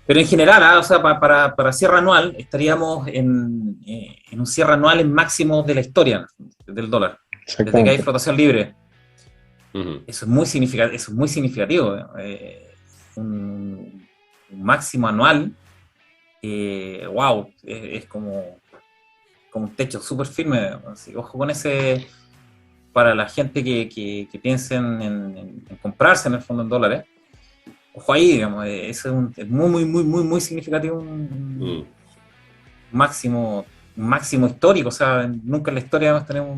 [SPEAKER 1] Pero en general, o sea, para cierre anual, estaríamos en un cierre anual en máximo de la historia del dólar, desde que hay
[SPEAKER 3] Exactamente.
[SPEAKER 1] flotación libre.
[SPEAKER 2] Ujú.
[SPEAKER 1] Eso es muy significativo. Un máximo anual, wow, es como un techo súper firme. Así, ojo con ese, para la gente que piense en comprarse en el fondo en dólares. Ojo ahí, digamos, eso es muy significativo,
[SPEAKER 2] Mm.
[SPEAKER 1] máximo, un máximo histórico. O sea, nunca en la historia hemos tenido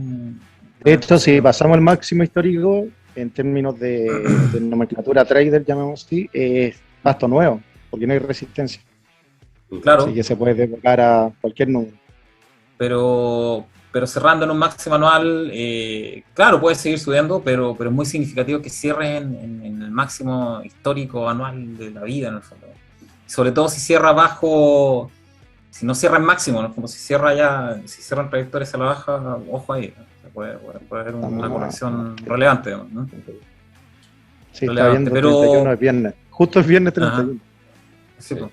[SPEAKER 3] De hecho, si pasamos el máximo histórico, en términos de nomenclatura trader, llamamos así, es pasto nuevo, porque no hay resistencia. Así
[SPEAKER 1] Claro,
[SPEAKER 3] que se puede desbocar a cualquier número.
[SPEAKER 1] pero cerrando en un máximo anual, claro, puede seguir subiendo, pero es muy significativo que cierre en el máximo histórico anual de la vida, en el fondo. Sobre todo si cierra bajo, si no cierra en máximo, ¿no? Como si cierran trayectorias a la baja, ojo ahí, ¿no? Puede haber una corrección relevante, ¿no?
[SPEAKER 3] Sí, está
[SPEAKER 1] Relevante,
[SPEAKER 3] viendo 31
[SPEAKER 1] pero...
[SPEAKER 3] es viernes. Justo es viernes
[SPEAKER 1] Ajá,
[SPEAKER 3] 31.
[SPEAKER 1] sí, pues.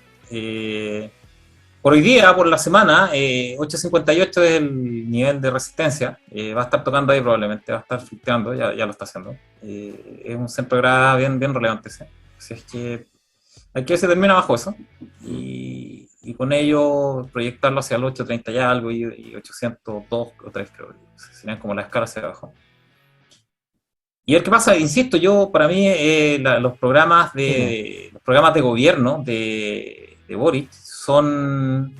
[SPEAKER 1] Por hoy día, por la semana, 8.58 es el nivel de resistencia. Va a estar tocando ahí probablemente, va a estar fluctuando, ya lo está haciendo. Es un centro de gravedad bien relevante, ¿sí? Así es que hay que ver si termina bajo eso. Y con ello proyectarlo hacia el 830 y algo y 802 o 3, creo. Serían como la escala hacia abajo. Y ver qué pasa, insisto, para mí los programas de gobierno de Boric son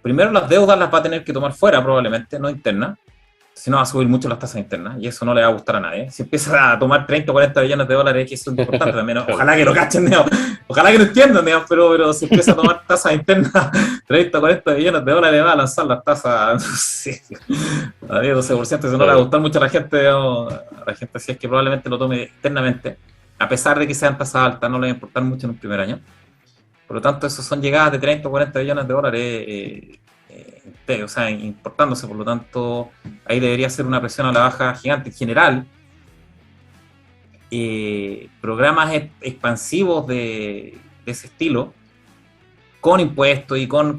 [SPEAKER 1] primero las deudas las va a tener que tomar fuera probablemente, no internas, si no va a subir mucho las tasas internas, y eso no le va a gustar a nadie. Si empieza a tomar 30 o 40 billones de dólares, que eso es importante también, ojalá que lo cachen, digamos, ojalá que lo entiendan, digamos, pero si empieza a tomar tasas internas, 30 o 40 billones de dólares, va a lanzar las tasas, no sé, a 10, 12%, eso no le va a gustar mucho a la gente, digamos, a la gente si es que probablemente lo tome internamente, a pesar de que sean tasas altas, no le va a importar mucho en un primer año. Por lo tanto, eso son llegadas de 30 o 40 billones de dólares, o sea, importándose. Por lo tanto, ahí debería ser una presión a la baja gigante. En general, programas expansivos de ese estilo, con impuestos y con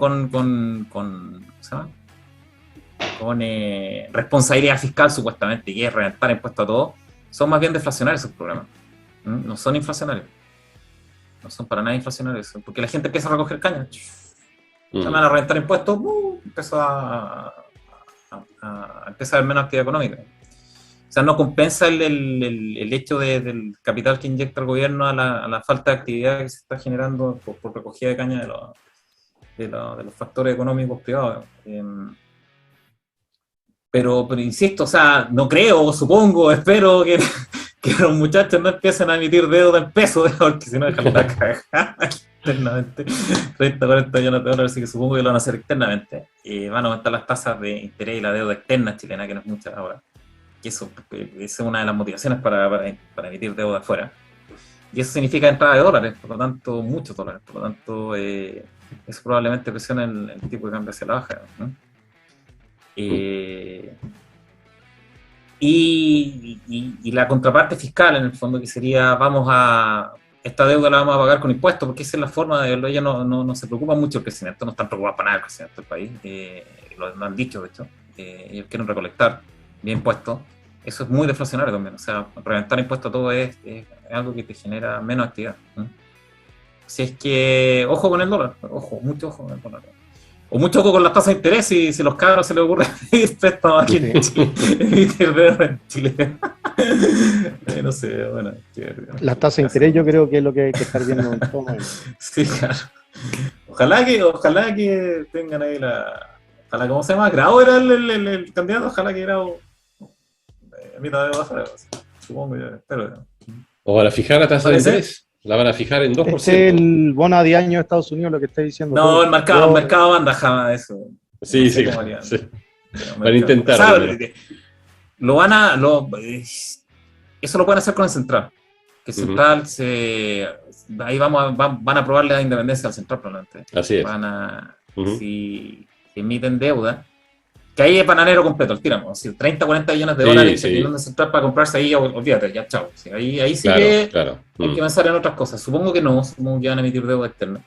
[SPEAKER 1] responsabilidad fiscal, supuestamente, que es reventar impuestos a todos, son más bien deflacionarios esos programas. No son inflacionarios. No son para nada inflacionarios, porque la gente empieza a recoger caña. Se van a reventar impuestos, empieza a haber menos actividad económica. O sea, no compensa el hecho del capital que inyecta el gobierno a la falta de actividad que se está generando por recogida de caña de los factores económicos privados. Pero insisto, o sea, no creo, supongo, espero que los muchachos no empiecen a emitir deuda en pesos, porque si no dejan la cagada internamente. 30, 40 millones de dólares, así que supongo que lo van a hacer externamente. Van a aumentar las tasas de interés y la deuda externa chilena, que no es mucha ahora. Y eso es una de las motivaciones para emitir deuda afuera. Y eso significa entrada de dólares, por lo tanto, muchos dólares. Por lo tanto, eso probablemente presiona el tipo de cambio hacia la baja, ¿no? Y la contraparte fiscal, en el fondo, que sería, esta deuda la vamos a pagar con impuestos, porque esa es la forma de verlo. Ellos no se preocupan mucho del crecimiento, no están preocupados para nada del crecimiento del país, lo han dicho, de hecho. Ellos quieren recolectar bien impuestos. Eso es muy deflacionario también, o sea, reventar impuestos a todo es algo que te genera menos actividad, ¿no? Si es que, ojo con el dólar, mucho ojo con el dólar. O mucho ojo con las tasas de interés, si los cabros se les ocurre pedir préstamos aquí en Chile, emitir deuda en Chile. No sé, bueno.
[SPEAKER 3] Las tasas de interés yo creo que es lo que hay que estar viendo en todo momento.
[SPEAKER 1] Sí, claro. Ojalá que tengan ahí ojalá, ¿cómo se llama? Grau era el candidato, ojalá que Grau emita deuda afuera, supongo yo, espero.
[SPEAKER 2] ¿O van a fijar la tasa de interés? ¿La van a fijar en 2%?
[SPEAKER 3] Es el bono a 10 años de Estados Unidos, lo que está diciendo.
[SPEAKER 1] No, el mercado manda jamás eso.
[SPEAKER 2] Sí,
[SPEAKER 1] no
[SPEAKER 2] sí. Van a intentar.
[SPEAKER 1] O sea, eso lo pueden hacer con el Central. Que el Central ahí van a probar la independencia al Central probablemente.
[SPEAKER 2] Así es.
[SPEAKER 1] Si emiten deuda, que ahí es bananero completo, el tiramos. Si 30, 40 billones de dólares que tienen el Central para comprarse ahí, olvídate, ya chao. Sí, ahí sí hay que pensar en otras cosas. Supongo que que van a emitir deuda externa.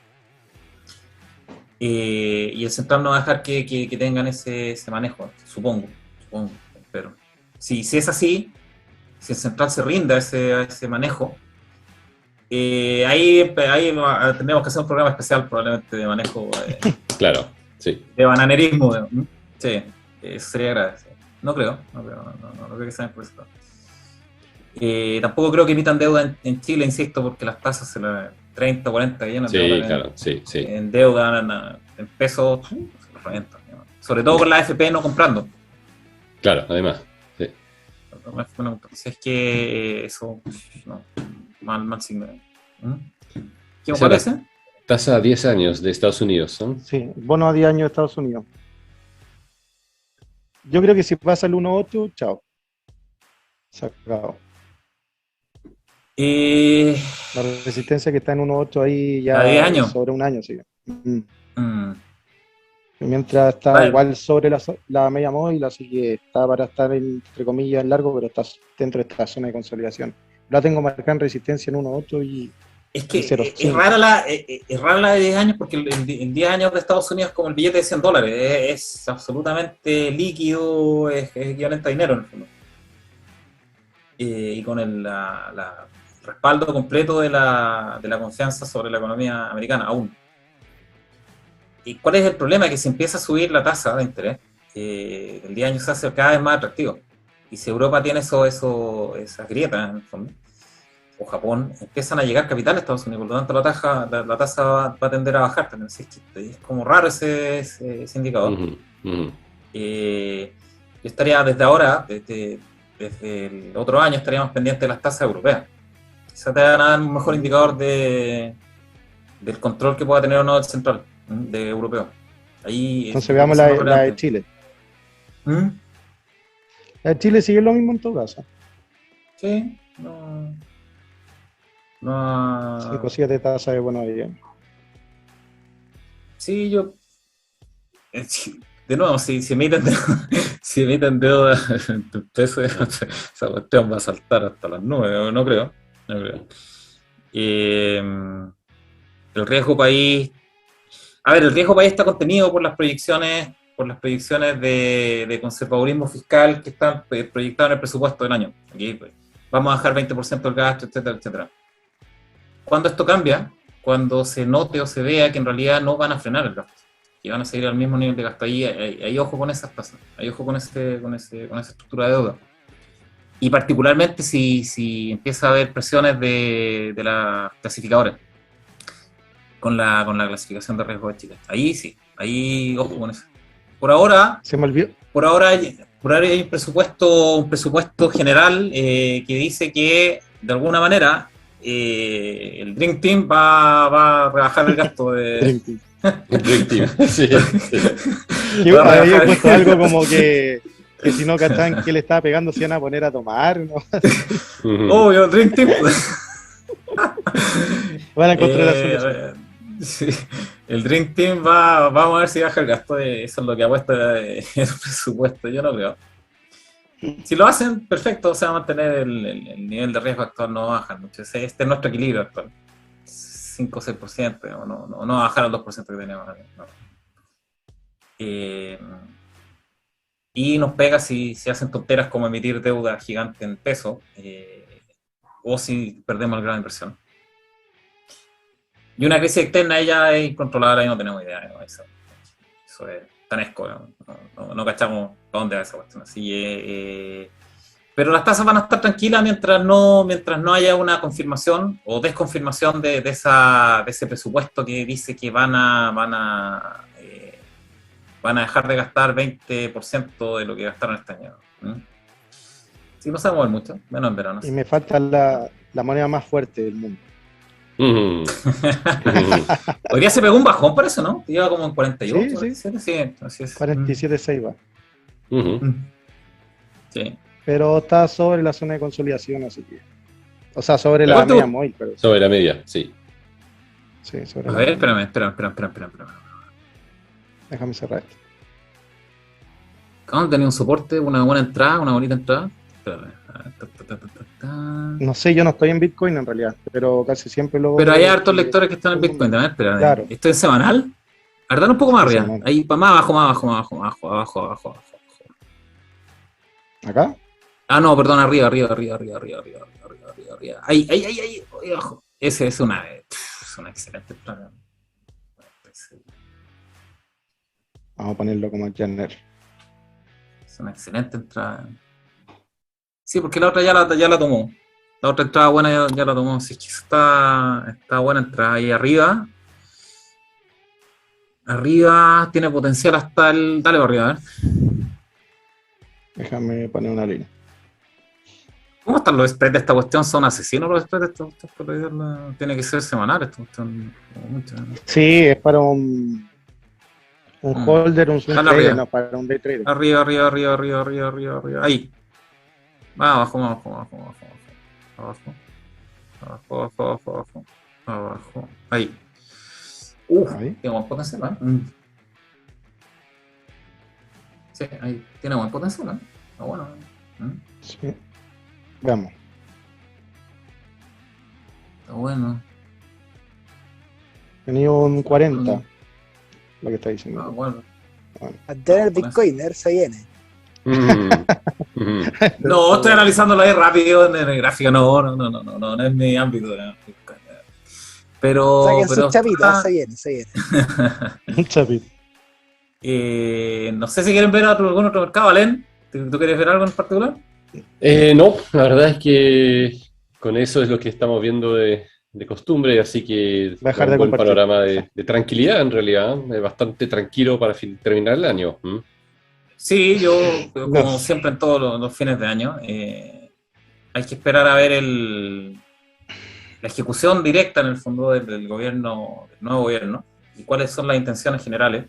[SPEAKER 1] Y el Central no va a dejar que tengan ese manejo, supongo, pero si es así, si el Central se rinde a ese manejo, ahí tendremos que hacer un programa especial probablemente de manejo
[SPEAKER 2] claro, sí.
[SPEAKER 1] De bananerismo, sí, eso sería grave. Sí. No creo que sean por eso. Tampoco creo que emitan deuda en Chile, insisto, porque las tasas 30 o 40 billones de dólares
[SPEAKER 2] claro, sí.
[SPEAKER 1] En deuda, en pesos, se los revientan. Sobre todo con la AFP no comprando.
[SPEAKER 2] Claro, además. Sí.
[SPEAKER 1] Si es que eso, no, mal signo. ¿Qué me parece?
[SPEAKER 2] Tasa a 10 años de Estados Unidos, ¿no?
[SPEAKER 3] Sí, bono a 10 años de Estados Unidos. Yo creo que si pasa el 1.8, chao. Se acabó. La resistencia que está en 1.8 ahí ya
[SPEAKER 1] ¿a 10 años?
[SPEAKER 3] Sobre un año, sí. Mientras está igual sobre la media móvil, así que está para estar entre comillas en largo, pero está dentro de esta zona de consolidación. La tengo marcada en resistencia en 1.8 y
[SPEAKER 1] es que es rara la de 10 años, porque en 10 años de Estados Unidos es como el billete de $100, es absolutamente líquido, es equivalente a dinero en el fondo. Y con el respaldo completo de la confianza sobre la economía americana, aún. ¿Y cuál es el problema? Que si empieza a subir la tasa de interés, el 10 años se hace cada vez más atractivo. Y si Europa tiene esas grietas, en el fondo, o Japón, empiezan a llegar capitales a Estados Unidos, por lo tanto la tasa va a tender a bajar también. Así que es como raro ese indicador. Yo estaría desde ahora, desde el otro año, estaríamos pendientes de las tasas europeas. Quizás te van a dar un mejor indicador del control que pueda tener o no el central, de europeo. Ahí,
[SPEAKER 3] entonces veamos la de Chile. La de Chile sigue lo mismo en todo caso.
[SPEAKER 1] Sí, no.
[SPEAKER 3] 5-7 tasas de buenos días.
[SPEAKER 1] Sí, de nuevo, si emiten deuda en pesos, esa cuestión va a saltar hasta las nubes, no creo. El riesgo país. A ver, el riesgo país está contenido por las proyecciones de conservadurismo fiscal que están proyectadas en el presupuesto del año. Aquí vamos a bajar 20% del gasto, etcétera, etcétera. Cuando esto cambia, cuando se note o se vea que en realidad no van a frenar el gasto, que van a seguir al mismo nivel de gasto, ahí ojo con esas tasas, ahí ojo con esa estructura de deuda. Y particularmente si empieza a haber presiones de las clasificadoras con la clasificación de riesgo de Chile. Ahí sí, ahí ojo con eso. Por ahora,
[SPEAKER 3] se me olvidó.
[SPEAKER 1] Por ahora hay un presupuesto general que dice que de alguna manera el Dream Team va a rebajar el gasto de
[SPEAKER 2] Dream Team. Sí.
[SPEAKER 3] Yo había puesto algo como que si no cachaban que le estaba pegando se iban a poner a tomar, ¿no?
[SPEAKER 1] Obvio, Dream Team.
[SPEAKER 3] Van a encontrar la solución.
[SPEAKER 1] Sí. El Dream Team vamos a ver si baja el gasto, eso es lo que apuesta el presupuesto, yo no creo. Si lo hacen, perfecto, se va a mantener el nivel de riesgo actual, no va a bajar mucho. Este es nuestro equilibrio actual, 5 o 6%, no va a bajar al 2% que tenemos ahora. No. Y nos pega si hacen tonteras como emitir deuda gigante en peso, o si perdemos la gran inversión. Y una crisis externa ella es incontrolable y no tenemos idea, ¿no? Eso es tanesco, no cachamos para dónde va esa cuestión. Así, pero las tasas van a estar tranquilas mientras no haya una confirmación o desconfirmación de ese presupuesto que dice que van a dejar de gastar 20% de lo que gastaron este año. Sí, no se va a mover mucho, menos en verano.
[SPEAKER 3] Y me falta la moneda más fuerte del mundo.
[SPEAKER 1] Hoy día se pegó un bajón por eso, ¿no? Iba como en 48.
[SPEAKER 3] Sí.
[SPEAKER 1] Así es.
[SPEAKER 3] 47.6 va.
[SPEAKER 1] Sí.
[SPEAKER 3] Pero está sobre la zona de consolidación, así que. O sea, sobre la media móvil. Pero...
[SPEAKER 2] Sobre la media, sí.
[SPEAKER 3] Sí, sobre
[SPEAKER 1] a
[SPEAKER 3] la
[SPEAKER 1] ver,
[SPEAKER 3] media.
[SPEAKER 1] espérame.
[SPEAKER 3] Déjame cerrar esto.
[SPEAKER 1] ¿Cómo tenía un soporte? Una buena entrada, una bonita entrada. Espérame.
[SPEAKER 3] No sé, yo no estoy en Bitcoin en realidad, pero casi siempre lo...
[SPEAKER 1] Pero hay hartos lectores que están en Bitcoin. A ver, espérame.
[SPEAKER 3] Claro.
[SPEAKER 1] ¿Esto es semanal? A ver, dale un poco más arriba.
[SPEAKER 3] Semanal.
[SPEAKER 1] Ahí, para más abajo.
[SPEAKER 3] ¿Acá?
[SPEAKER 1] Ah, no, perdón, arriba. Ahí, abajo. Ese es una excelente entrada.
[SPEAKER 3] Vamos a ponerlo como Jenner.
[SPEAKER 1] Es una excelente entrada. Sí, porque la otra ya la tomó. La otra entrada buena ya la tomó. Sí, está buena entrada. Ahí arriba. Arriba tiene potencial hasta el... Dale para arriba, a ver.
[SPEAKER 3] Déjame poner una línea.
[SPEAKER 1] ¿Cómo están los spreads de esta cuestión? ¿Son asesinos los spreads de esta cuestión? Tiene que ser semanal esta cuestión.
[SPEAKER 3] Sí, es para un holder, un swing trader, no para un day trader.
[SPEAKER 1] Arriba. Ahí. Abajo. Ahí.
[SPEAKER 3] Ahí.
[SPEAKER 1] Tiene buen potencial, ¿eh? Sí, ahí. Tiene buen potencial, ¿eh? Está bueno.
[SPEAKER 3] Sí. Veamos.
[SPEAKER 1] Está bueno.
[SPEAKER 3] Tenía un 40. Lo que está diciendo.
[SPEAKER 1] Bueno.
[SPEAKER 4] A tener Bitcoiner se viene.
[SPEAKER 1] No, estoy analizándolo ahí rápido en el gráfico. No es mi ámbito. Pero.
[SPEAKER 4] Saquen sus chapitas, se viene.
[SPEAKER 3] Un chapito.
[SPEAKER 1] No sé si quieren ver algún otro mercado, Alen. ¿Tú quieres ver algo en particular?
[SPEAKER 2] No, la verdad es que con eso es lo que estamos viendo de costumbre, así que
[SPEAKER 3] Dejar
[SPEAKER 2] un
[SPEAKER 3] de
[SPEAKER 2] buen
[SPEAKER 3] compartir.
[SPEAKER 2] panorama de tranquilidad en realidad, bastante tranquilo para terminar el año. ¿Mm?
[SPEAKER 1] Sí, yo,
[SPEAKER 3] No.
[SPEAKER 1] como siempre en todos los fines de año, hay que esperar a ver la ejecución directa en el fondo del gobierno, del nuevo gobierno, y cuáles son las intenciones generales.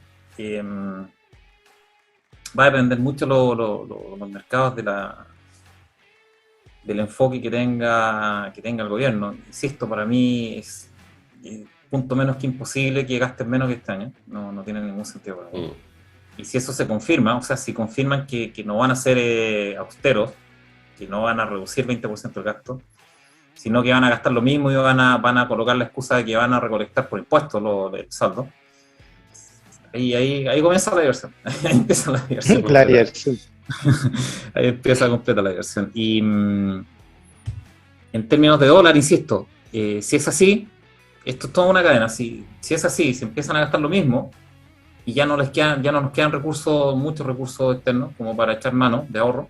[SPEAKER 1] Va a depender mucho los mercados del enfoque que tenga el gobierno. Insisto, para mí es punto menos que imposible que gasten menos que este año. No tiene ningún sentido para mí. Y si eso se confirma, o sea, si confirman que no van a ser austeros, que no van a reducir 20% el gasto, sino que van a gastar lo mismo y van a colocar la excusa de que van a recolectar por impuestos el saldo, ahí comienza la diversión. Ahí empieza la diversión.
[SPEAKER 3] La diversión.
[SPEAKER 1] Ahí empieza completa la diversión. Y en términos de dólar, insisto, si es así, esto es toda una cadena. Si es así, si empiezan a gastar lo mismo y ya no nos quedan muchos recursos externos como para echar mano de ahorro,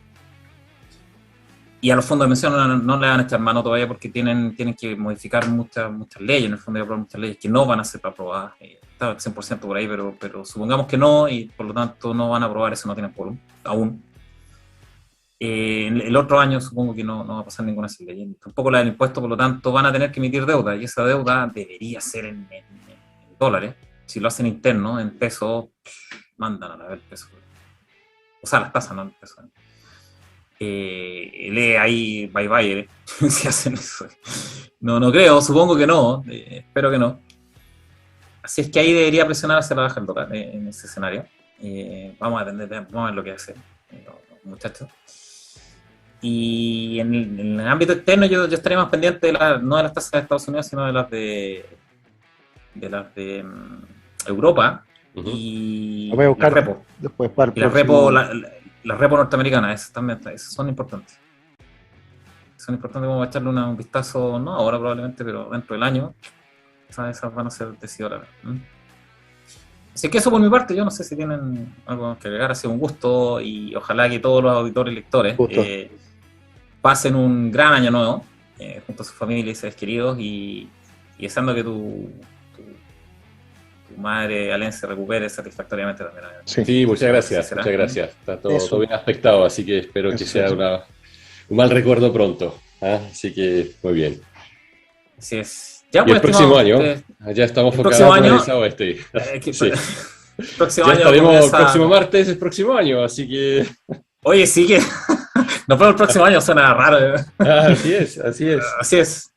[SPEAKER 1] y a los fondos de pensión no le van a echar mano todavía porque tienen que modificar muchas leyes, en el fondo hay que aprobar muchas leyes que no van a ser aprobadas. Está 100% por ahí, pero supongamos que no, y por lo tanto no van a aprobar eso, no tienen quórum aún. El otro año supongo que no va a pasar ninguna de esas leyes, tampoco la del impuesto, por lo tanto van a tener que emitir deuda, y esa deuda debería ser en dólares. Si lo hacen interno, en pesos, mandan a la vez el peso. O sea, las tasas, no en pesos. Lee ahí bye si hacen eso. No creo, supongo que no, espero que no. Así es que ahí debería presionar hacia la baja el dólar en ese escenario. Vamos a ver lo que hacen los muchachos. Y en el ámbito externo yo estaría más pendiente no de las tasas de Estados Unidos, sino de las de Europa.
[SPEAKER 2] Uh-huh.
[SPEAKER 1] Y
[SPEAKER 3] Lo voy a buscar
[SPEAKER 1] las repo.
[SPEAKER 3] después para el
[SPEAKER 1] Y las
[SPEAKER 3] próximo.
[SPEAKER 1] repo norteamericanas, esas son importantes. Son importantes, como echarle un vistazo, no ahora probablemente, pero dentro del año. Esas van a ser decidoras. Así que eso por mi parte, yo no sé si tienen algo que agregar, ha sido un gusto y ojalá que todos los auditores y lectores pasen un gran año nuevo junto a sus familias y seres queridos y deseando que tu madre Alén se recupere satisfactoriamente también.
[SPEAKER 2] Sí, muchas gracias. Está todo bien aspectado, así que espero que sea un mal recuerdo pronto. Así que muy bien.
[SPEAKER 1] Así es.
[SPEAKER 2] Ya, y el próximo año, ya estamos focados en esa oeste. Sí.
[SPEAKER 1] Próximo
[SPEAKER 2] ya
[SPEAKER 1] año
[SPEAKER 2] estaremos el próximo martes, el próximo año, así que...
[SPEAKER 1] Oye, sí que... Nos vemos el próximo año, suena raro.
[SPEAKER 2] Así es.
[SPEAKER 1] Así es.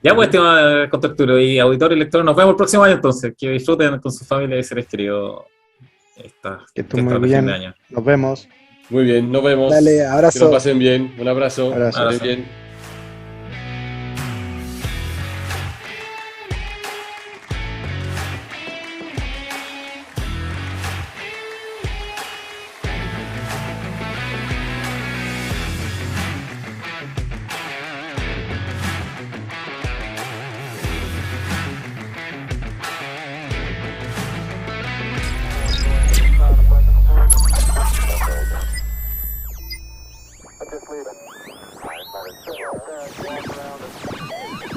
[SPEAKER 1] Ya pues, estimado contacto y auditor y lector, nos vemos el próximo año entonces. Que disfruten con su familia y seres queridos
[SPEAKER 3] que estén muy bien.
[SPEAKER 1] De año.
[SPEAKER 3] Nos vemos.
[SPEAKER 2] Muy bien, nos vemos.
[SPEAKER 4] Dale, abrazo.
[SPEAKER 2] Que lo pasen bien. Un abrazo.
[SPEAKER 3] Abrazo.
[SPEAKER 2] Bien.
[SPEAKER 5] Just leave it.